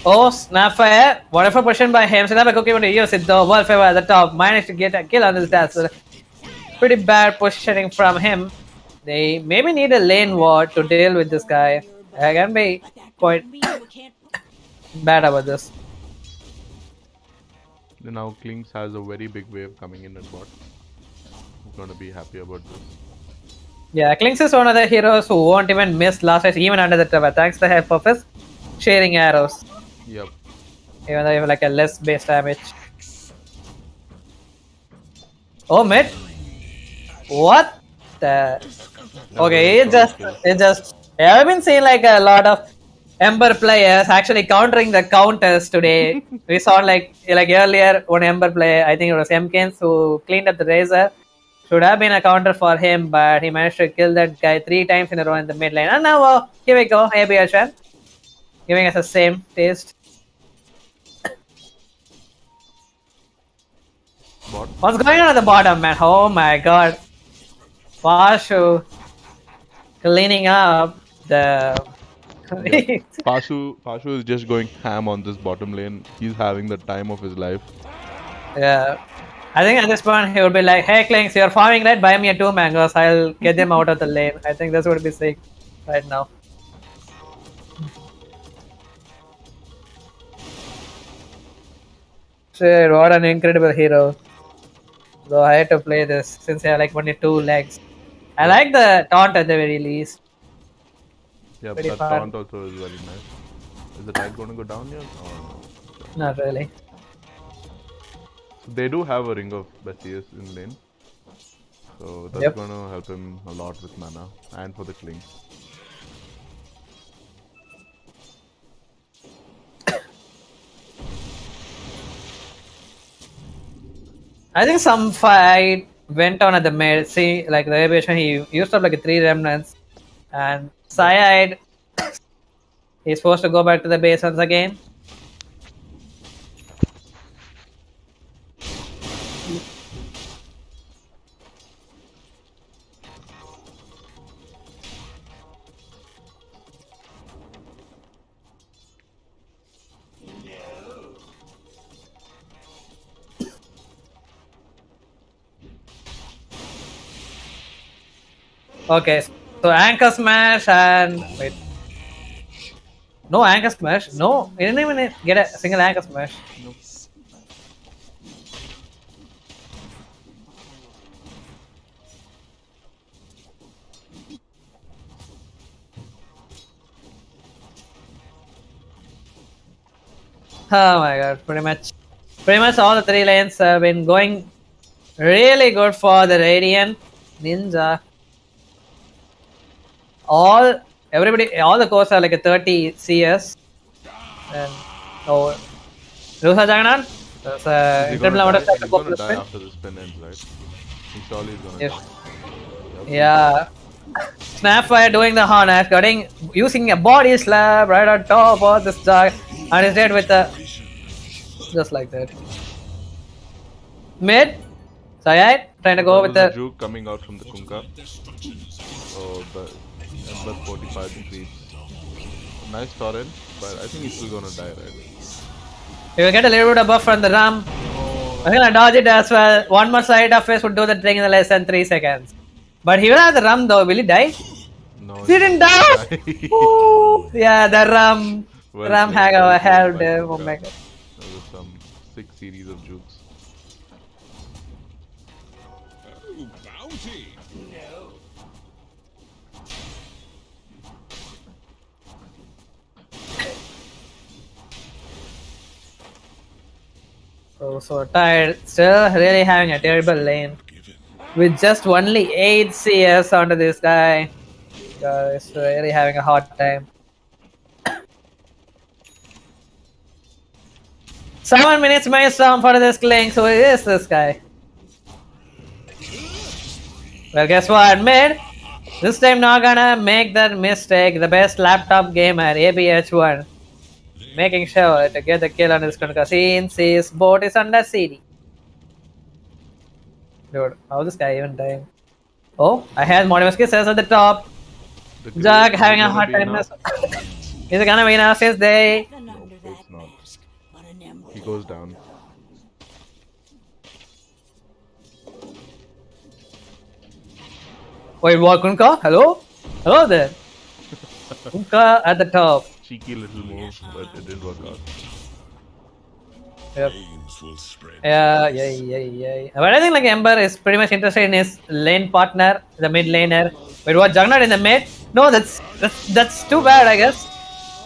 Oh, Snapfire. Wonderful position by him. Snapfire cookie to use it though. World favor at the top. Managed to get a kill on this dash. Pretty bad positioning from him. They maybe need a lane ward to deal with this guy. I can be quite bad about this. Now Klinks has a very big wave coming in at bot. He's gonna be happy about this. Yeah, Klinks is one of the heroes who won't even miss last hit even under the tower thanks to the help of his sharing arrows. Yep. Even though you have like a less base damage. Oh, mid. What the? Okay, it just. Yeah, I've been seeing like a lot of Ember players actually countering the counters today. We saw like earlier one Ember player, I think it was Mkins who cleaned up the Razor. Should have been a counter for him, but he managed to kill that guy 3 times in a row in the mid lane. And now here we go, ABHN. Giving us the same taste. What's going on at the bottom, man? Oh my god. Pashu cleaning up the. Yep. Pashu is just going ham on this bottom lane. He's having the time of his life. Yeah. I think at this point he would be like, hey Klinks, you're farming right? Buy me a 2 mangoes. I'll get them out of the lane. I think that's what he'd be saying right now. Shit, what an incredible hero. Though I had to play this since I have like only 2 legs. I like the taunt at the very least. Yeah, Pretty that fun. taunt also is very nice. Is the tide going to go down here? Oh, no. Not really. So they do have a ring of Bestius in lane. So that's going to help him a lot with mana and for the Kling. I think some fight went on at the mid. See, like the aviation, he used up like 3 remnants. And Cyanide, he's forced to go back to the base once again. Okay, so anchor smash and wait. No anchor smash. No, he didn't even get a single anchor smash. Nope. Oh my god, pretty much all the three lanes have been going really good for the Radiant Ninja. All the cores are like a 30 CS. And oh, Rusa Jaganan. There's a He's incredible amount of gonna support die spin. after the spin ends, right? He surely is gonna Yes. die. Yeah. Snapfire doing the harness, using a body slap right on top of this jug, and is dead with a just like that. Mid, Sayed trying to go with There's a the juke coming out from the Kunkka. Oh, but Ember 45 degrees. Nice torrent, but I think he's still gonna die, right? he will get a little bit of buff from the ram. I'm gonna dodge it as well. One more side of face would do the thing in less than 3 seconds. But he will have the ram though. Will he die? No, He didn't die! Ooh, yeah, the ram Well ram played, hag well held played by him. Oh Kunkka. my god. There was some sick series of jukes. Oh, bounty! So tired. Still really having a terrible lane. With just only 8 CS onto this guy. He's really having a hard time. 7 minutes milestone for this Link. So who is this guy? Well, guess what? Mid. This time not gonna make that mistake. The best laptop gamer, ABH1. Making sure to get the kill on this one because his boat is under CD. Dude, how this guy even dying? Oh, I had Modimus says at the top. Jug having a hard time. Is it gonna be enough since they. No, it's not. He goes down. Wait, what? Kunka? Hello? Hello there. Kunka at the top. Cheeky little move, but it didn't work out. Yep. Yeah. But I think like Ember is pretty much interested in his lane partner, the mid laner. Wait, what? Juggernaut in the mid? No, that's too bad, I guess.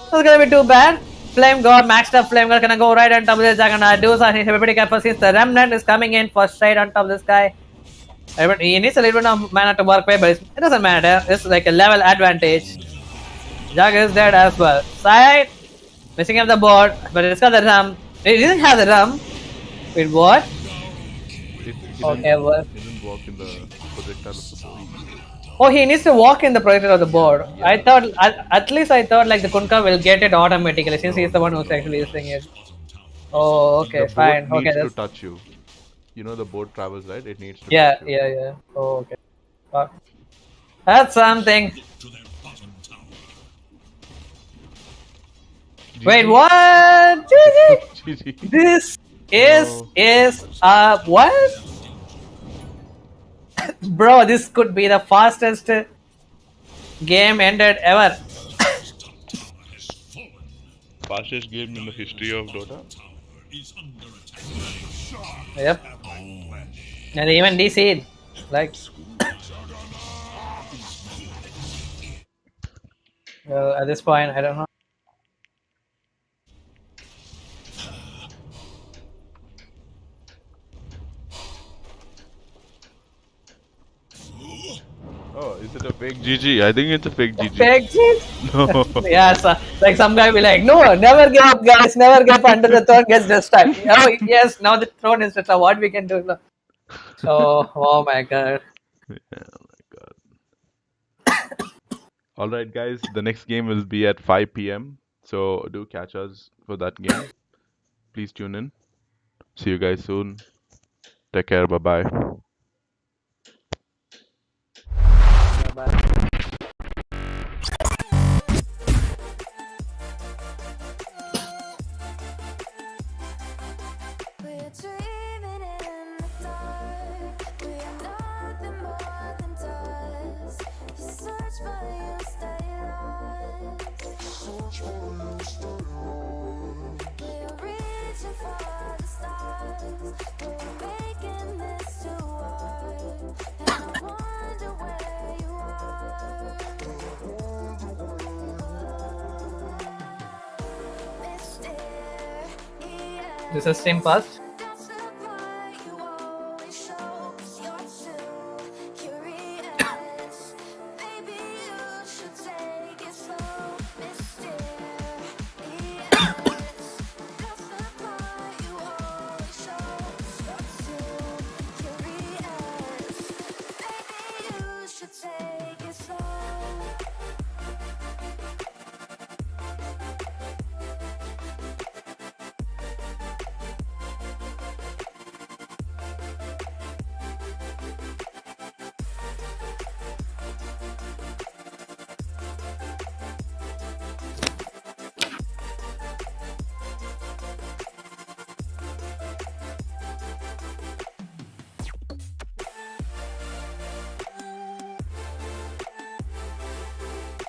That's gonna be too bad. Flame God, maxed up Flame God, gonna go right on top of this Juggernaut. Do something, he should be pretty careful since the Remnant is coming in for straight on top of this guy. He needs a little bit of mana to work with, but it doesn't matter. It's like a level advantage. Jug is dead as well. Side, missing up the board, but it's got the rum. It didn't have the rum. Wait, what? Okay, what? He didn't walk in the projectile of the board. Oh, he needs to walk in the projector of the board. Yeah. I thought, at least I thought like the Kunka will get it automatically since he's the one who's actually using it. Oh, okay, the fine. board Okay, needs to touch you. You know the board travels, right? It needs to yeah, touch you. yeah. Oh, okay. That's something. GG. Wait, what? GG. This is what? Bro, this could be the fastest game ended ever. Fastest game in the history of Dota. Yep. And even DC'd. Like. Well, at this point, I don't know. Oh, is it a fake GG? I think it's a fake GG. Fake GG? No. Yeah, so, like some guy be like, no, never give up, guys, never give up until the throne gets destroyed. Oh, yes, now the throne is destroyed. What we can do now? So, oh my god. Yeah, oh my god. Alright, guys, the next game will be at 5 p.m. So do catch us for that game. Please tune in. See you guys soon. Take care. Bye bye. Bye. We're dreaming in the dark. We are nothing more than dust. We're reaching for the stars. We're making this too hard. And I wonder where you are. This is stream past.